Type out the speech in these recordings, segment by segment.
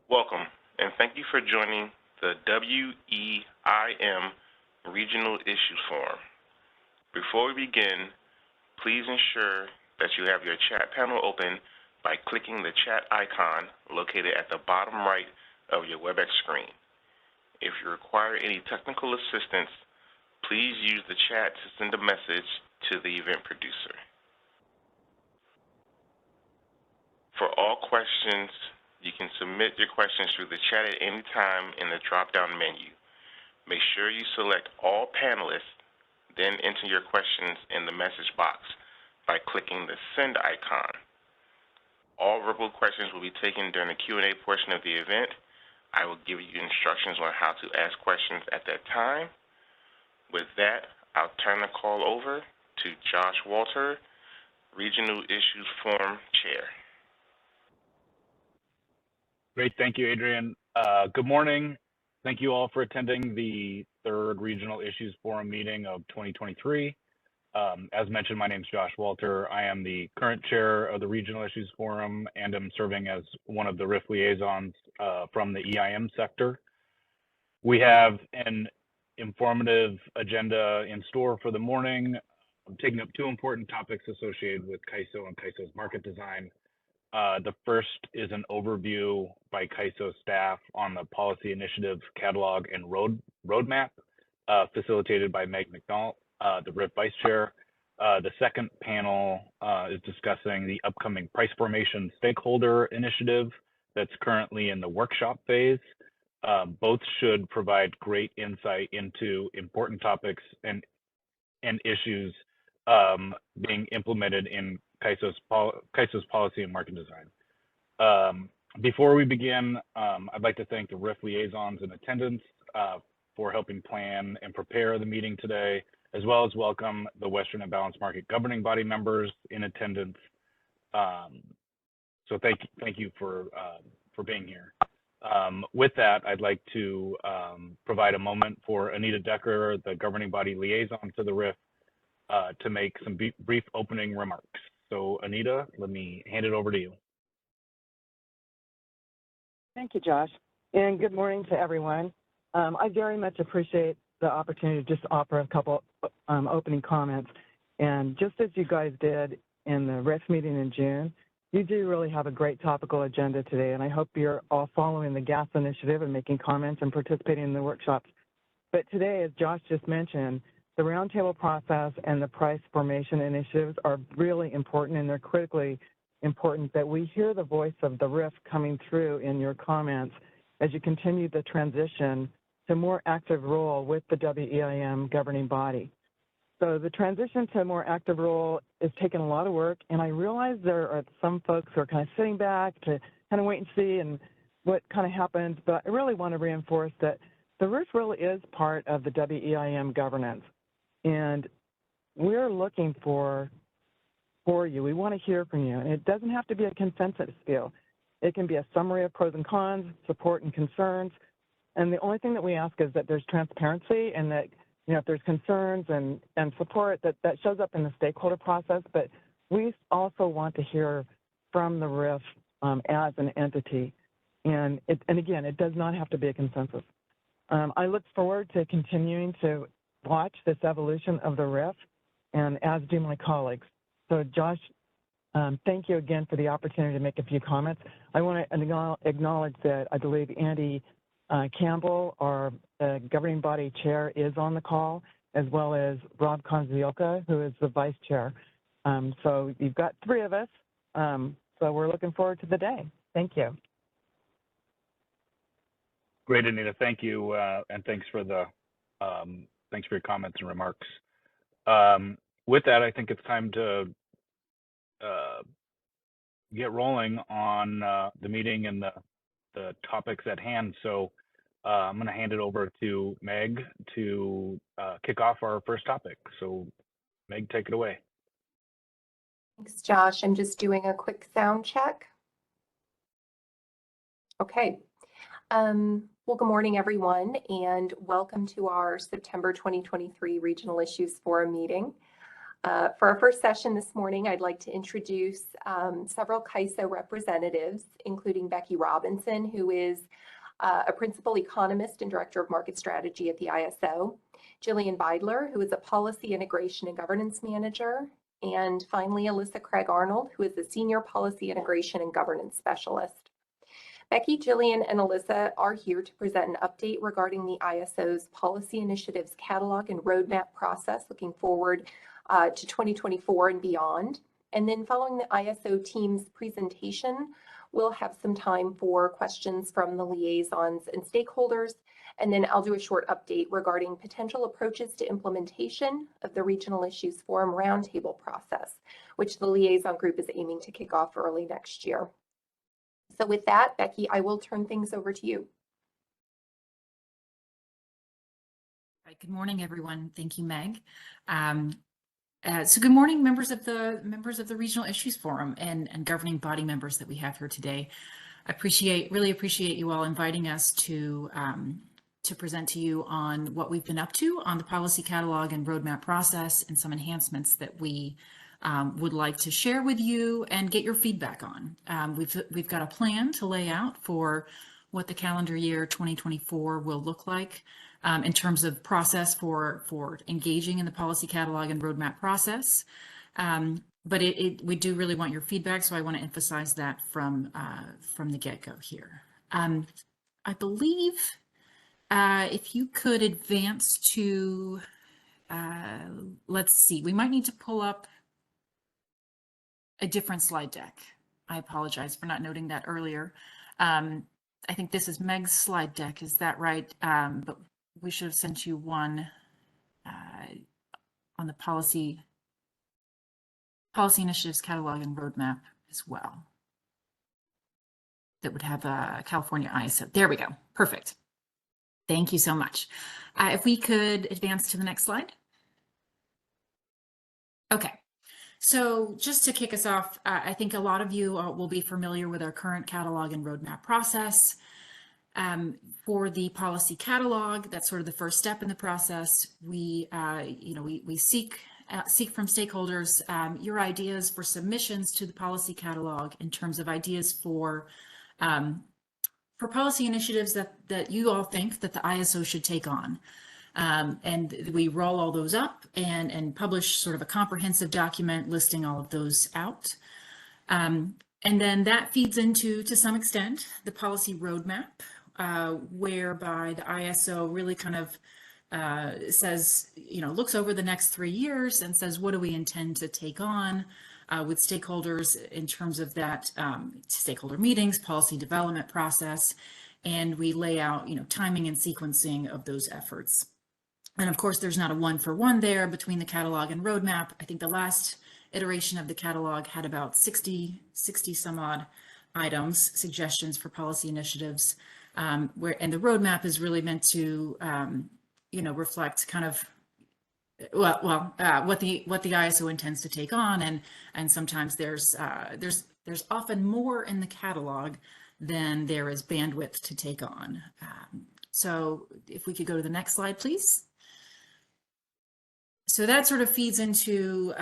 Welcome, and thank you for joining the WEIM Regional Issues Forum. Before we begin, please ensure that you have your chat panel open by clicking the chat icon located at the bottom right of your WebEx screen. If you require any technical assistance, please use the chat to send a message to the event producer. For all questions, you can submit your questions through the chat at any time in the drop-down menu. Make sure you select all panelists, then enter your questions in the message box by clicking the send icon. All verbal questions will be taken during the Q&A portion of the event. I will give you instructions on how to ask questions at that time. With that, I'll turn the call over to Josh Walter, Regional Issues Forum Chair. Great, thank you, Adrian. Good morning. Thank you all for attending the third Regional Issues Forum meeting of 2023. As mentioned, my name is Josh Walter. I am the current chair of the Regional Issues Forum and am serving as one of the RIF liaisons from the EIM sector. We have an informative agenda in store for the morning. I'm taking up two important topics associated with CAISO and CAISO's market design. The first is an overview by CAISO staff on the policy initiative catalog and roadmap, facilitated by Meg McDonald, the RIF vice chair. The second panel is discussing the upcoming price formation stakeholder initiative that's currently in the workshop phase. Both should provide great insight into important topics and issues being implemented in CAISO's policy and market design. Before we begin, I'd like to thank the RIF liaisons in attendance for helping plan and prepare the meeting today, as well as welcome the Western Imbalance Market governing body members in attendance. So thank you for being here. With that, I'd like to provide a moment for Anita Decker, the governing body liaison to the RIF, to make some brief opening remarks. So Anita, let me hand it over to you. Thank you, Josh, and good morning to everyone. I very much appreciate the opportunity to just offer a couple opening comments. And just as you guys did in the RIF meeting in June, you do really have a great topical agenda today, and I hope you're all following the gas initiative and making comments and participating in the workshops. But today, as Josh just mentioned, the roundtable process and the price formation initiatives are really important, and they're critically important that we hear the voice of the RIF coming through in your comments as you continue the transition to a more active role with the WEIM governing body. So the transition to a more active role is taking a lot of work, and I realize there are some folks who are kind of sitting back to kind of wait and see and what kind of happens, but I really want to reinforce that the RIF really is part of the WEIM governance. And we're looking for you. We want to hear from you. And it doesn't have to be a consensus feel. It can be a summary of pros and cons, support and concerns. And the only thing that we ask is that there's transparency and that, you know, if there's concerns and support, that shows up in the stakeholder process. But we also want to hear from the RIF as an entity. And again, it does not have to be a consensus. I look forward to continuing to watch this evolution of the RIF, and as do my colleagues. So Josh, thank you again for the opportunity to make a few comments. I want to acknowledge that I believe Andy Campbell, our governing body chair, is on the call, as well as Rob Konzioka, who is the vice chair. So you've got three of us, so we're looking forward to the day. Thank you. Great, Anita, thank you, and thanks for your comments and remarks. With that, I think it's time to get rolling on the meeting and the topics at hand. So I'm going to hand it over to Meg to kick off our first topic. So Meg, take it away. Thanks, Josh. I'm just doing a quick sound check. Okay. Well, good morning, everyone, and welcome to our September 2023 Regional Issues Forum meeting. For our first session this morning, I'd like to introduce several CAISO representatives, including Becky Robinson, who is a principal economist and director of market strategy at the ISO, Jillian Beidler, who is a policy integration and governance manager, and finally, Alyssa Craig Arnold, who is the senior policy integration and governance specialist. Becky, Jillian, and Alyssa are here to present an update regarding the ISO's policy initiatives catalog and roadmap process looking forward to 2024 and beyond. And then following the ISO team's presentation, we'll have some time for questions from the liaisons and stakeholders. And then I'll do a short update regarding potential approaches to implementation of the Regional Issues Forum roundtable process, which the liaison group is aiming to kick off early next year. So with that, Becky, I will turn things over to you. Right, good morning, everyone. Thank you, Meg. So good morning, members of the Regional Issues Forum and governing body members that we have here today. I really appreciate you all inviting us to present to you on what we've been up to on the policy catalog and roadmap process and some enhancements that we would like to share with you and get your feedback on. We've got a plan to lay out for what the calendar year 2024 will look like in terms of process for engaging in the policy catalog and roadmap process. But we do really want your feedback, so I want to emphasize that from the get-go here. I believe if you could advance to, let's see, we might need to pull up a different slide deck. I apologize for not noting that earlier. I think this is Meg's slide deck, is that right? But we should have sent you one on the policy initiatives catalog and roadmap as well. That would have a California ISO. There we go. Perfect. Thank you so much. If we could advance to the next slide. Okay. So just to kick us off, I think a lot of you will be familiar with our current catalog and roadmap process. For the policy catalog, that's sort of the first step in the process. We seek from stakeholders your ideas for submissions to the policy catalog in terms of ideas for policy initiatives that you all think that the ISO should take on. And we roll all those up and publish sort of a comprehensive document listing all of those out. And then that feeds into, to some extent, the policy roadmap, whereby the ISO really kind of says, looks over the next 3 years and says, what do we intend to take on with stakeholders in terms of that stakeholder meetings, policy development process, and we lay out, timing and sequencing of those efforts. And of course, there's not a one-for-one there between the catalog and roadmap. I think the last iteration of the catalog had about 60 some odd items, suggestions for policy initiatives, and the roadmap is really meant to, reflect kind of what the ISO intends to take on, and sometimes there's often more in the catalog than there is bandwidth to take on. So if we could go to the next slide, please. So that sort of feeds into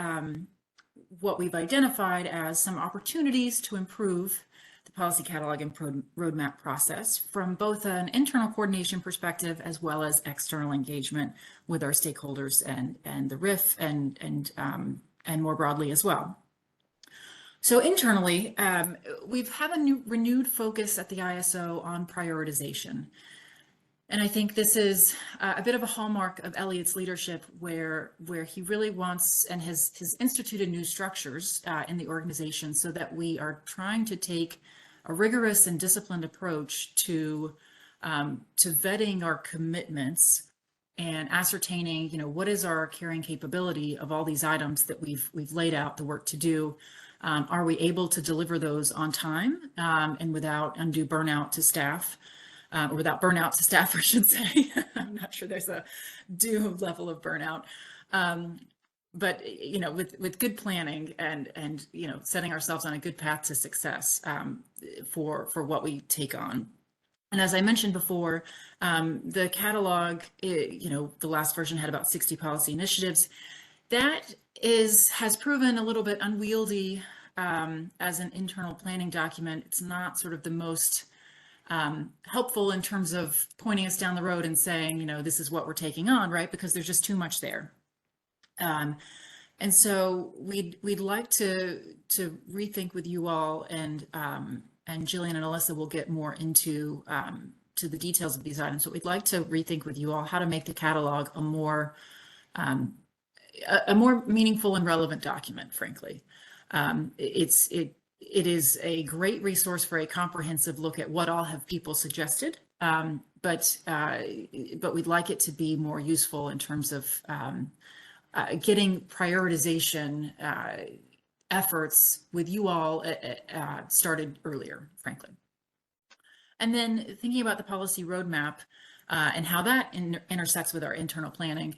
what we've identified as some opportunities to improve the policy catalog and roadmap process from both an internal coordination perspective as well as external engagement with our stakeholders and the RIF and more broadly as well. So internally, we've had a renewed focus at the ISO on prioritization. And I think this is a bit of a hallmark of Elliot's leadership, where he really wants and has instituted new structures in the organization so that we are trying to take a rigorous and disciplined approach to vetting our commitments and ascertaining, what is our carrying capability of all these items that we've laid out the work to do. Are we able to deliver those on time and without undue burnout to staff? Or without burnout to staff, I should say. I'm not sure there's a due level of burnout. But, with good planning and setting ourselves on a good path to success for what we take on. And as I mentioned before, the catalog, the last version had about 60 policy initiatives. That has proven a little bit unwieldy as an internal planning document. It's not sort of the most helpful in terms of pointing us down the road and saying, you know, this is what we're taking on, right? Because there's just too much there. And so we'd like to rethink with you all, and Jillian and Alyssa will get more into to the details of these items. But we'd like to rethink with you all how to make the catalog a more meaningful and relevant document. Frankly, it is a great resource for a comprehensive look at what all have people suggested. But we'd like it to be more useful in terms of getting prioritization efforts with you all started earlier, frankly. And then thinking about the policy roadmap and how that intersects with our internal planning.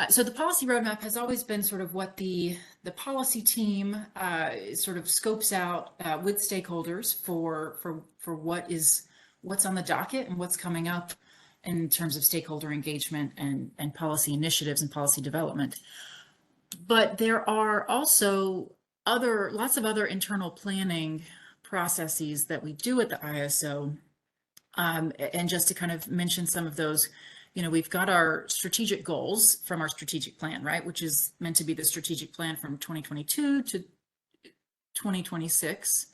So the policy roadmap has always been sort of what the policy team sort of scopes out with stakeholders for what's on the docket and what's coming up in terms of stakeholder engagement and policy initiatives and policy development. But there are also lots of other internal planning processes that we do at the ISO. And just to kind of mention some of those, you know, we've got our strategic goals from our strategic plan, right? Which is meant to be the strategic plan from 2022 to 2026.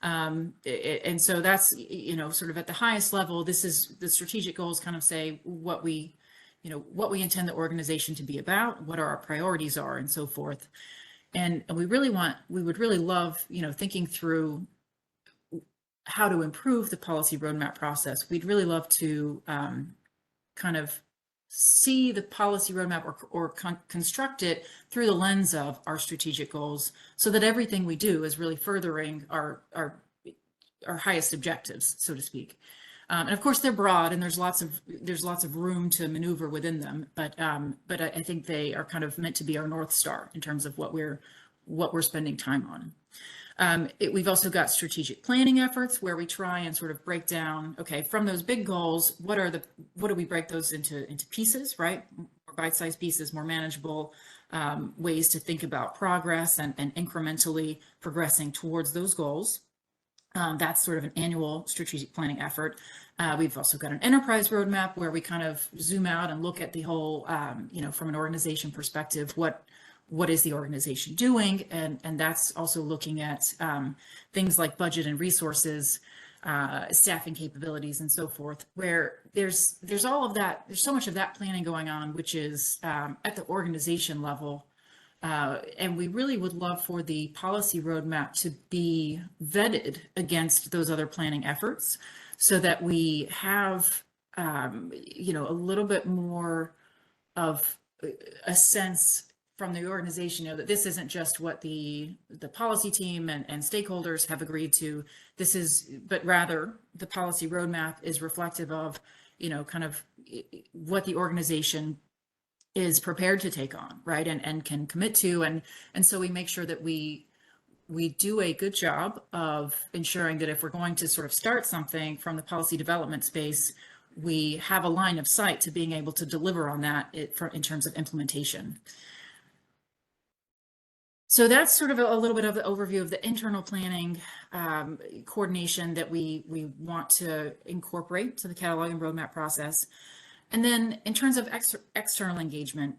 And so that's, you know, sort of at the highest level, this is the strategic goals kind of say what we intend the organization to be about, what our priorities are, and so forth. And we would really love, you know, thinking through how to improve the policy roadmap process. We'd really love to kind of see the policy roadmap or construct it through the lens of our strategic goals, so that everything we do is really furthering our highest objectives, so to speak. And of course, they're broad, and there's lots of room to maneuver within them. But I think they are kind of meant to be our North Star in terms of what we're spending time on. We've also got strategic planning efforts where we try and sort of break down, okay, from those big goals, what do we break those into pieces, right? More bite-sized pieces, more manageable ways to think about progress and incrementally progressing towards those goals. That's sort of an annual strategic planning effort. We've also got an enterprise roadmap where we kind of zoom out and look at the whole, you know, from an organization perspective, what is the organization doing? And that's also looking at things like budget and resources, staffing capabilities, and so forth, where there's all of that, there's so much of that planning going on, which is at the organization level. And we really would love for the policy roadmap to be vetted against those other planning efforts, so that we have, you know, a little bit more of a sense from the organization, you know, that this isn't just what the policy team and stakeholders have agreed to. But rather the policy roadmap is reflective of, you know, kind of what the organization is prepared to take on, right, and can commit to, and so we make sure that we do a good job of ensuring that if we're going to sort of start something from the policy development space, we have a line of sight to being able to deliver on that in terms of implementation. So that's sort of a little bit of the overview of the internal planning coordination that we want to incorporate to the catalog and roadmap process. And then in terms of external engagement,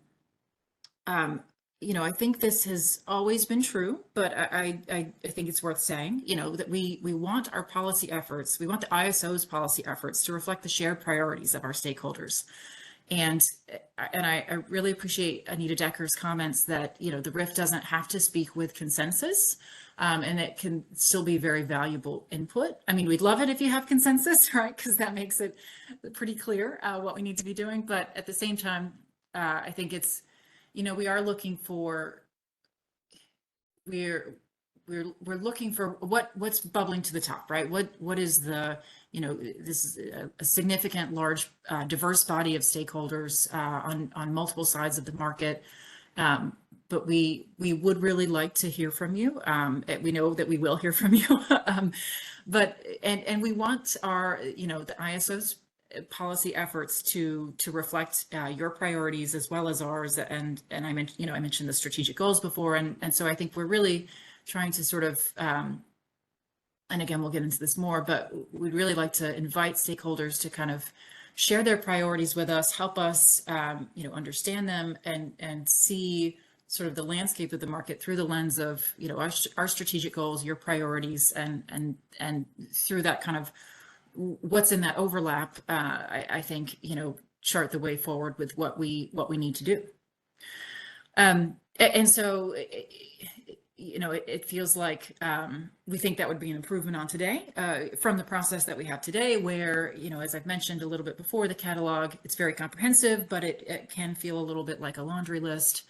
you know, I think this has always been true, but I think it's worth saying, you know, that we want our policy efforts, we want the ISO's policy efforts to reflect the shared priorities of our stakeholders. And I really appreciate Anita Decker's comments that, you know, the RIF doesn't have to speak with consensus, and it can still be very valuable input. I mean, we'd love it if you have consensus, right? Because that makes it pretty clear what we need to be doing. But at the same time, I think it's, you know, we're looking for what's bubbling to the top, right? What is the, you know, this is a significant, large, diverse body of stakeholders on multiple sides of the market. But we would really like to hear from you. We know that we will hear from you. But we want our, you know, the ISO's policy efforts to reflect your priorities as well as ours. And I mentioned, I mentioned the strategic goals before. And so I think we're really trying to sort of, and again, we'll get into this more, but we'd really like to invite stakeholders to kind of share their priorities with us, help us, understand them and see sort of the landscape of the market through the lens of, our strategic goals, your priorities, and through that kind of what's in that overlap, I think, chart the way forward with what we need to do. And so, it feels like we think that would be an improvement on today from the process that we have today, where, as I've mentioned a little bit before, the catalog, it's very comprehensive, but it can feel a little bit like a laundry list.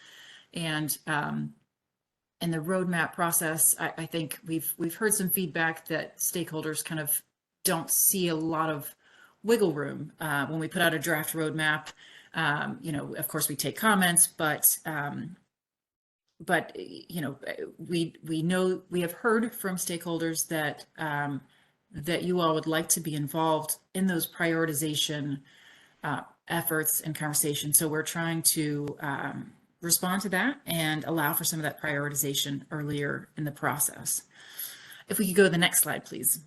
And the roadmap process, I think we've heard some feedback that stakeholders kind of don't see a lot of wiggle room when we put out a draft roadmap. Of course we take comments, but we know, we have heard from stakeholders that that you all would like to be involved in those prioritization efforts and conversations. So we're trying to respond to that and allow for some of that prioritization earlier in the process. If we could go to the next slide, please.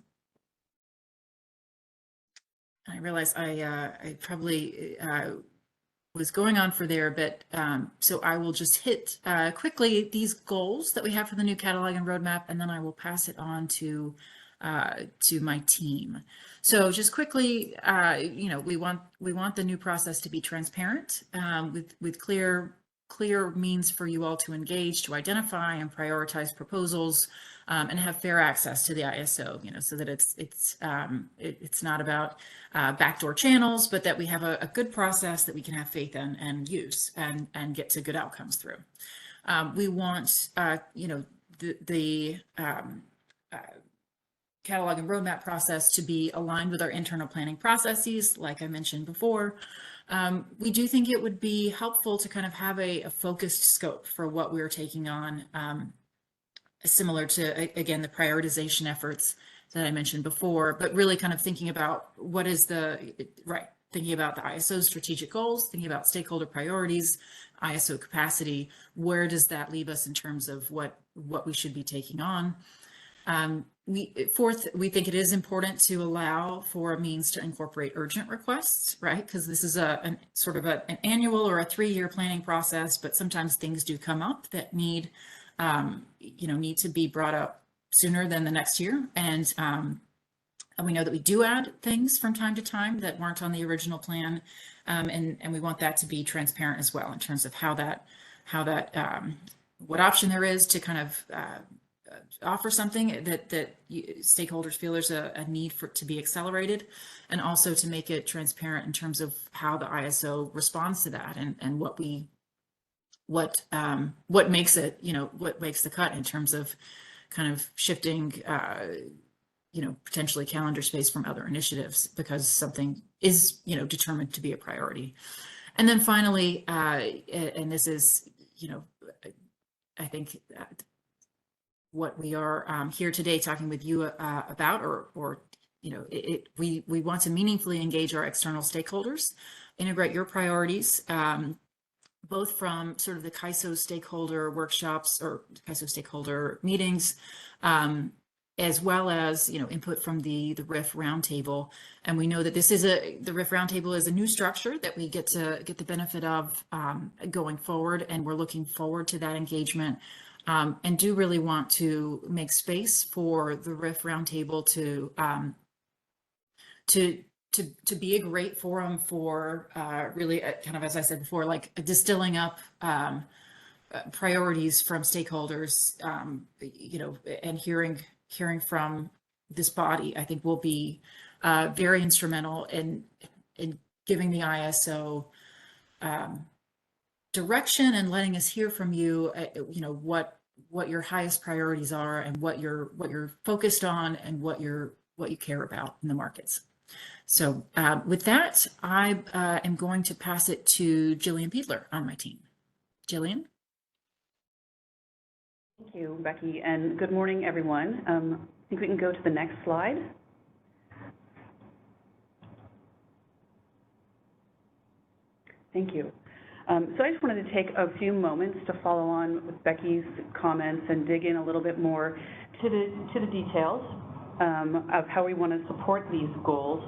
I realize I probably was going on for there a bit, so I will just hit quickly these goals that we have for the new catalog and roadmap, and then I will pass it on to my team. So just quickly, we want the new process to be transparent, with clear means for you all to engage, to identify and prioritize proposals, and have fair access to the ISO, so that it's not about backdoor channels, but that we have a good process that we can have faith in and use and get to good outcomes through. We want, the catalog and roadmap process to be aligned with our internal planning processes, like I mentioned before. We do think it would be helpful to kind of have a focused scope for what we're taking on, similar to, again, the prioritization efforts that I mentioned before, but really kind of thinking about what is thinking about the ISO strategic goals, thinking about stakeholder priorities, ISO capacity, where does that leave us in terms of what we should be taking on? Fourth, we think it is important to allow for a means to incorporate urgent requests, right? Because this is an annual or a 3-year planning process, but sometimes things do come up that need to be brought up sooner than the next year. And we know that we do add things from time to time that weren't on the original plan. And we want that to be transparent as well in terms of what option there is to kind of offer something that stakeholders feel there's a need for it to be accelerated, and also to make it transparent in terms of how the ISO responds to that and what makes it, what makes the cut in terms of kind of shifting, potentially calendar space from other initiatives because something is, determined to be a priority. And then finally, and this is, I think what we are here today talking with you about, we want to meaningfully engage our external stakeholders, integrate your priorities, both from sort of the CAISO stakeholder workshops or CAISO stakeholder meetings, as well as, input from the RIF roundtable. And we know that the RIF roundtable is a new structure that we get the benefit of going forward, and we're looking forward to that engagement. And do really want to make space for the RIF roundtable to be a great forum for really kind of, as I said before, like distilling up priorities from stakeholders, and hearing from this body, I think will be very instrumental in giving the ISO direction and letting us hear from you, what your highest priorities are and what you're focused on and what you care about in the markets. So with that, I am going to pass it to Jillian Piedler on my team. Jillian. Thank you, Becky, and good morning, everyone. I think we can go to the next slide. Thank you. So I just wanted to take a few moments to follow on with Becky's comments and dig in a little bit more to the details of how we want to support these goals,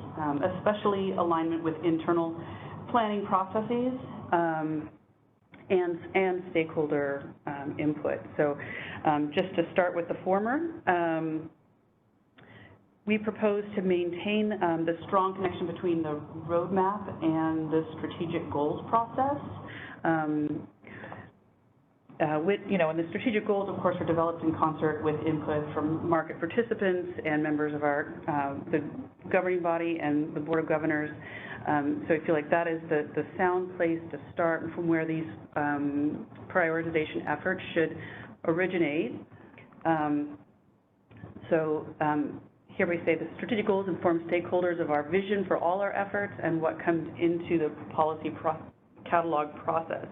especially alignment with internal planning processes and stakeholder input. So just to start with the former, we propose to maintain the strong connection between the roadmap and the strategic goals process. And the strategic goals, of course, are developed in concert with input from market participants and members of our the governing body and the Board of Governors. So I feel like that is the sound place to start from where these prioritization efforts should originate. Here we say the strategic goals inform stakeholders of our vision for all our efforts and what comes into the policy catalog process.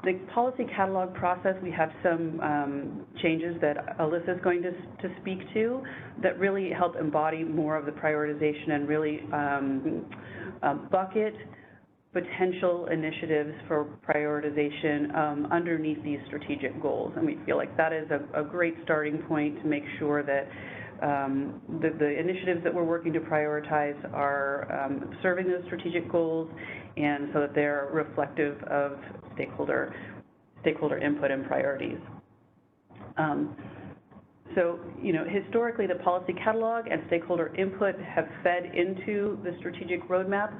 The policy catalog process, we have some changes that Alyssa is going to speak to that really help embody more of the prioritization and really bucket potential initiatives for prioritization underneath these strategic goals. And we feel like that is a great starting point to make sure that the initiatives that we're working to prioritize are serving those strategic goals, and so that they're reflective of stakeholder input and priorities. Historically, the policy catalog and stakeholder input have fed into the strategic roadmap.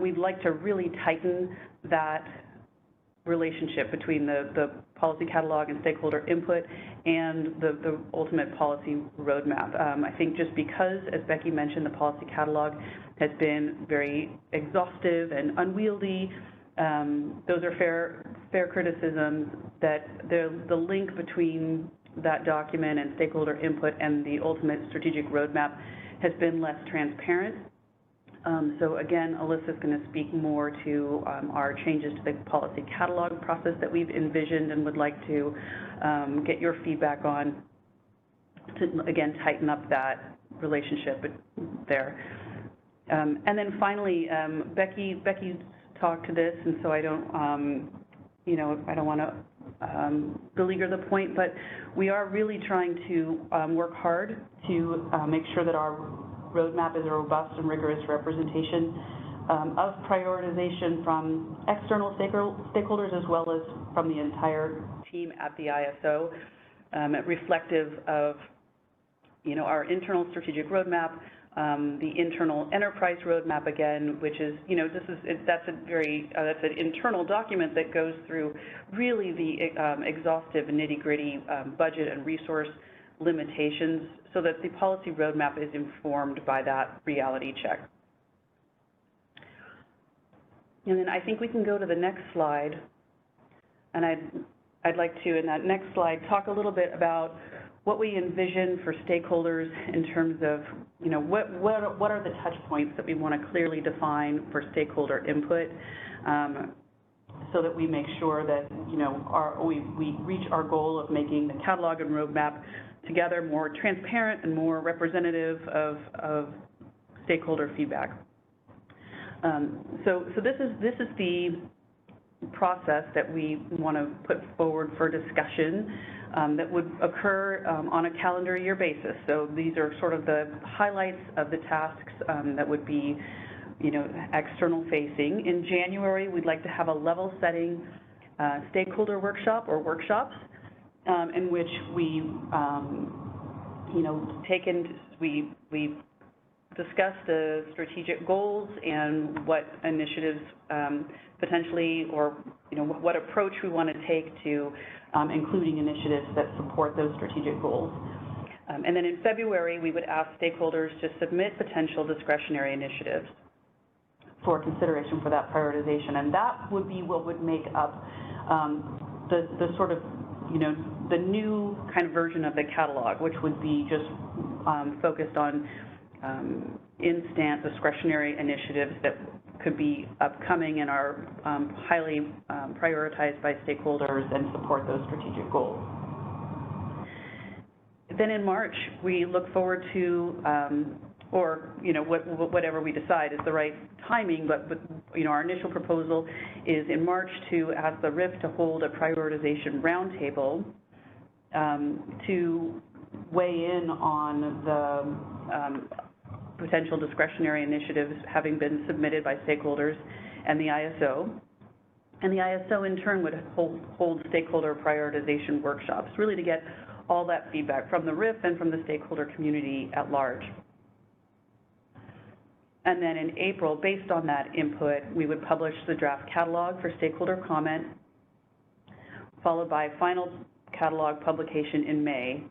We'd like to really tighten that relationship between the policy catalog and stakeholder input and the ultimate policy roadmap. I think just because, as Becky mentioned, the policy catalog has been very exhaustive and unwieldy, those are fair criticisms, that the link between that document and stakeholder input and the ultimate strategic roadmap has been less transparent. So again, Alyssa's going to speak more to our changes to the policy catalog process that we've envisioned and would like to get your feedback on to, again, tighten up that relationship there. And then finally, Becky talked to this, and so I don't, I don't want to beleaguer the point, but we are really trying to work hard to make sure that our roadmap is a robust and rigorous representation of prioritization from external stakeholders as well as from the entire team at the ISO, reflective of, our internal strategic roadmap, the internal enterprise roadmap again, which is, that's an internal document that goes through really the exhaustive nitty-gritty budget and resource limitations, so that the policy roadmap is informed by that reality check. And then I think we can go to the next slide, and I'd like to, in that next slide, talk a little bit about what we envision for stakeholders in terms of, what are the touch points that we want to clearly define for stakeholder input, so that we make sure that, we reach our goal of making the catalog and roadmap together more transparent and more representative of stakeholder feedback. So this is the process that we want to put forward for discussion that would occur on a calendar year basis. So these are sort of the highlights of the tasks that would be, external facing. In January, we'd like to have a level setting stakeholder workshop or workshops in which we, we discuss the strategic goals and what initiatives potentially, or what approach we want to take to including initiatives that support those strategic goals. And then in February, we would ask stakeholders to submit potential discretionary initiatives for consideration for that prioritization, and that would be what would make up the sort of, the new kind of version of the catalog, which would be just focused on instant discretionary initiatives that could be upcoming and are highly prioritized by stakeholders and support those strategic goals. Then in March, we look forward to or, whatever we decide is the right timing, but our initial proposal is in March to ask the RIF to hold a prioritization roundtable to weigh in on the potential discretionary initiatives having been submitted by stakeholders and the ISO. And the ISO in turn would hold stakeholder prioritization workshops, really to get all that feedback from the RIF and from the stakeholder community at large. And then in April, based on that input, we would publish the draft catalog for stakeholder comment, followed by final catalog publication in May.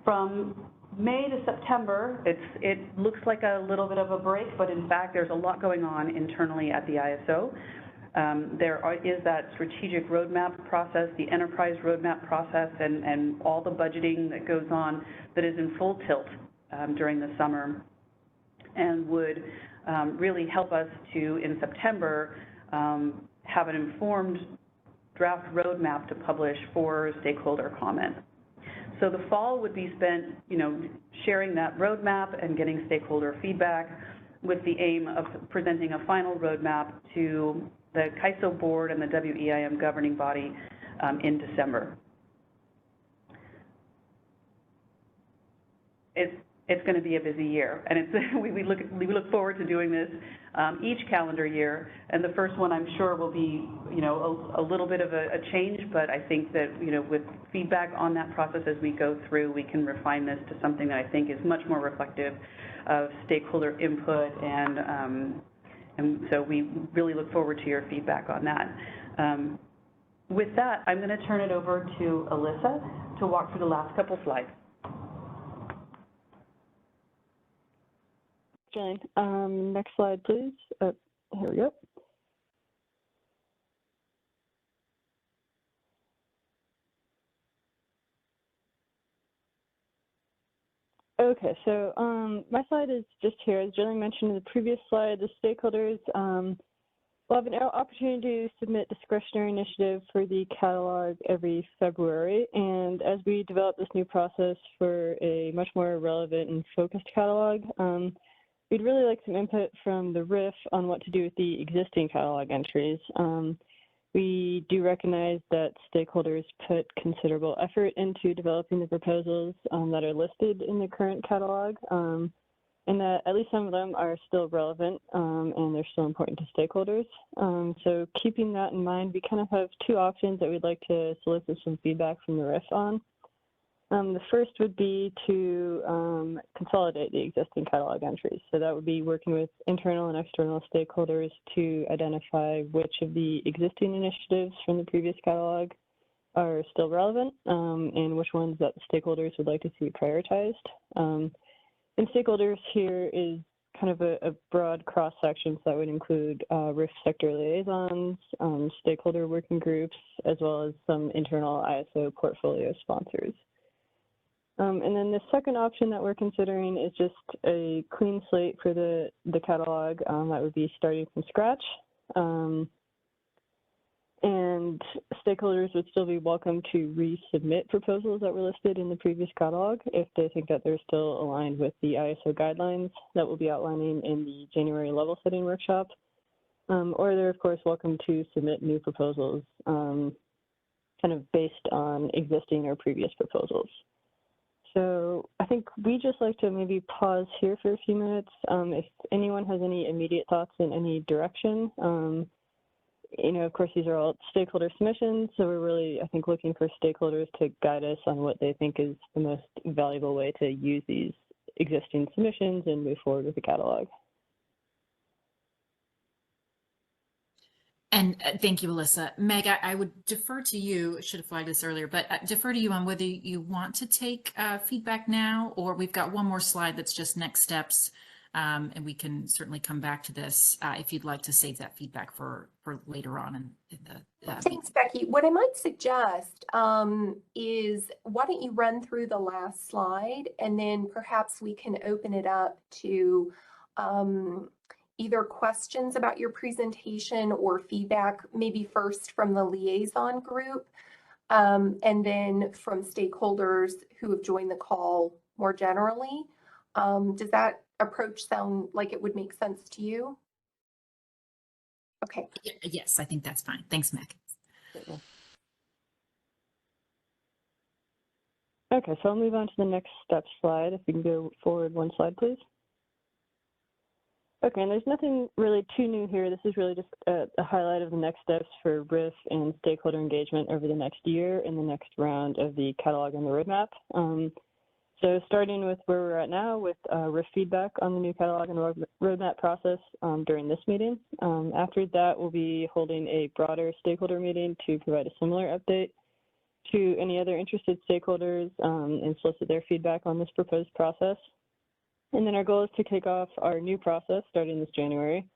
From May to September, it looks like a little bit of a break, but in fact, there's a lot going on internally at the ISO. There is that strategic roadmap process, the enterprise roadmap process, and all the budgeting that goes on that is in full tilt during the summer, and would really help us to, in September, have an informed draft roadmap to publish for stakeholder comment. So the fall would be spent, sharing that roadmap and getting stakeholder feedback, with the aim of presenting a final roadmap to the CAISO board and the WEIM governing body in December. It's going to be a busy year, and we look forward to doing this each calendar year. And the first one, I'm sure, will be a little bit of a change, but I think that with feedback on that process as we go through, we can refine this to something that I think is much more reflective of stakeholder input, and so we really look forward to your feedback on that. With that, I'm going to turn it over to Alyssa to walk through the last couple slides. Jane, next slide, please. Here we go. Okay, so my slide is just here. As Jillian mentioned in the previous slide, the stakeholders will have an opportunity to submit discretionary initiative for the catalog every February. And as we develop this new process for a much more relevant and focused catalog, we'd really like some input from the RIF on what to do with the existing catalog entries. We do recognize that stakeholders put considerable effort into developing the proposals that are listed in the current catalog, and that at least some of them are still relevant and they're still important to stakeholders. So keeping that in mind, we kind of have two options that we'd like to solicit some feedback from the RIF on. The first would be to consolidate the existing catalog entries. So that would be working with internal and external stakeholders to identify which of the existing initiatives from the previous catalog are still relevant and which ones that stakeholders would like to see prioritized. And stakeholders here is kind of a broad cross-section, so that would include RIF sector liaisons, stakeholder working groups, as well as some internal ISO portfolio sponsors. And then the second option that we're considering is just a clean slate for the catalog that would be starting from scratch. And stakeholders would still be welcome to resubmit proposals that were listed in the previous catalog if they think that they're still aligned with the ISO guidelines that we'll be outlining in the January level setting workshop. Or they're, of course, welcome to submit new proposals kind of based on existing or previous proposals. So I think we just like to maybe pause here for a few minutes. If anyone has any immediate thoughts in any direction, of course, these are all stakeholder submissions, so we're really, I think, looking for stakeholders to guide us on what they think is the most valuable way to use these existing submissions and move forward with the catalog. And thank you, Alyssa. Meg, I would defer to you, should have flagged this earlier, but defer to you on whether you want to take feedback now, or we've got one more slide that's just next steps, and we can certainly come back to this if you'd like to save that feedback for later on in the Thanks, Becky. What I might suggest is why don't you run through the last slide, and then perhaps we can open it up to either questions about your presentation or feedback, maybe first from the liaison group, and then from stakeholders who have joined the call more generally. Does that approach sound like it would make sense to you? Okay. Yes, I think that's fine. Thanks, Meg. Okay, so I'll move on to the next step slide. If you can go forward one slide, please. Okay, and there's nothing really too new here. This is really just a highlight of the next steps for RIF and stakeholder engagement over the next year in the next round of the catalog and the roadmap. So starting with where we're at now with RIF feedback on the new catalog and roadmap process during this meeting. After that, we'll be holding a broader stakeholder meeting to provide a similar update to any other interested stakeholders and solicit their feedback on this proposed process. And then our goal is to kick off our new process starting this January.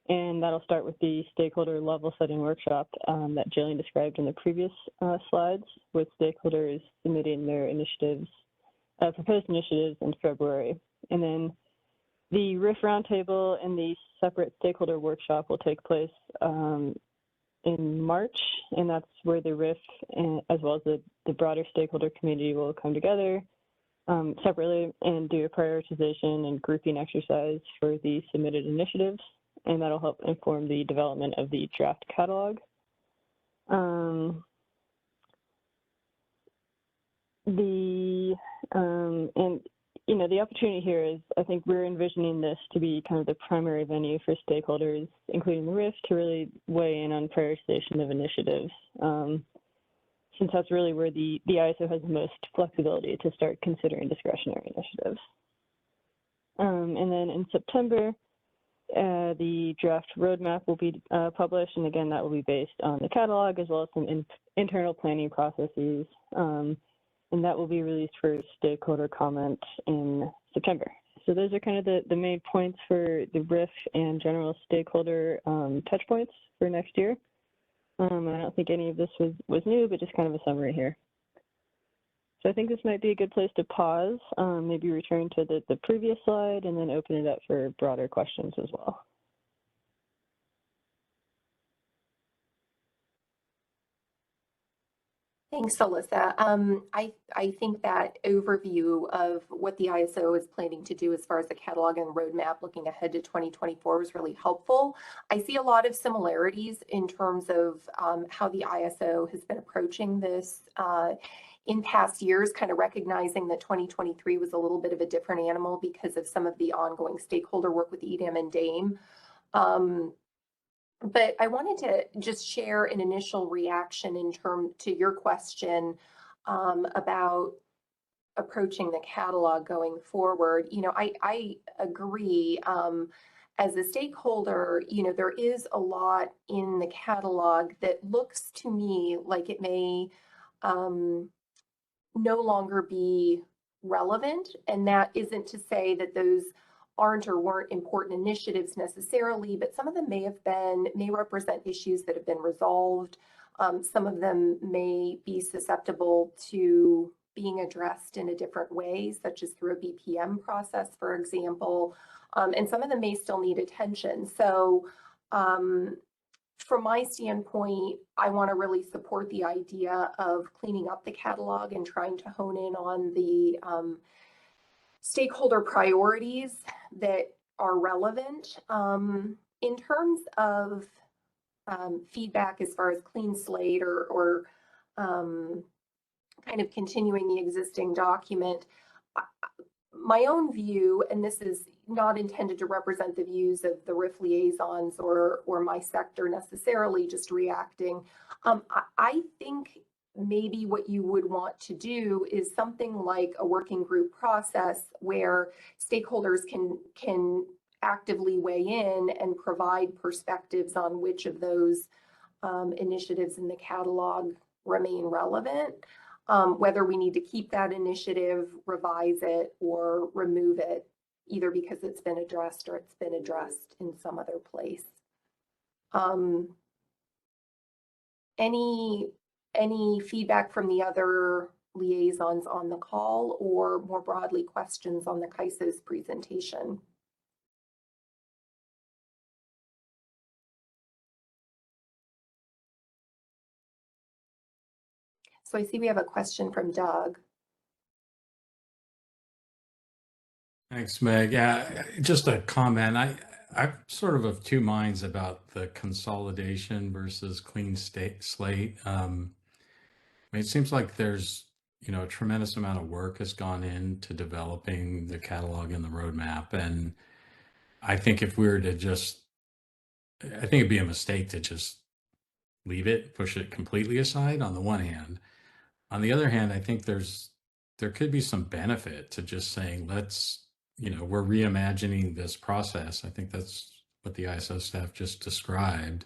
And that'll start with the stakeholder level setting workshop that Jillian described in the previous slides, with stakeholders submitting their initiatives, proposed initiatives in February. And then the RIF roundtable and the separate stakeholder workshop will take place in March, and that's where the RIF as well as the broader stakeholder community will come together separately and do a prioritization and grouping exercise for the submitted initiatives, and that'll help inform the development of the draft catalog. And you know, the opportunity here is, I think we're envisioning this to be kind of the primary venue for stakeholders, including the RIF, to really weigh in on prioritization of initiatives, since that's really where the ISO has the most flexibility to start considering discretionary initiatives. And then in September, the draft roadmap will be published, and again, that will be based on the catalog as well as some internal planning processes. And that will be released for stakeholder comment in September. So those are kind of the main points for the RIF and general stakeholder touch points for next year. I don't think any of this was new, but just kind of a summary here. So I think this might be a good place to pause, maybe return to the previous slide, and then open it up for broader questions as well. Thanks, Alyssa. I think that overview of what the ISO is planning to do as far as the catalog and roadmap looking ahead to 2024 was really helpful. I see a lot of similarities in terms of how the ISO has been approaching this in past years, kind of recognizing that 2023 was a little bit of a different animal because of some of the ongoing stakeholder work with EDAM and DAME. But I wanted to just share an initial reaction in terms to your question about approaching the catalog going forward. You know, I agree. As a stakeholder, you know, there is a lot in the catalog that looks to me like it may no longer be relevant. And that isn't to say that those aren't or weren't important initiatives necessarily, but some of them may represent issues that have been resolved. Some of them may be susceptible to being addressed in a different way, such as through a BPM process, for example, and some of them may still need attention. So from my standpoint, I want to really support the idea of cleaning up the catalog and trying to hone in on the stakeholder priorities that are relevant. In terms of feedback as far as clean slate or kind of continuing the existing document, my own view, and this is not intended to represent the views of the RIF liaisons or my sector necessarily, just reacting. I think maybe what you would want to do is something like a working group process where stakeholders can actively weigh in and provide perspectives on which of those initiatives in the catalog remain relevant, whether we need to keep that initiative, revise it, or remove it, either because it's been addressed or it's been addressed in some other place. Any feedback from the other liaisons on the call, or more broadly, questions on the CAISO's presentation? So I see we have a question from Doug. Thanks, Meg. Yeah, just a comment. I'm sort of two minds about the consolidation versus clean slate. I mean, it seems like there's, a tremendous amount of work has gone into developing the catalog and the roadmap. And I think if we were to I think it'd be a mistake to just leave it, push it completely aside on the one hand. On the other hand, I think there could be some benefit to just saying, we're reimagining this process. I think that's what the ISO staff just described.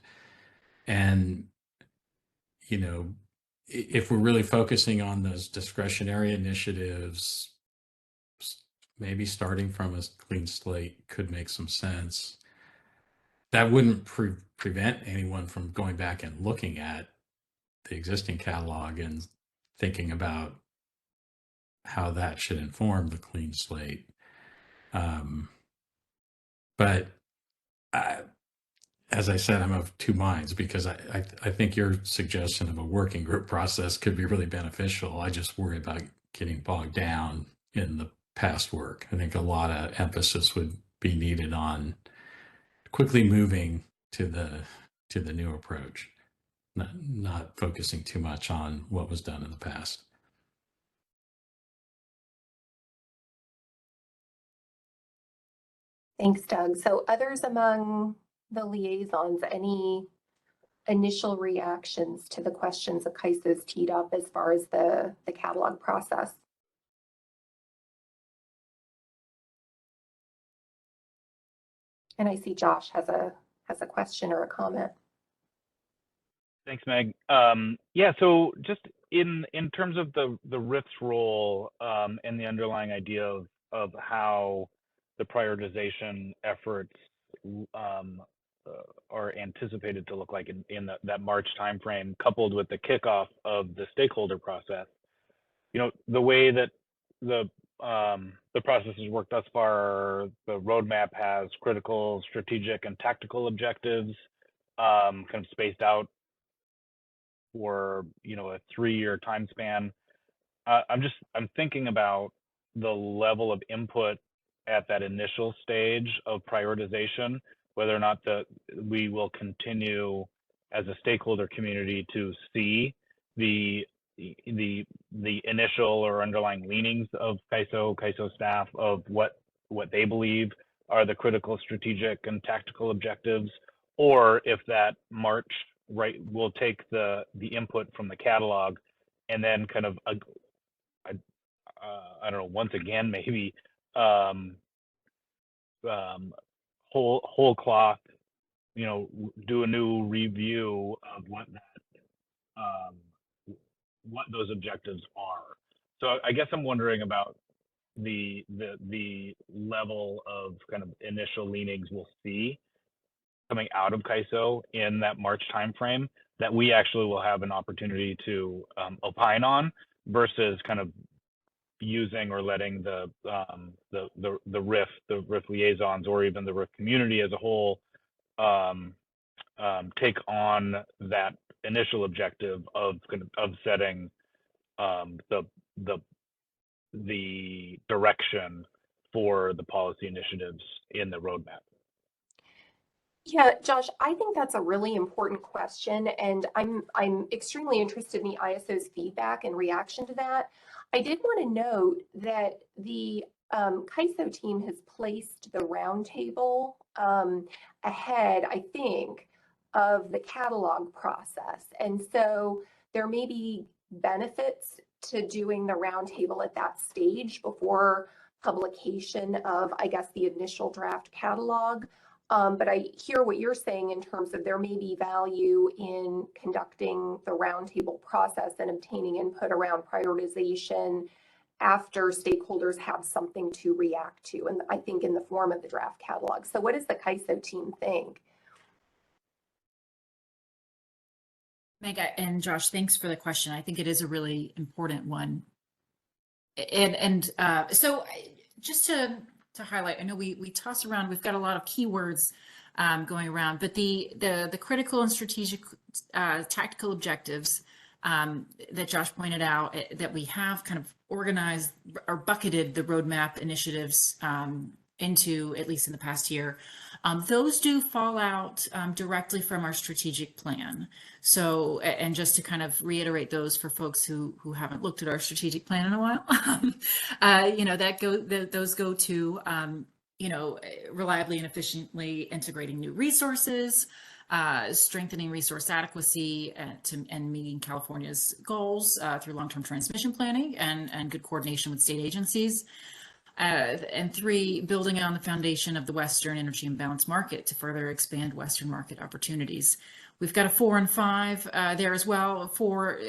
And, if we're really focusing on those discretionary initiatives, maybe starting from a clean slate could make some sense. That wouldn't prevent anyone from going back and looking at the existing catalog and thinking about how that should inform the clean slate. But as I said, I'm of two minds because I think your suggestion of a working group process could be really beneficial. I just worry about getting bogged down in the past work. I think a lot of emphasis would be needed on quickly moving to the new approach, not focusing too much on what was done in the past. Thanks, Doug. So others among the liaisons, any initial reactions to the questions that Kaisa's teed up as far as the catalog process? And I see Josh has a question or a comment. Thanks, Meg. Yeah, so just in terms of the RIF's role and the underlying idea of how the prioritization efforts are anticipated to look like in that March timeframe, coupled with the kickoff of the stakeholder process. The way that the process has worked thus far, the roadmap has critical, strategic, and tactical objectives kind of spaced out for a 3-year time span. I'm thinking about the level of input at that initial stage of prioritization, whether or not we will continue as a stakeholder community to see the initial or underlying leanings of CAISO staff of what they believe are the critical, strategic, and tactical objectives, or if that March will take the input from the catalog and then kind of I don't know, once again maybe whole cloth, do a new review of what those objectives are. So I guess I'm wondering about the level of kind of initial leanings we'll see coming out of CAISO in that March timeframe that we actually will have an opportunity to opine on, versus kind of using or letting the RIF liaisons, or even the RIF community as a whole, take on that initial objective of setting the direction for the policy initiatives in the roadmap. Yeah, Josh, I think that's a really important question, and I'm extremely interested in the ISO's feedback and reaction to that. I did want to note that the CAISO team has placed the roundtable ahead, I think, of the catalog process, and so there may be benefits to doing the roundtable at that stage before publication of, I guess, the initial draft catalog. But I hear what you're saying in terms of there may be value in conducting the roundtable process and obtaining input around prioritization after stakeholders have something to react to, and I think in the form of the draft catalog. So what does the CAISO team think? Meg and Josh, thanks for the question. I think it is a really important one. And so just to highlight, I know we toss around, we've got a lot of keywords going around, but the critical and strategic tactical objectives that Josh pointed out that we have kind of organized or bucketed the roadmap initiatives into, at least in the past year. Those do fall out directly from our strategic plan. So, and just to kind of reiterate those for folks who haven't looked at our strategic plan in a while, you know, those go to, you know, reliably and efficiently integrating new resources, strengthening resource adequacy and meeting California's goals through long-term transmission planning and good coordination with state agencies. And 3, building on the foundation of the Western energy imbalance market to further expand Western market opportunities. We've got a 4 and 5 there as well. 4,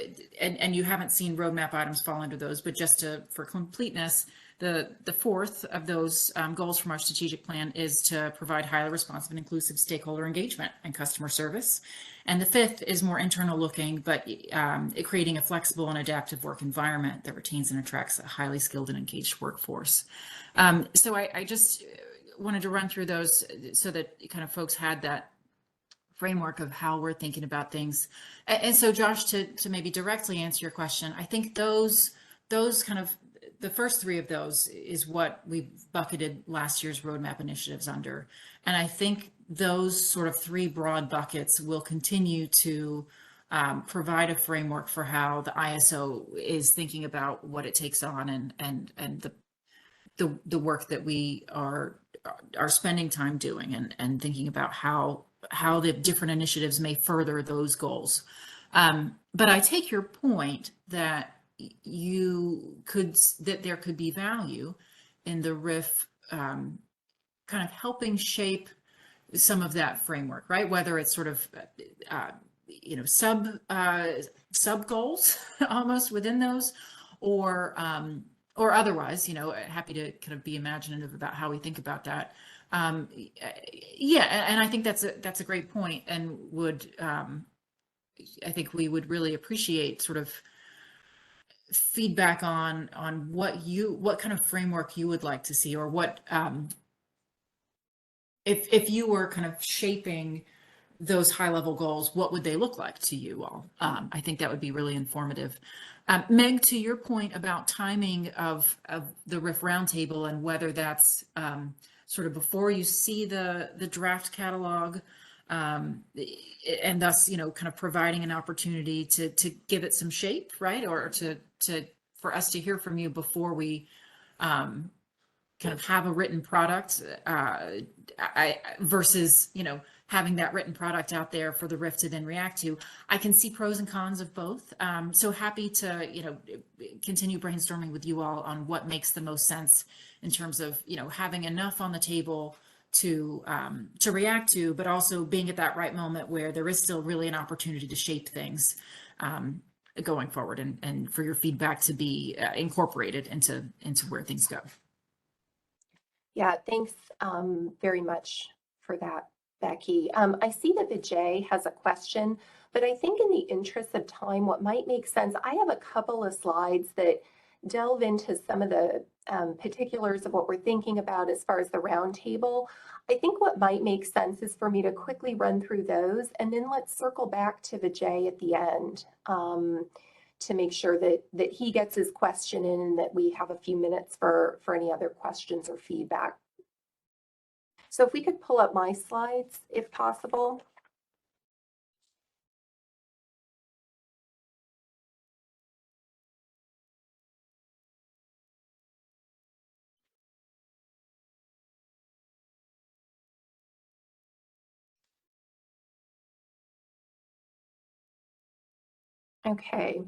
and you haven't seen roadmap items fall under those, but just for completeness, the 4th of those goals from our strategic plan is to provide highly responsive and inclusive stakeholder engagement and customer service. And the 5th is more internal looking, but creating a flexible and adaptive work environment that retains and attracts a highly skilled and engaged workforce. So I just wanted to run through those so that kind of folks had that framework of how we're thinking about things. And so Josh, to maybe directly answer your question, I think those kind of, the first 3 of those is what we bucketed last year's roadmap initiatives under. And I think those sort of 3 broad buckets will continue to provide a framework for how the ISO is thinking about what it takes on and the work that we are spending time doing and thinking about how the different initiatives may further those goals. But I take your point that there could be value in the RIF kind of helping shape some of that framework, right? Whether it's sort of you know, sub goals almost within those, or otherwise, you know, happy to kind of be imaginative about how we think about that. Yeah, and I think that's a great point, and would I think we would really appreciate sort of feedback on what kind of framework you would like to see, or what if you were kind of shaping those high level goals, what would they look like to you all? I think that would be really informative. Meg, to your point about timing of the RIF roundtable and whether that's sort of before you see the draft catalog, and thus, you know, kind of providing an opportunity to give it some shape, right? Or for us to hear from you before we kind of have a written product, versus, you know, having that written product out there for the RIF to then react to. I can see pros and cons of both. So happy to, you know, continue brainstorming with you all on what makes the most sense in terms of, you know, having enough on the table to react to, but also being at that right moment where there is still really an opportunity to shape things going forward, and for your feedback to be incorporated into where things go. Yeah, thanks very much for that, Becky. I see that Vijay has a question, but I think in the interest of time, what might make sense, I have a couple of slides that delve into some of the particulars of what we're thinking about as far as the roundtable. I think what might make sense is for me to quickly run through those, and then let's circle back to Vijay at the end to make sure that he gets his question in and that we have a few minutes for any other questions or feedback. So if we could pull up my slides, if possible. Okay,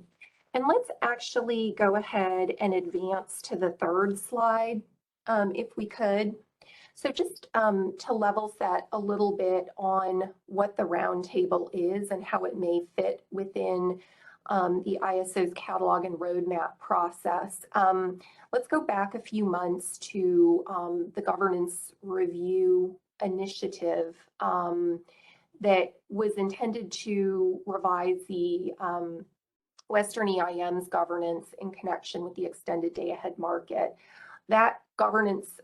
and let's actually go ahead and advance to the 3rd slide, if we could. So just to level set a little bit on what the roundtable is and how it may fit within the ISO's catalog and roadmap process. Let's go back a few months to the governance review initiative that was intended to revise the Western EIM's governance in connection with the extended day-ahead market. That governance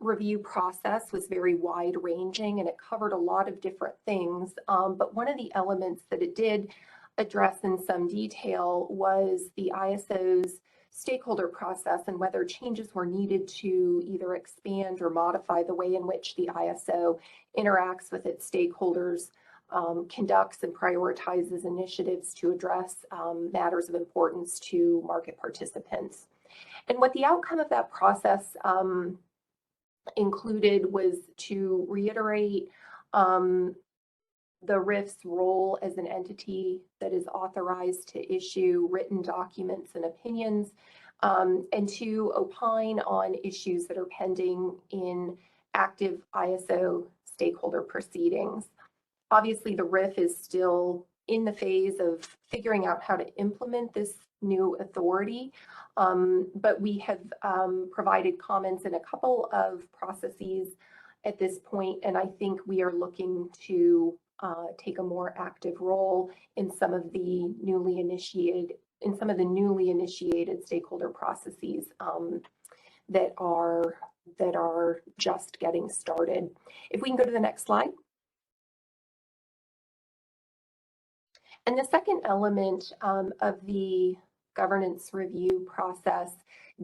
review process was very wide-ranging, and it covered a lot of different things. But one of the elements that it did address in some detail was the ISO's stakeholder process and whether changes were needed to either expand or modify the way in which the ISO interacts with its stakeholders, conducts and prioritizes initiatives to address matters of importance to market participants. And what the outcome of that process included was to reiterate the RIF's role as an entity that is authorized to issue written documents and opinions, and to opine on issues that are pending in active ISO stakeholder proceedings. Obviously, the RIF is still in the phase of figuring out how to implement this new authority, but we have provided comments in a couple of processes at this point, and I think we are looking to take a more active role in some of the newly initiated stakeholder processes that are just getting started. If we can go to the next slide. And the second element of the governance review process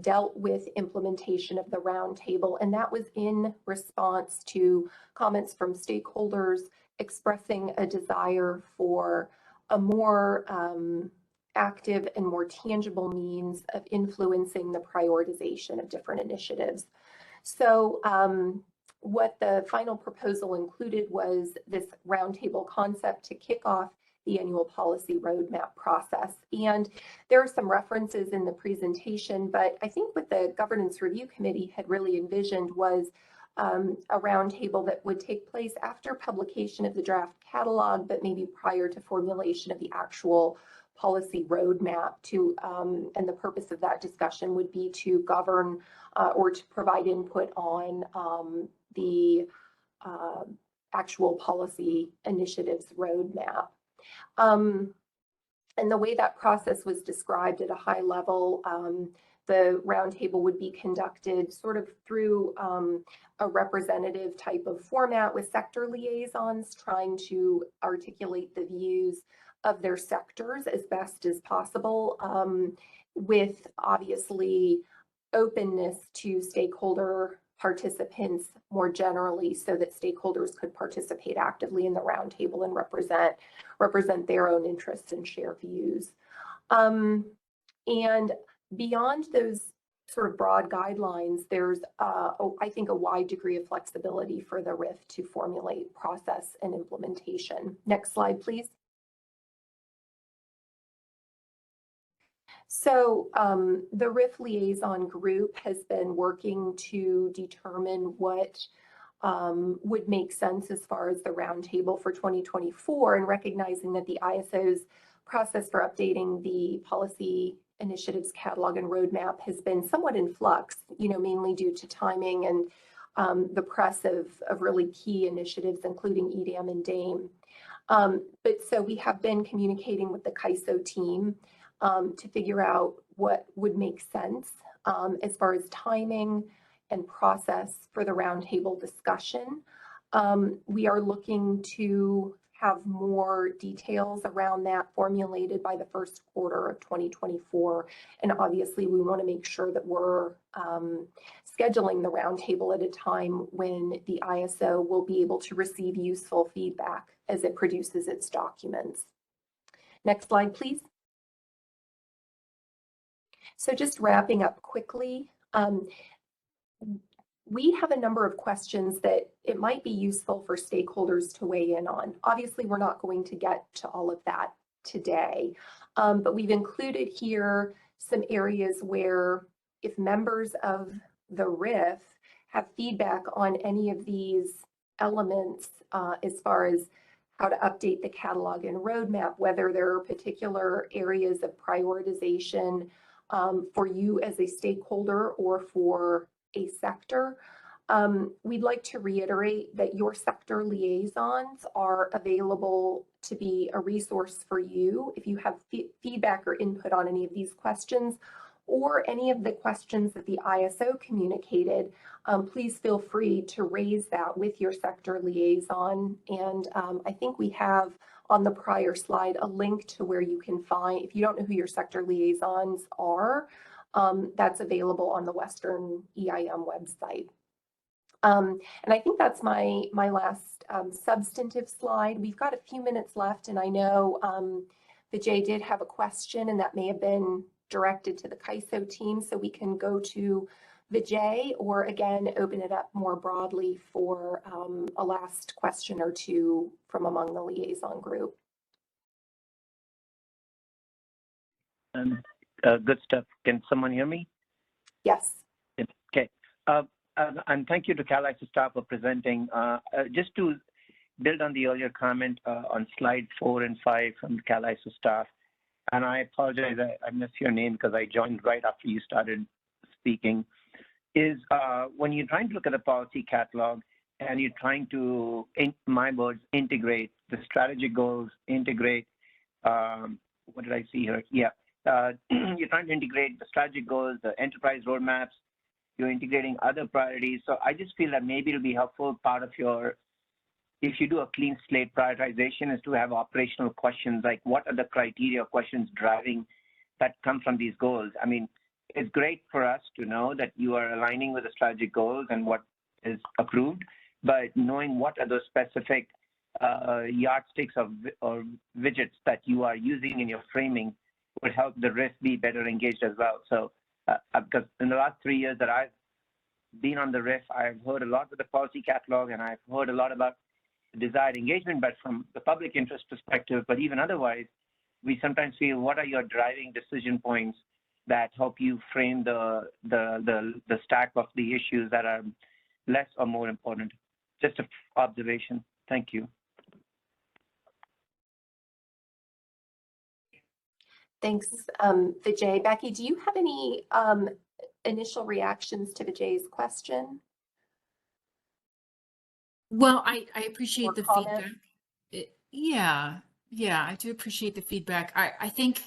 dealt with implementation of the roundtable, and that was in response to comments from stakeholders expressing a desire for a more active and more tangible means of influencing the prioritization of different initiatives. So what the final proposal included was this roundtable concept to kick off the annual policy roadmap process. And there are some references in the presentation, but I think what the Governance Review Committee had really envisioned was a roundtable that would take place after publication of the draft catalog, but maybe prior to formulation of the actual policy roadmap to, and the purpose of that discussion would be to govern or to provide input on the actual policy initiatives roadmap. And the way that process was described at a high level, the roundtable would be conducted sort of through a representative type of format with sector liaisons trying to articulate the views of their sectors as best as possible, with obviously openness to stakeholder participants more generally, so that stakeholders could participate actively in the roundtable and represent their own interests and share views. And beyond those sort of broad guidelines, there's, I think, a wide degree of flexibility for the RIF to formulate process and implementation. Next slide, please. So the RIF liaison group has been working to determine what would make sense as far as the roundtable for 2024, and recognizing that the ISO's process for updating the policy initiatives catalog and roadmap has been somewhat in flux, mainly due to timing and the press of really key initiatives, including EDAM and DAME. But so we have been communicating with the CAISO team to figure out what would make sense as far as timing and process for the roundtable discussion. We are looking to have more details around that formulated by the first quarter of 2024. And obviously we want to make sure that we're scheduling the roundtable at a time when the ISO will be able to receive useful feedback as it produces its documents. Next slide, please. So just wrapping up quickly, we have a number of questions that it might be useful for stakeholders to weigh in on. Obviously, we're not going to get to all of that today, but we've included here some areas where if members of the RIF have feedback on any of these elements as far as how to update the catalog and roadmap, whether there are particular areas of prioritization for you as a stakeholder or for a sector, we'd like to reiterate that your sector liaisons are available to be a resource for you if you have feedback or input on any of these questions or any of the questions that the ISO communicated. Please feel free to raise that with your sector liaison. And I think we have on the prior slide a link to where you can find, if you don't know who your sector liaisons are, That's available on the Western EIM website. And I think that's my last substantive slide. We've got a few minutes left, and I know Vijay did have a question, and that may have been directed to the CAISO team, so we can go to Vijay, or again, open it up more broadly for a last question or two from among the liaison group. Good stuff. Can someone hear me? Yes. Okay. And thank you to CalISO staff for presenting. Just to build on the earlier comment on slide 4 and 5 from the CalISO staff, and I apologize, I missed your name because I joined right after you started speaking, is when you're trying to look at the policy catalog and you're trying to, in my words, integrate the strategic goals, integrate, what did I see here? Yeah. You're trying to integrate the strategic goals, the enterprise roadmaps, you're integrating other priorities. So I just feel that maybe it'll be helpful part of your, if you do a clean slate prioritization, is to have operational questions like what are the criteria questions driving that come from these goals. I mean, it's great for us to know that you are aligning with the strategic goals and what is approved, but knowing what are those specific yardsticks or widgets that you are using in your framing would help the risk be better engaged as well. So because in the last 3 years that I've been on the RIF, I've heard a lot with the policy catalog, and I've heard a lot about desired engagement, but from the public interest perspective, but even otherwise, we sometimes feel what are your driving decision points that help you frame the stack of the issues that are less or more important. Just an observation. Thank you. Thanks, Vijay. Becky, do you have any initial reactions to Vijay's question? Well, I appreciate the comment? feedback. Yeah, I do appreciate the feedback. I think,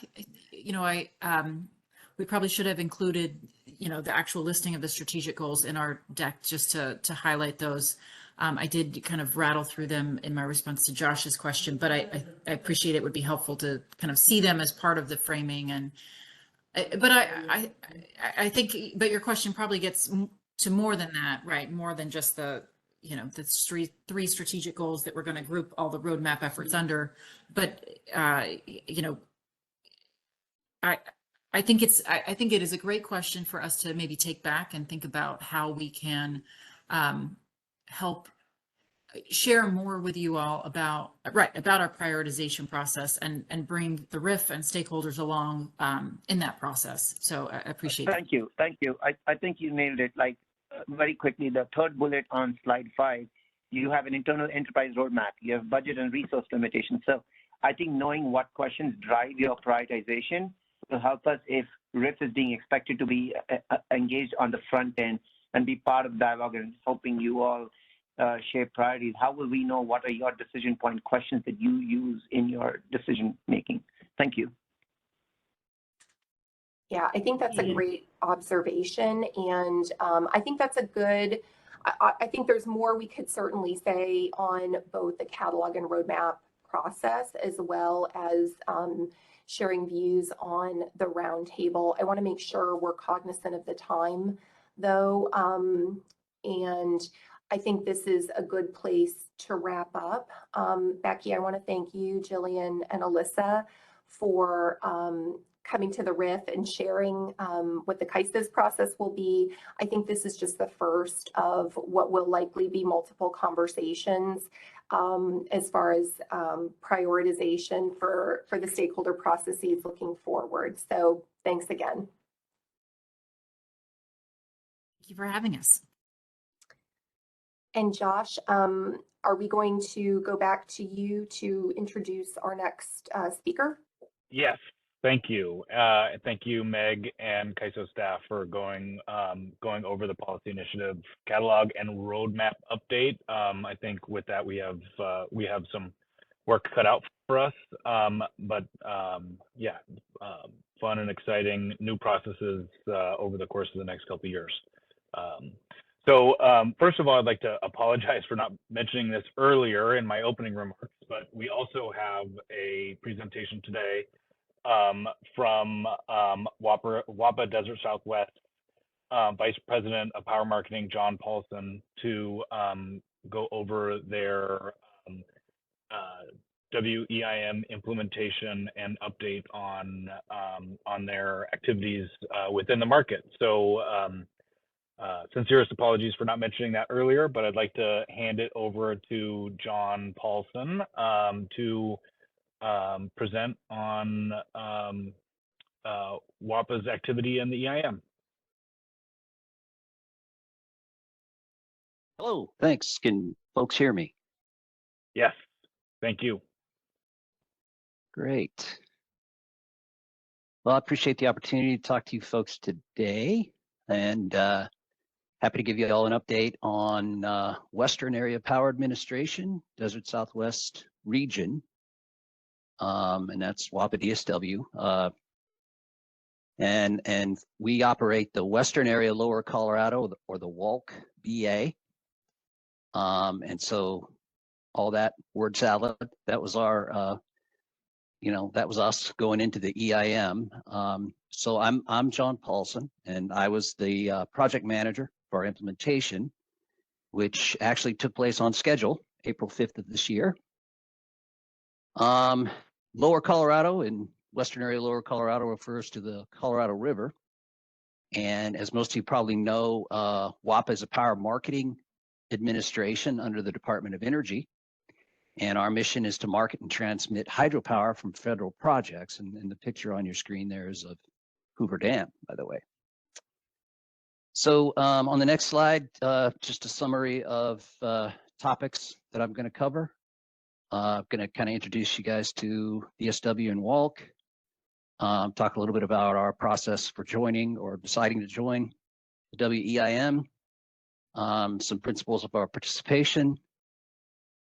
we probably should have included, the actual listing of the strategic goals in our deck just to highlight those. I did kind of rattle through them in my response to Josh's question, but I appreciate it would be helpful to kind of see them as part of the framing. And but I think, but your question probably gets to more than that, right? More than just the three strategic goals that we're going to group all the roadmap efforts under. But I think it is a great question for us to maybe take back and think about how we can help share more with you all about our prioritization process and bring the RIF and stakeholders along in that process. So I appreciate that. Thank you. I think you nailed it. Like very quickly, the third bullet on slide 5, you have an internal enterprise roadmap. You have budget and resource limitations. So I think knowing what questions drive your prioritization will help us if RIF is being expected to be engaged on the front end and be part of dialogue and helping you all shape priorities. How will we know what are your decision point questions that you use in your decision making? Thank you. Yeah, I think that's a great observation, and I think that's a good, I think there's more we could certainly say on both the catalog and roadmap process, as well as sharing views on the roundtable. I want to make sure we're cognizant of the time, though, and I think this is a good place to wrap up. Becky, I want to thank you, Jillian, and Alyssa for coming to the RIF and sharing what the CAISO's process will be. I think this is just the first of what will likely be multiple conversations as far as prioritization for the stakeholder processes looking forward. So thanks again. Thank you for having us. And Josh, are we going to go back to you to introduce our next speaker? Yes, thank you. Thank you, Meg and CAISO staff for going over the policy initiative catalog and roadmap update. I think with that we have some work cut out for us, but fun and exciting new processes over the course of the next couple of years. So first of all, I'd like to apologize for not mentioning this earlier in my opening remarks, but we also have a presentation today from WAPA Desert Southwest Vice President of Power Marketing, John Paulson, to go over their WEIM implementation and update on their activities within the market. So sincerest apologies for not mentioning that earlier, but I'd like to hand it over to John Paulson to present on WAPA's activity in the EIM. Hello, thanks. Can folks hear me? Yes, thank you. Great. Well, I appreciate the opportunity to talk to you folks today, and happy to give you all an update on Western Area Power Administration, Desert Southwest region, and that's WAPA DSW. And we operate the Western Area Lower Colorado, or the WALC BA. And so all that word salad, that was our, that was us going into the EIM. So I'm John Paulson, and I was the project manager for our implementation, which actually took place on schedule, April 5th of this year. Lower Colorado, in Western Area Lower Colorado, refers to the Colorado River. And as most of you probably know, WAPA is a power marketing administration under the Department of Energy. And our mission is to market and transmit hydropower from federal projects. And the picture on your screen there is of Hoover Dam, by the way. So on the next slide, just a summary of topics that I'm going to cover. I'm going to kind of introduce you guys to DSW and WALC, talk a little bit about our process for joining or deciding to join the WEIM, some principles of our participation,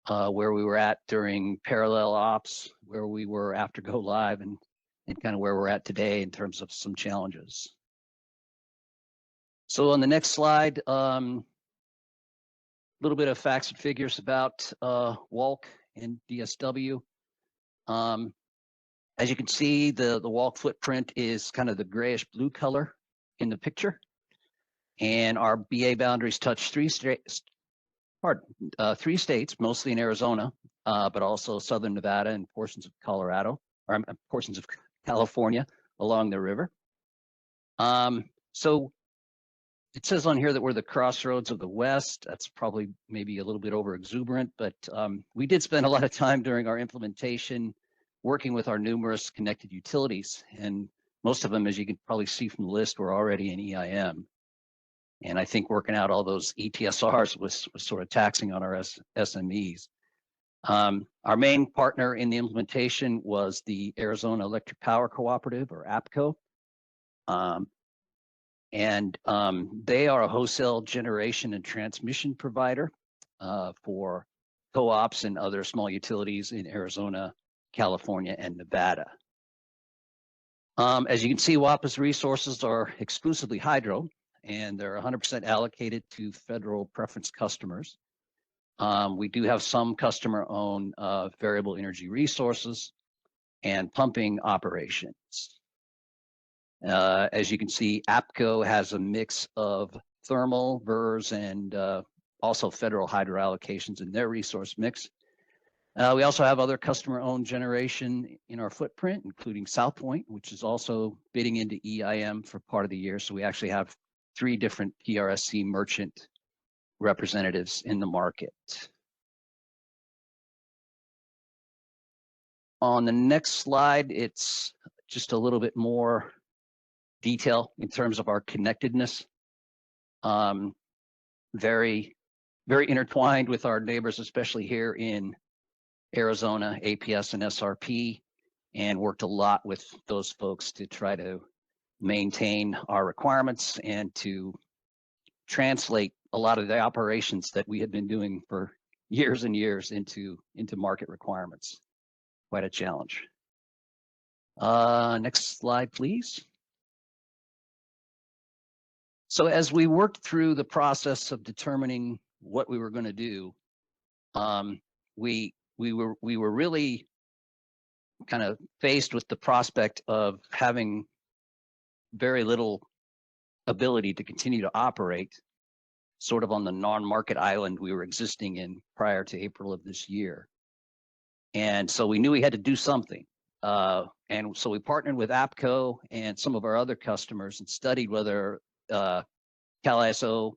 where we were at during parallel ops, where we were after go live, and kind of where we're at today in terms of some challenges. So on the next slide, a little bit of facts and figures about WALC and DSW. As you can see, the WALC footprint is kind of the grayish blue color in the picture. And our BA boundaries touch three states, mostly in Arizona, but also southern Nevada and portions of Colorado, or portions of California along the river. So it says on here that we're the crossroads of the West. That's probably maybe a little bit over exuberant, but we did spend a lot of time during our implementation working with our numerous connected utilities. And most of them, as you can probably see from the list, were already in EIM. And I think working out all those ETSRs was sort of taxing on our SMEs. Our main partner in the implementation was the Arizona Electric Power Cooperative, or APCO. And they are a wholesale generation and transmission provider for co-ops and other small utilities in Arizona, California, and Nevada. As you can see, WAPA's resources are exclusively hydro, and they're 100% allocated to federal preference customers. We do have some customer-owned variable energy resources and pumping operations. As you can see, APCO has a mix of thermal, VERS, and also federal hydro allocations in their resource mix. We also have other customer-owned generation in our footprint, including South Point, which is also bidding into EIM for part of the year. So we actually have 3 different PRSC merchant representatives in the market. On the next slide, it's just a little bit more detail in terms of our connectedness. Very, very intertwined with our neighbors, especially here in Arizona, APS and SRP, and worked a lot with those folks to try to maintain our requirements and to translate a lot of the operations that we had been doing for years and years into market requirements. Quite a challenge. Next slide, please. So as we worked through the process of determining what we were going to do, we were really kind of faced with the prospect of having very little ability to continue to operate sort of on the non-market island we were existing in prior to April of this year. And so we knew we had to do something. And so we partnered with APCO and some of our other customers and studied whether CalISO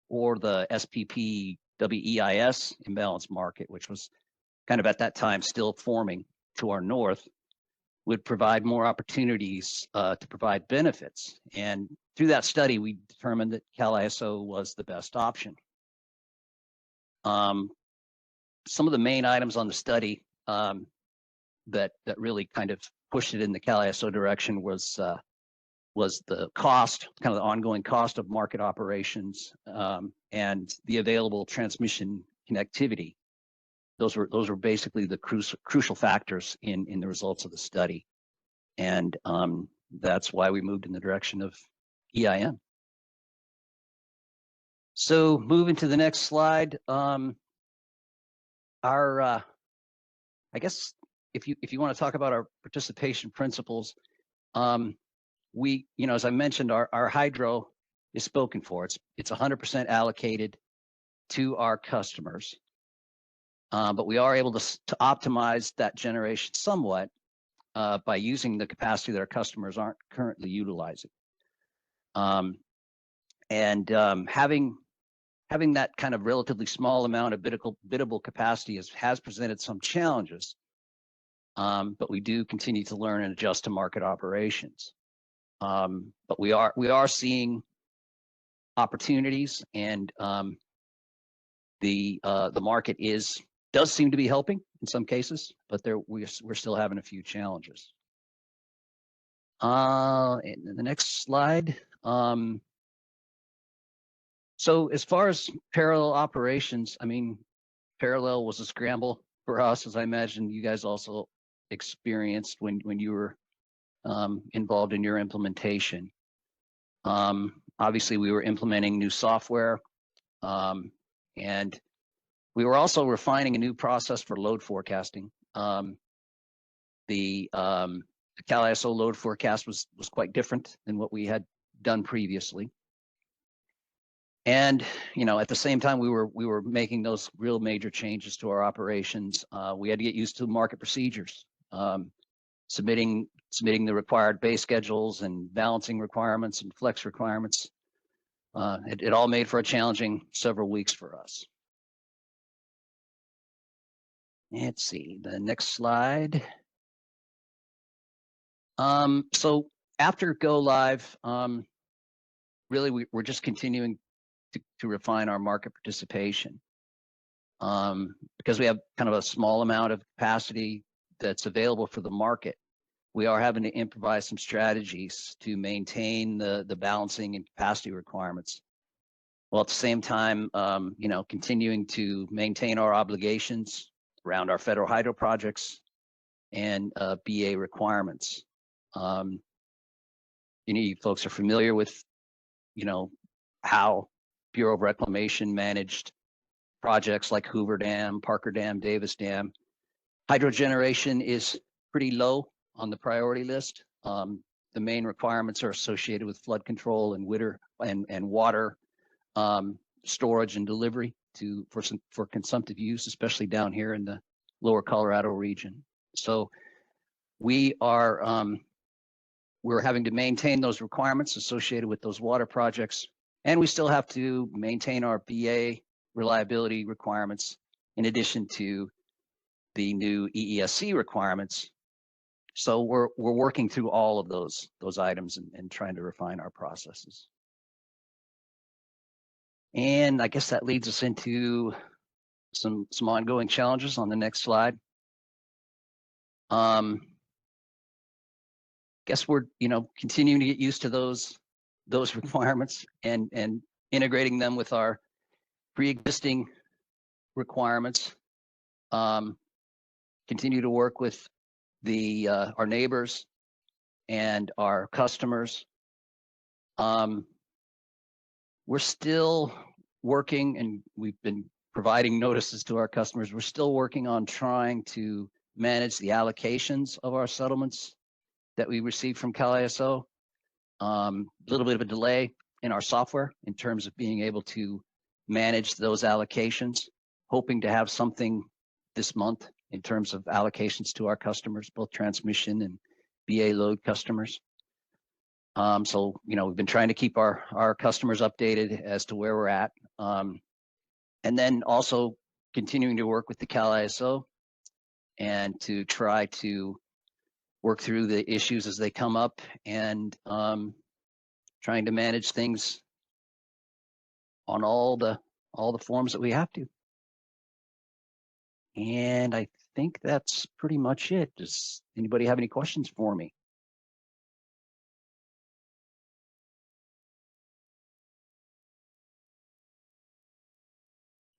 or the SPP WEIS imbalance market, which was kind of at that time still forming to our north, would provide more opportunities to provide benefits. And through that study, we determined that CalISO was the best option. Some of the main items on the study that really kind of pushed it in the CalISO direction was the cost, kind of the ongoing cost of market operations, and the available transmission connectivity. Those were basically the crucial factors in the results of the study, and that's why we moved in the direction of EIM. So moving to the next slide, I guess if you want to talk about our participation principles, we, as I mentioned, our hydro is spoken for. It's 100% allocated to our customers, but we are able to optimize that generation somewhat by using the capacity that our customers aren't currently utilizing. Having that kind of relatively small amount of biddable capacity has presented some challenges, but we do continue to learn and adjust to market operations. But we are seeing opportunities, and the market does seem to be helping in some cases, but we're still having a few challenges. And the next slide. So as far as parallel operations, I mean, parallel was a scramble for us, as I imagine you guys also experienced when you were involved in your implementation. Obviously, we were implementing new software, and we were also refining a new process for load forecasting. The CalISO load forecast was quite different than what we had done previously. And at the same time, we were making those real major changes to our operations. We had to get used to market procedures, submitting the required base schedules and balancing requirements and flex requirements. It all made for a challenging several weeks for us. Let's see the next slide. So after go live, really we're just continuing to refine our market participation, because we have kind of a small amount of capacity that's available for the market. We are having to improvise some strategies to maintain the balancing and capacity requirements, while at the same time, continuing to maintain our obligations around our federal hydro projects and BA requirements. You folks are familiar with, how Bureau of Reclamation managed projects like Hoover Dam, Parker Dam, Davis Dam. Hydro generation is pretty low on the priority list. The main requirements are associated with flood control and water storage and delivery for consumptive use, especially down here in the lower Colorado region. So we're having to maintain those requirements associated with those water projects, and we still have to maintain our BA reliability requirements in addition to the new EESC requirements. So we're working through all of those items and trying to refine our processes. And I guess that leads us into some ongoing challenges on the next slide. Guess we're continuing to get used to those requirements and integrating them with our pre-existing requirements. Continue to work with our neighbors and our customers. We're still working, and we've been providing notices to our customers. We're still working on trying to manage the allocations of our settlements that we receive from CalISO. A little bit of a delay in our software in terms of being able to manage those allocations, hoping to have something this month in terms of allocations to our customers, both transmission and BA load customers. So, we've been trying to keep our customers updated as to where we're at. And then also continuing to work with the CalISO and to try to work through the issues as they come up, and trying to manage things on all the forms that we have to. And I think that's pretty much it. Does anybody have any questions for me?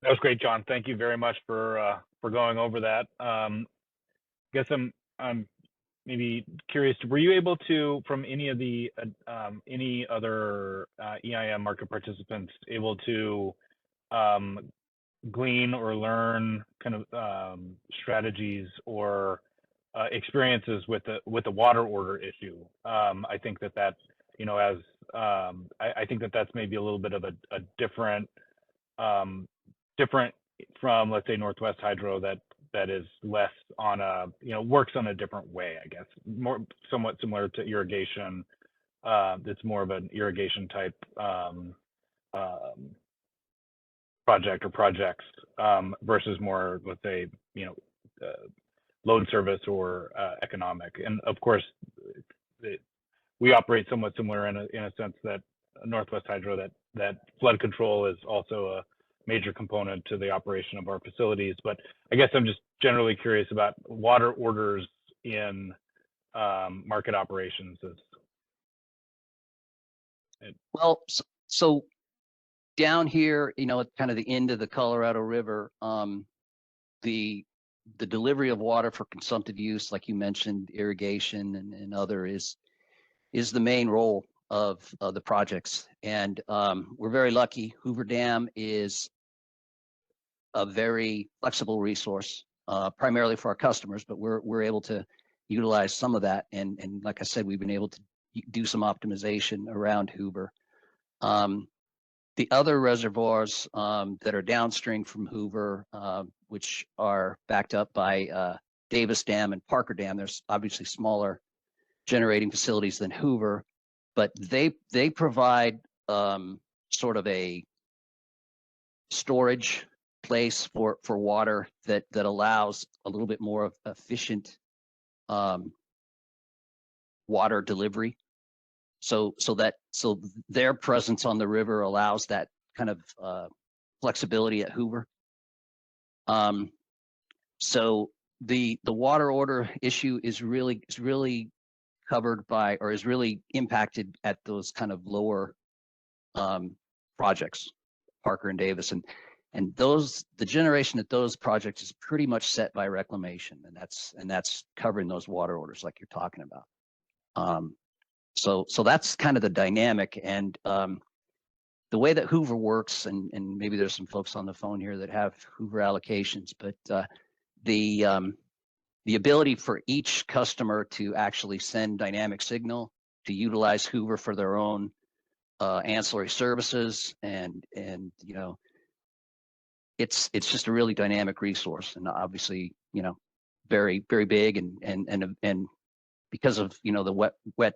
That was great, John. Thank you very much for going over that. Guess I'm maybe curious. Were you able to, from any of the any other EIM market participants, able to glean or learn kind of strategies or experiences with the water order issue? I think that as I think that that's maybe a little bit of a different from, let's say, Northwest Hydro, that is less on a, works on a different way, I guess, somewhat similar to irrigation. It's more of an irrigation type project or projects versus more, let's say, load service or economic. And of course, we operate somewhat similar in a sense that Northwest Hydro, that flood control is also a major component to the operation of our facilities. But I guess I'm just generally curious about water orders in market operations. Well, so down here, at kind of the end of the Colorado River, the delivery of water for consumptive use, like you mentioned, irrigation and other, is the main role of the projects. And we're very lucky. Hoover Dam is a very flexible resource, primarily for our customers, but we're able to utilize some of that. And like I said, we've been able to do some optimization around Hoover. The other reservoirs that are downstream from Hoover, which are backed up by Davis Dam and Parker Dam, there's obviously smaller generating facilities than Hoover, but they provide sort of a storage place for water that allows a little bit more of efficient water delivery. So their presence on the river allows that kind of flexibility at Hoover. So the water order issue is really covered by, or is really impacted at those kind of lower projects, Parker and Davis, and the generation at those projects is pretty much set by reclamation, and that's covering those water orders like you're talking about. So that's kind of the dynamic, and the way that Hoover works, and maybe there's some folks on the phone here that have Hoover allocations, but the ability for each customer to actually send dynamic signal, to utilize Hoover for their own ancillary services, and it's just a really dynamic resource, and obviously very, very big, and because of the wet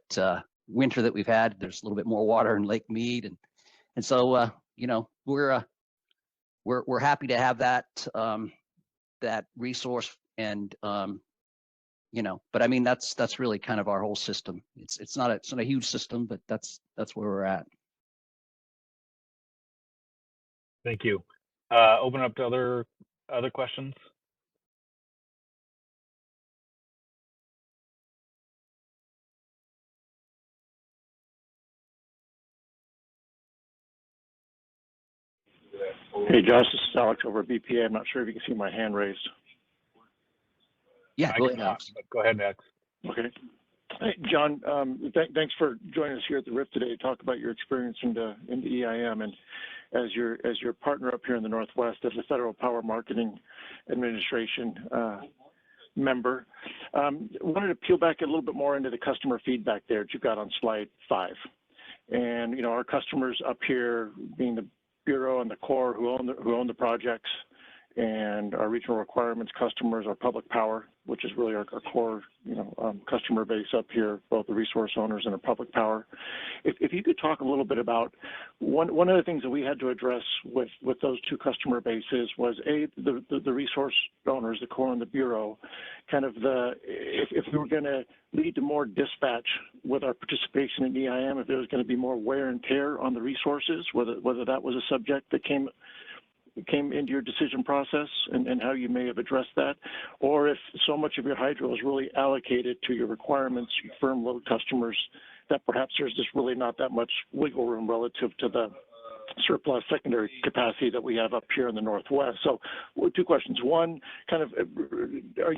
winter that we've had, there's a little bit more water in Lake Mead, and so we're happy to have that resource, and but I mean that's really kind of our whole system. It's not a huge system, but that's where we're at. Thank you. Open up to other questions. Hey, Josh, this is Alex over at BPA. I'm not sure if you can see my hand raised. Yeah, go ahead, Alex. Go ahead, Alex. Okay. Hey, John, thanks for joining us here at the RIF today to talk about your experience into EIM, and as your partner up here in the Northwest of the Federal Power Marketing Administration. member. Wanted to peel back a little bit more into the customer feedback there that you've got on slide 5. And, you know, our customers up here being the Bureau and the Corps who own the projects, and our regional requirements customers are public power, which is really our core, you know, customer base up here, both the resource owners and our public power. If you could talk a little bit about one of the things that we had to address with those two customer bases was the resource owners, the Corps and the Bureau, kind of if we were going to lead to more dispatch with our participation in EIM, if there was going to be more wear and tear on the resources, whether that was a subject that came into your decision process and how you may have addressed that, or if so much of your hydro is really allocated to your requirements, your firm load customers, that perhaps there's just really not that much wiggle room relative to the surplus secondary capacity that we have up here in the Northwest. So 2 questions. One, kind of,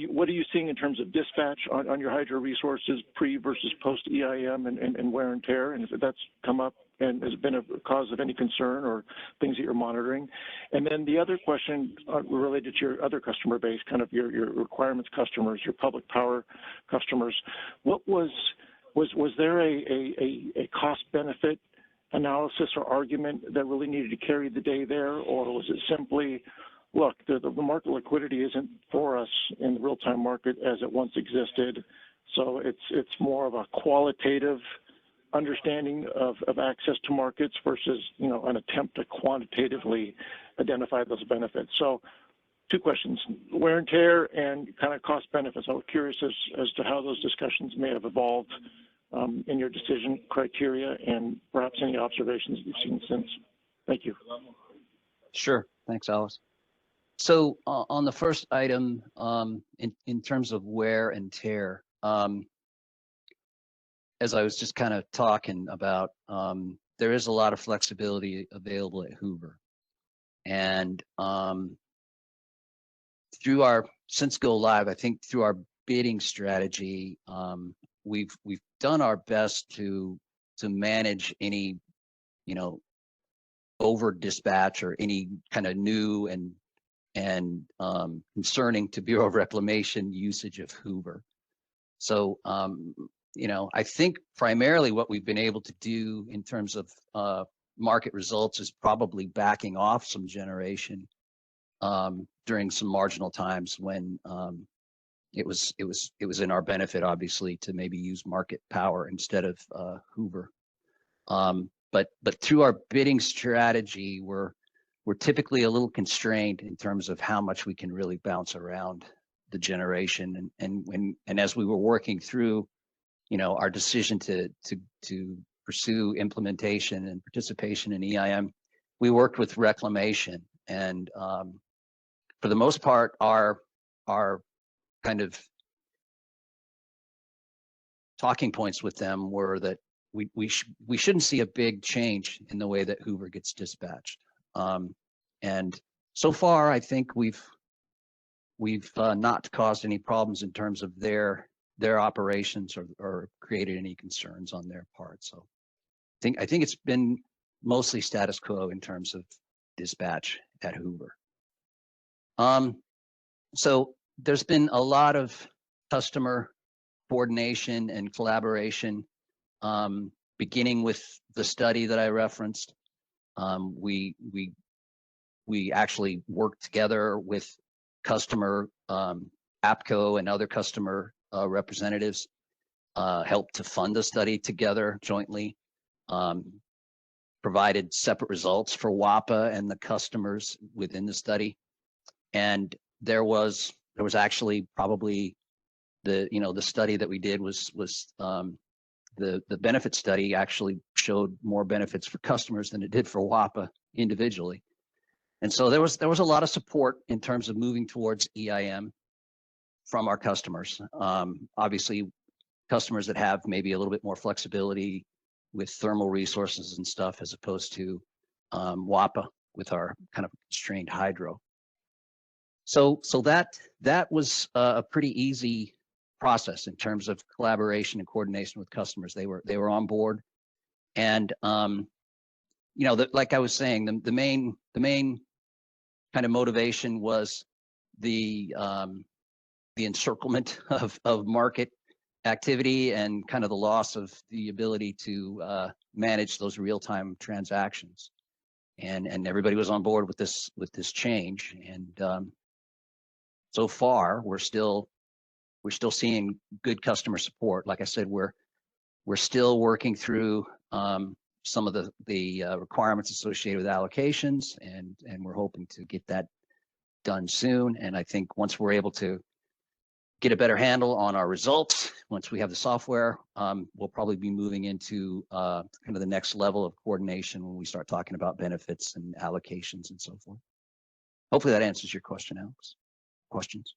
what are you seeing in terms of dispatch on your hydro resources pre versus post EIM and wear and tear, and if that's come up and has been a cause of any concern or things that you're monitoring? And then the other question related to your other customer base, kind of your requirements customers, your public power customers, what was there a cost benefit analysis or argument that really needed to carry the day there, or was it simply, look, the market liquidity isn't for us in the real-time market as it once existed, so it's more of a qualitative understanding of access to markets versus, you know, an attempt to quantitatively identify those benefits? So 2 questions, wear and tear and kind of cost benefits. I was curious as to how those discussions may have evolved in your decision criteria, and perhaps any observations you've seen since. Thank you. Sure. Thanks, Alice. So on the first item, in terms of wear and tear, as I was just kind of talking about, there is a lot of flexibility available at Hoover. And since go live, I think through our bidding strategy, we've done our best to manage any, you know, over dispatch or any kind of new and concerning to Bureau of Reclamation usage of Hoover. So, you know, I think primarily what we've been able to do in terms of market results is probably backing off some generation during some marginal times when it was in our benefit, obviously, to maybe use market power instead of Hoover. But through our bidding strategy, we're typically a little constrained in terms of how much we can really bounce around the generation. And as we were working through, you know, our decision to pursue implementation and participation in EIM, we worked with Reclamation, and for the most part, our kind of talking points with them were that we shouldn't see a big change in the way that Hoover gets dispatched. And so far, I think we've not caused any problems in terms of their operations or created any concerns on their part. So I think it's been mostly status quo in terms of dispatch at Hoover. So there's been a lot of customer coordination and collaboration, beginning with the study that I referenced. We actually worked together with customer APCO and other customer representatives, helped to fund the study together jointly, provided separate results for WAPA and the customers within the study. And there was actually probably the study that we did was the benefit study actually showed more benefits for customers than it did for WAPA individually. And so there was a lot of support in terms of moving towards EIM from our customers. Obviously, customers that have maybe a little bit more flexibility with thermal resources and stuff, as opposed to WAPA with our kind of constrained hydro. So that was a pretty easy process in terms of collaboration and coordination with customers. They were on board, and you know, like I was saying, the main kind of motivation was the the encirclement of market activity and kind of the loss of the ability to manage those real-time transactions. And everybody was on board with this change. And so far, we're still seeing good customer support. Like I said, we're still working through some of the requirements associated with allocations, and we're hoping to get that done soon. And I think once we're able to get a better handle on our results, once we have the software, we'll probably be moving into kind of the next level of coordination when we start talking about benefits and allocations and so forth. Hopefully that answers your question, Alex. Questions?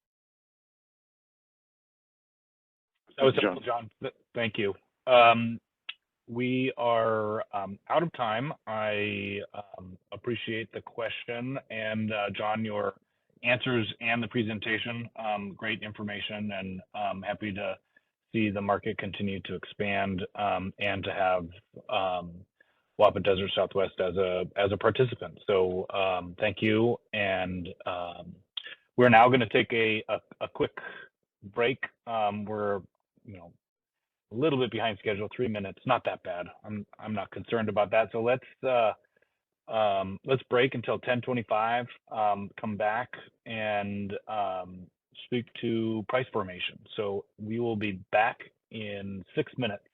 That was helpful, John. Thank you. We are out of time. I appreciate the question, and John, your answers and the presentation. Great information, and I'm happy to see the market continue to expand and to have WAPA Desert Southwest as a participant. So thank you, and we're now going to take a quick break. We're a little bit behind schedule, 3 minutes, not that bad. I'm not concerned about that. So let's break until 10:25. Come back and speak to price formation. So we will be back in 6 minutes.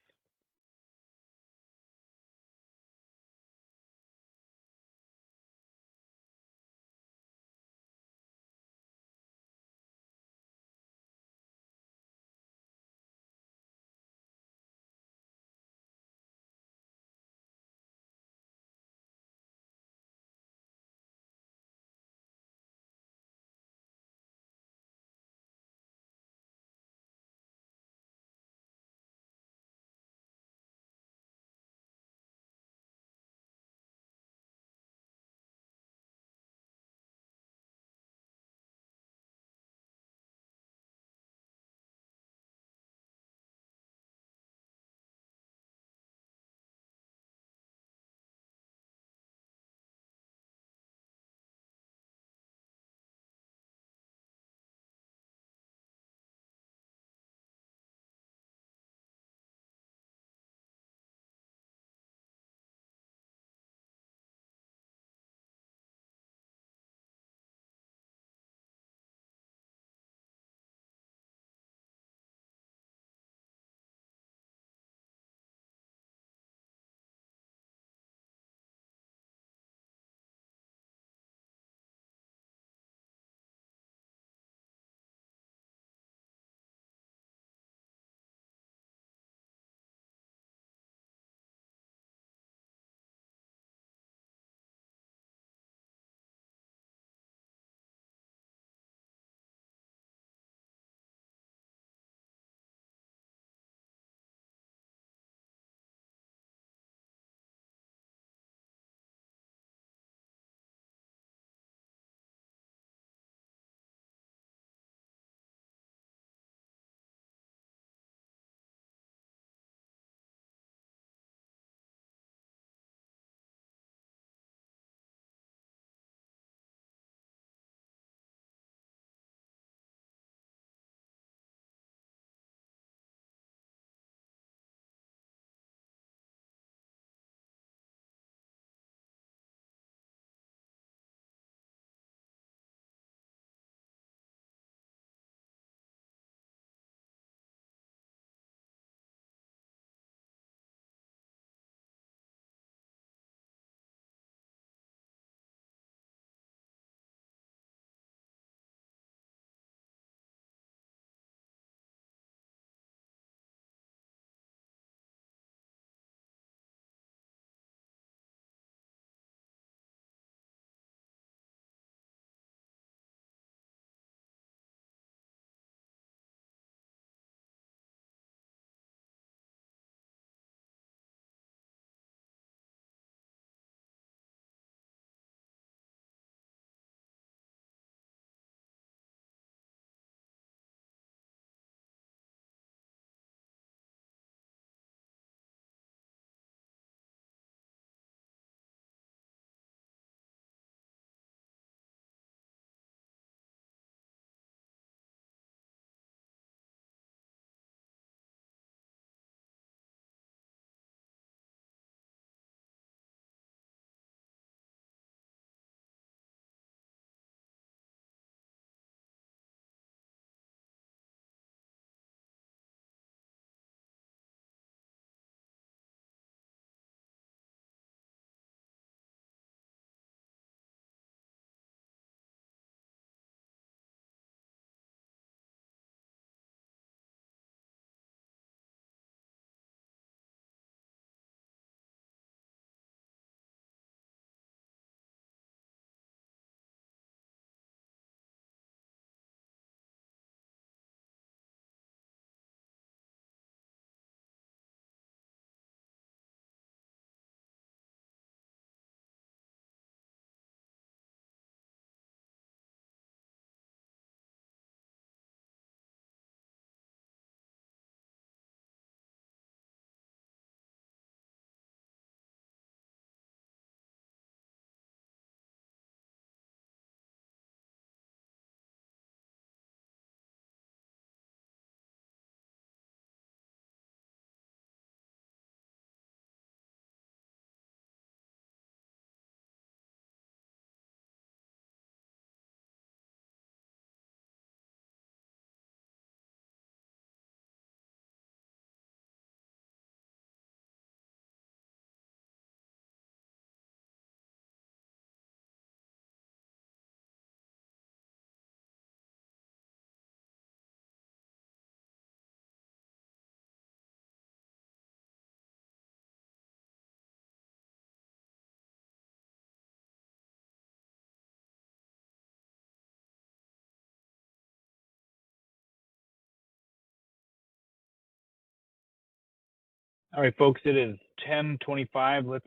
All right, folks, it is 10:25. Let's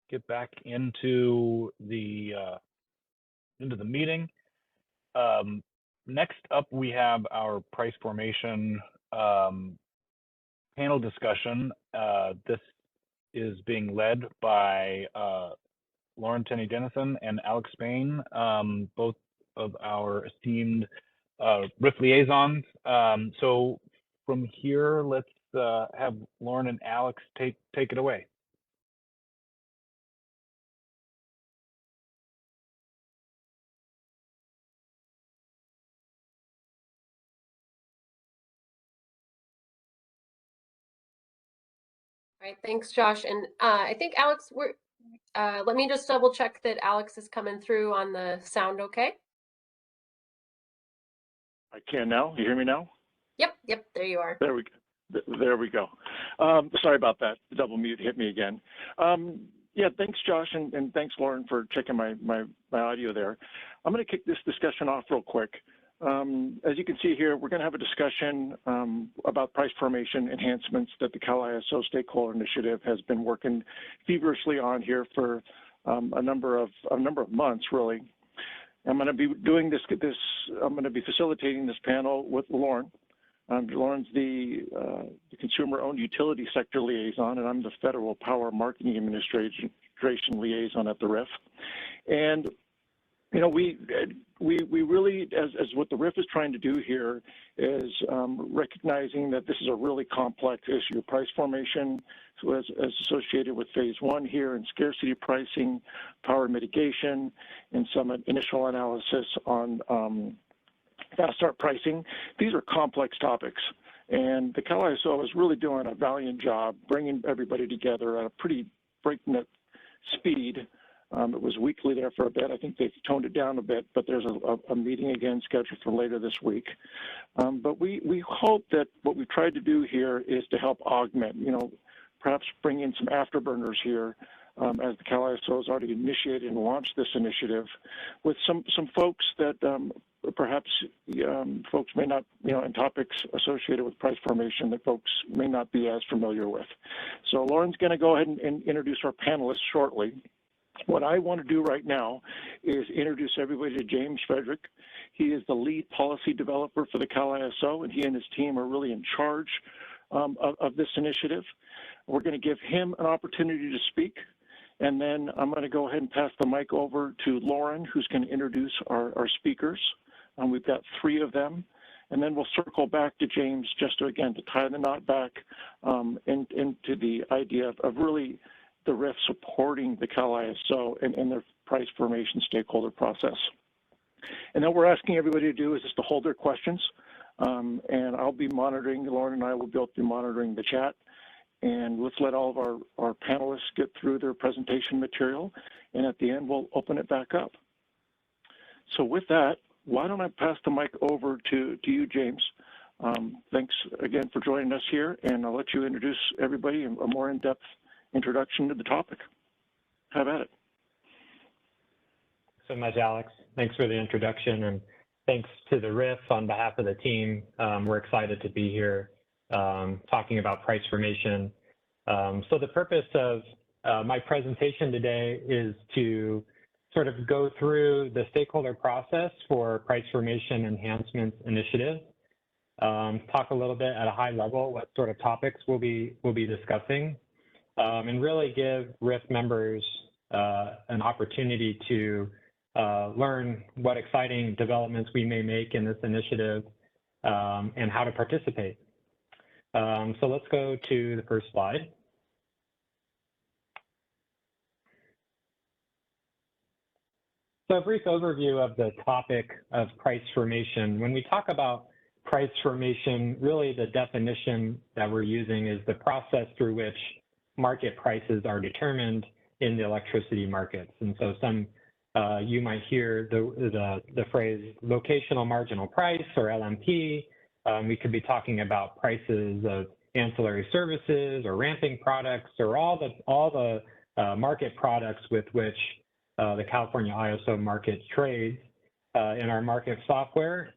get back into the meeting. Next up, we have our price formation panel discussion. This is being led by Lauren Tenney-Dennison and Alex Spain, both of our esteemed RIF liaisons. So from here, let's have Lauren and Alex take it away. All right, thanks, Josh. And I think Alex, let me just double check that Alex is coming through on the sound okay? I can now. You hear me now? Yep, there you are. There we go. Sorry about that. The double mute hit me again. Yeah, thanks, Josh, and thanks, Lauren, for checking my audio there. I'm going to kick this discussion off real quick. As you can see here, we're going to have a discussion about price formation enhancements that the Cal ISO Stakeholder Initiative has been working feverishly on here for a number of months, really. I'm going to be doing this. I'm going to be facilitating this panel with Lauren. Lauren's the consumer-owned utility sector liaison, and I'm the Federal Power Marketing Administration liaison at the RIF. And you know, we really, as what the RIF is trying to do here, is recognizing that this is a really complex issue. Price formation, so as associated with phase one here, and scarcity pricing, power mitigation, and some initial analysis on fast start pricing. These are complex topics, and the Cal ISO is really doing a valiant job bringing everybody together at a pretty breakneck speed. It was weekly there for a bit. I think they've toned it down a bit, but there's a meeting again scheduled for later this week. But we hope that what we've tried to do here is to help augment, you know, perhaps bring in some afterburners here as the Cal ISO has already initiated and launched this initiative with some folks that perhaps folks may not, you know, and topics associated with price formation that folks may not be as familiar with. So Lauren's going to go ahead and introduce our panelists shortly. What I want to do right now is introduce everybody to James Frederick. He is the lead policy developer for the Cal ISO, and he and his team are really in charge of this initiative. We're going to give him an opportunity to speak, and then I'm going to go ahead and pass the mic over to Lauren, who's going to introduce our speakers. We've got 3 of them, and then we'll circle back to James just to, again, to tie the knot back into the idea of really the RIF supporting the Cal ISO in their price formation stakeholder process. And then we're asking everybody to do is just to hold their questions, and I'll be monitoring, Lauren and I will both be monitoring the chat, and let's let all of our panelists get through their presentation material, and at the end we'll open it back up. So with that, why don't I pass the mic over to you, James. Thanks again for joining us here, and I'll let you introduce everybody in a more in-depth introduction to the topic. Have at it. Thanks so much, Alex. Thanks for the introduction, and thanks to the RIF on behalf of the team. We're excited to be here talking about price formation. So the purpose of my presentation today is to sort of go through the stakeholder process for price formation enhancements initiative, talk a little bit at a high level what sort of topics we'll be discussing, and really give RIF members an opportunity to learn what exciting developments we may make in this initiative and how to participate. So let's go to the first slide. So a brief overview of the topic of price formation. When we talk about price formation, really the definition that we're using is the process through which market prices are determined in the electricity markets. And so you might hear the phrase locational marginal price, or LMP. We could be talking about prices of ancillary services or ramping products, or all the market products with which the California ISO market trades. In our market software,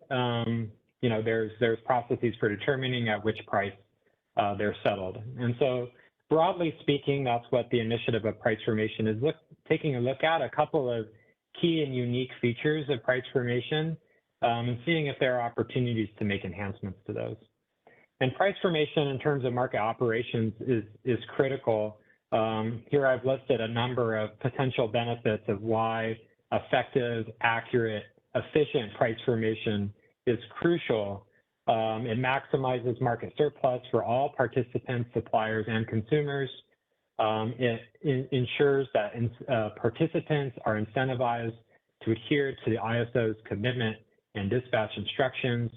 you know, there's processes for determining at which price they're settled. And so broadly speaking, that's what the initiative of price formation is taking a look at, a couple of key and unique features of price formation and seeing if there are opportunities to make enhancements to those. And price formation in terms of market operations is critical. Here I've listed a number of potential benefits of why effective, accurate, efficient price formation is crucial. It maximizes market surplus for all participants, suppliers, and consumers. It ensures that participants are incentivized to adhere to the ISO's commitment and dispatch instructions.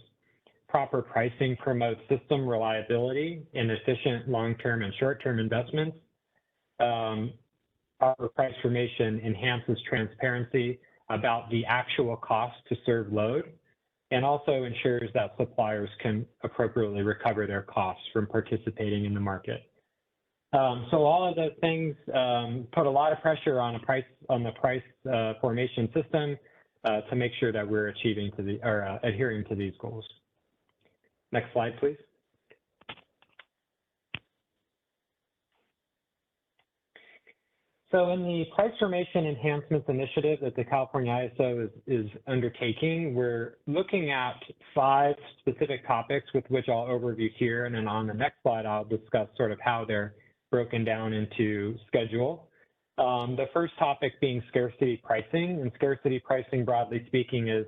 Proper pricing promotes system reliability and efficient long-term and short-term investments. Proper price formation enhances transparency about the actual cost to serve load, and also ensures that suppliers can appropriately recover their costs from participating in the market. So all of those things put a lot of pressure on the price formation system to make sure that we're adhering to these goals. Next slide, please. So in the price formation enhancements initiative that the California ISO is undertaking, we're looking at 5 specific topics with which I'll overview here. And then on the next slide, I'll discuss sort of how they're broken down into schedule. The first topic being scarcity pricing. And scarcity pricing, broadly speaking, is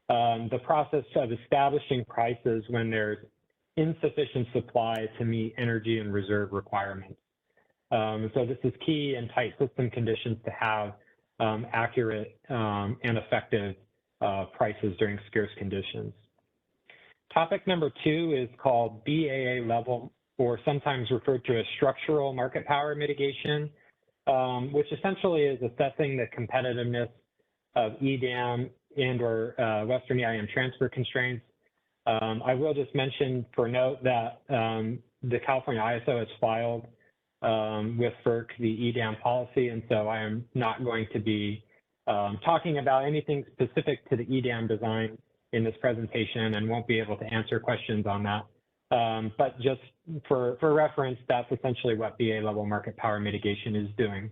the process of establishing prices when there's insufficient supply to meet energy and reserve requirements. So this is key in tight system conditions to have accurate and effective prices during scarce conditions. Topic number 2 is called BAA level, or sometimes referred to as structural market power mitigation, which essentially is assessing the competitiveness of EDAM and or Western EIM transfer constraints. I will just mention for note that the California ISO has filed with FERC the EDAM policy, and so I am not going to be talking about anything specific to the EDAM design in this presentation and won't be able to answer questions on that. But just for reference, that's essentially what BA level market power mitigation is doing.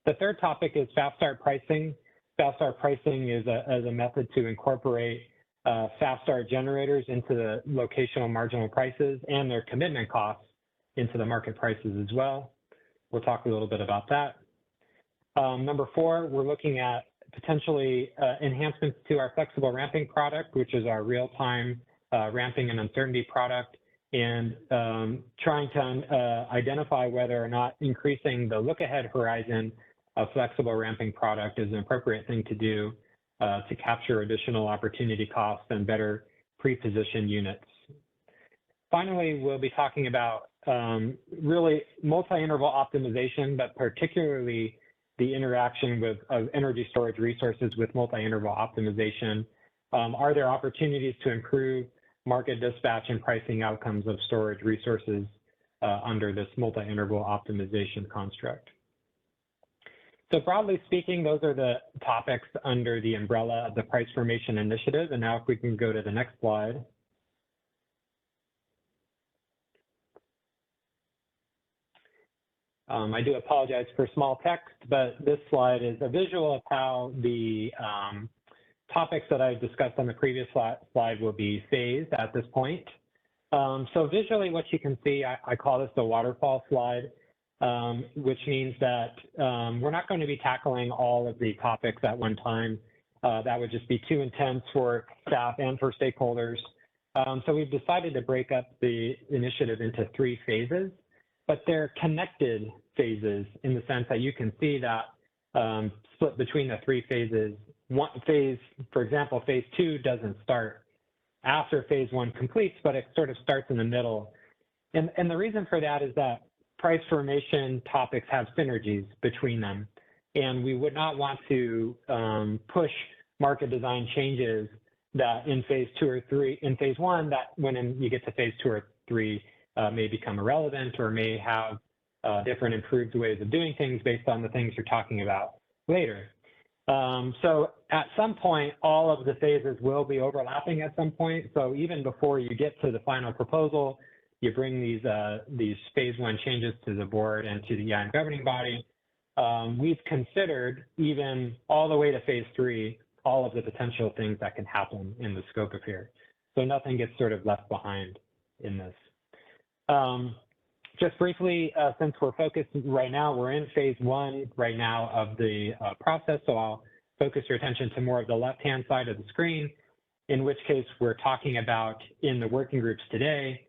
The third topic is fast start pricing. Fast start pricing is a method to incorporate fast start generators into the locational marginal prices and their commitment costs into the market prices as well. We'll talk a little bit about that. Number 4, we're looking at potentially enhancements to our flexible ramping product, which is our real-time ramping and uncertainty product, and trying to identify whether or not increasing the look-ahead horizon of flexible ramping product is an appropriate thing to do to capture additional opportunity costs and better pre-position units. Finally, we'll be talking about really multi-interval optimization, but particularly the interaction of energy storage resources with multi-interval optimization. Are there opportunities to improve market dispatch and pricing outcomes of storage resources under this multi-interval optimization construct? So broadly speaking, those are the topics under the umbrella of the price formation initiative. And now if we can go to the next slide. I do apologize for small text, but this slide is a visual of how the topics that I discussed on the previous slide will be phased at this point. So visually what you can see, I call this the waterfall slide, which means that we're not going to be tackling all of the topics at one time. That would just be too intense for staff and for stakeholders. So we've decided to break up the initiative into 3 phases, but they're connected phases in the sense that you can see that split between the 3 phases. One phase, for example, phase 2 doesn't start after phase 1 completes, but it sort of starts in the middle. And the reason for that is that price formation topics have synergies between them. And we would not want to push market design changes that in phase 2 or 3, in phase 1, that when you get to phase 2 or 3 may become irrelevant or may have different improved ways of doing things based on the things you're talking about later. So at some point, all of the phases will be overlapping at some point. So even before you get to the final proposal, you bring these phase 1 changes to the board and to the EIM governing body. We've considered even all the way to phase 3, all of the potential things that can happen in the scope of here. So nothing gets sort of left behind in this. Just briefly, since we're focused right now, we're in phase 1 right now of the process, so I'll focus your attention to more of the left-hand side of the screen, in which case we're talking about in the working groups today,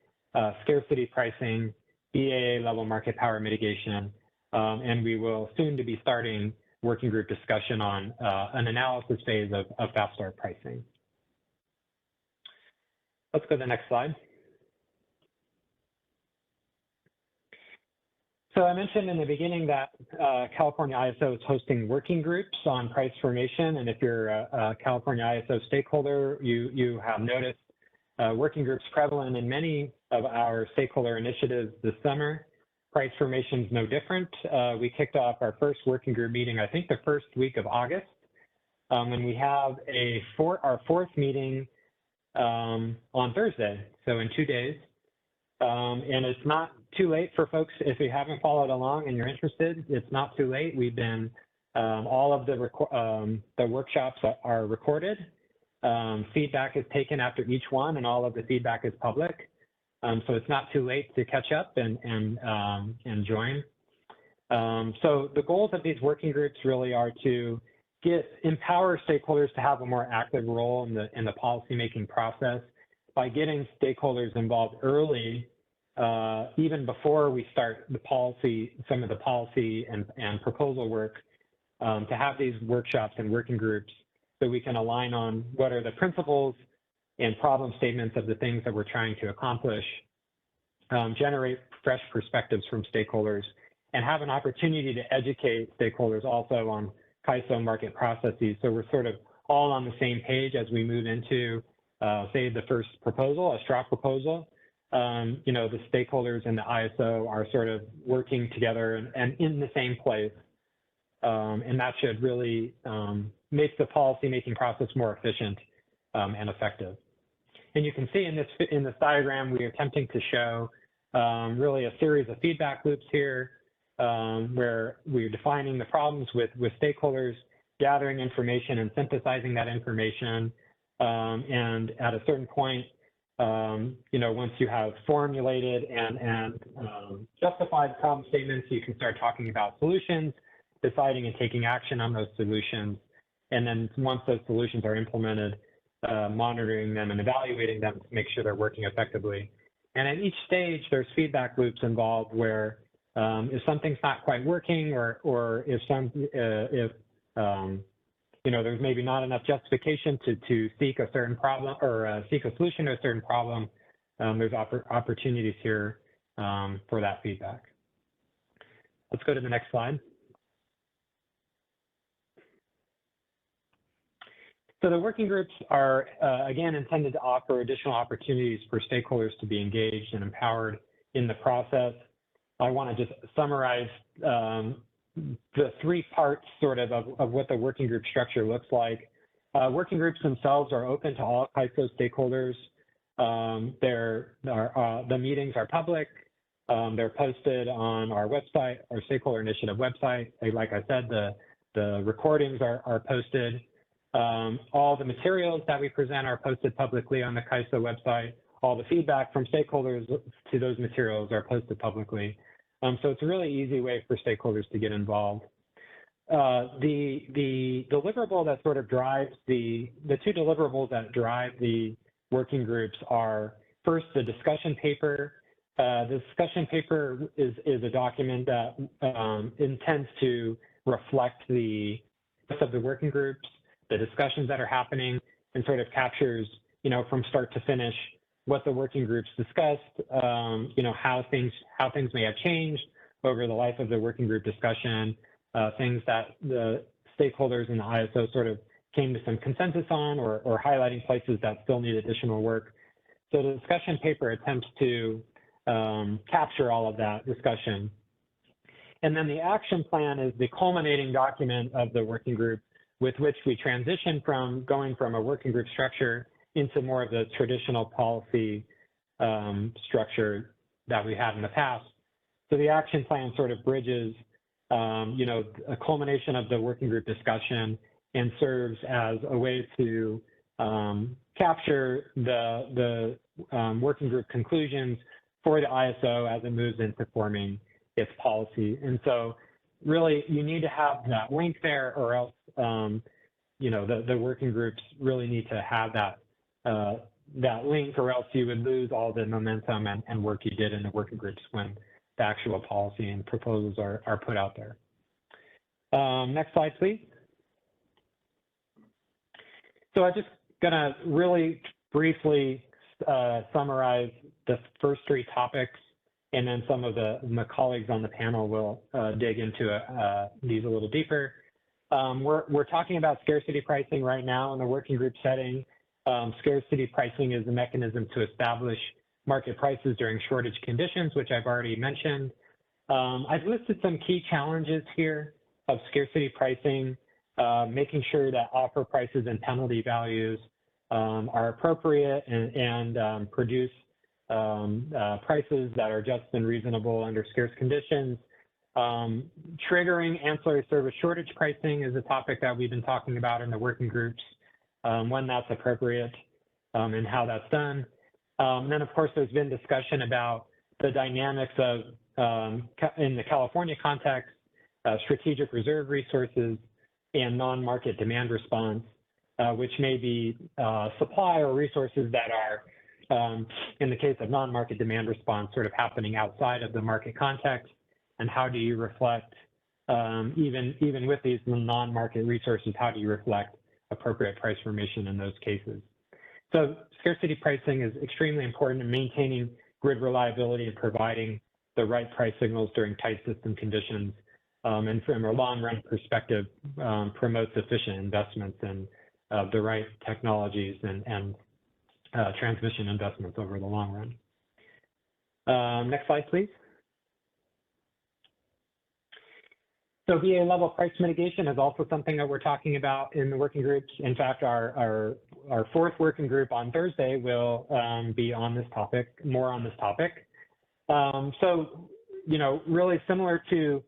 scarcity pricing, BAA level market power mitigation, and we will soon to be starting working group discussion on an analysis phase of fast start pricing. Let's go to the next slide. So I mentioned in the beginning that California ISO is hosting working groups on price formation, and if you're a California ISO stakeholder, you have noticed working groups prevalent in many of our stakeholder initiatives this summer. Price formation is no different. We kicked off our first working group meeting, I think the first week of August, and we have our fourth meeting on Thursday, so in 2 days. And it's not too late for folks, if you haven't followed along and you're interested, it's not too late. We've been, all of the workshops are recorded. Feedback is taken after each one, and all of the feedback is public. So it's not too late to catch up and join. So the goals of these working groups really are to empower stakeholders to have a more active role in the policymaking process by getting stakeholders involved early, even before we start some of the policy and proposal work, to have these workshops and working groups so we can align on what are the principles and problem statements of the things that we're trying to accomplish, generate fresh perspectives from stakeholders, and have an opportunity to educate stakeholders also on CAISO market processes. So we're sort of all on the same page as we move into, say, the first proposal, a straw proposal. You know, the stakeholders in the ISO are sort of working together and in the same place. And that should really make the policymaking process more efficient and effective. And you can see in this diagram, we are attempting to show really a series of feedback loops here, where we're defining the problems with stakeholders, gathering information and synthesizing that information. And at a certain point, you know, once you have formulated and justified problem statements, you can start talking about solutions, deciding and taking action on those solutions. And then once those solutions are implemented, monitoring them and evaluating them to make sure they're working effectively. And at each stage, there's feedback loops involved where if something's not quite working, or if you know, there's maybe not enough justification to seek a certain problem or seek a solution to a certain problem, there's opportunities here for that feedback. Let's go to the next slide. So the working groups are, again, intended to offer additional opportunities for stakeholders to be engaged and empowered in the process. I want to just summarize the three parts sort of what the working group structure looks like. Working groups themselves are open to all CAISO stakeholders. The meetings are public. They're posted on our website, our stakeholder initiative website. Like I said, the recordings are posted. All the materials that we present are posted publicly on the CAISO website. All the feedback from stakeholders to those materials are posted publicly. So it's a really easy way for stakeholders to get involved. The deliverable that sort of drives the two deliverables that drive the working groups are, first, the discussion paper. The discussion paper is a document that intends to reflect the rest of the working groups, the discussions that are happening, and sort of captures, you know, from start to finish, what the working groups discussed, you know, how things may have changed over the life of the working group discussion, things that the stakeholders in the ISO sort of came to some consensus on, or highlighting places that still need additional work. So the discussion paper attempts to capture all of that discussion. And then the action plan is the culminating document of the working group, with which we transition from going from a working group structure into more of the traditional policy structure that we had in the past. So the action plan sort of bridges, you know, a culmination of the working group discussion and serves as a way to capture the working group conclusions for the ISO as it moves into forming its policy. And so really you need to have that link there, or else, you know, the working groups really need to have that, that link, or else you would lose all the momentum and work you did in the working groups when the actual policy and proposals are put out there. Next slide, please. So I'm just gonna really briefly summarize the first three topics, and then some of my colleagues on the panel will dig into these a little deeper. We're talking about scarcity pricing right now in the working group setting. Scarcity pricing is a mechanism to establish market prices during shortage conditions, which I've already mentioned. I've listed some key challenges here of scarcity pricing, making sure that offer prices and penalty values are appropriate and produce prices that are just and reasonable under scarce conditions. Triggering ancillary service shortage pricing is a topic that we've been talking about in the working groups, when that's appropriate and how that's done. And then, of course, there's been discussion about the dynamics of, in the California context, strategic reserve resources and non-market demand response, which may be supply or resources that are, in the case of non-market demand response, sort of happening outside of the market context. And how do you reflect, even with these non-market resources, how do you reflect appropriate price formation in those cases? So scarcity pricing is extremely important in maintaining grid reliability and providing the right price signals during tight system conditions. And from a long run perspective, promotes efficient investments in the right technologies and transmission investments over the long run. Next slide, please. So VA level price mitigation is also something that we're talking about in the working groups. In fact, our fourth working group on Thursday will be on this topic, more on this topic. So, you know, really similar to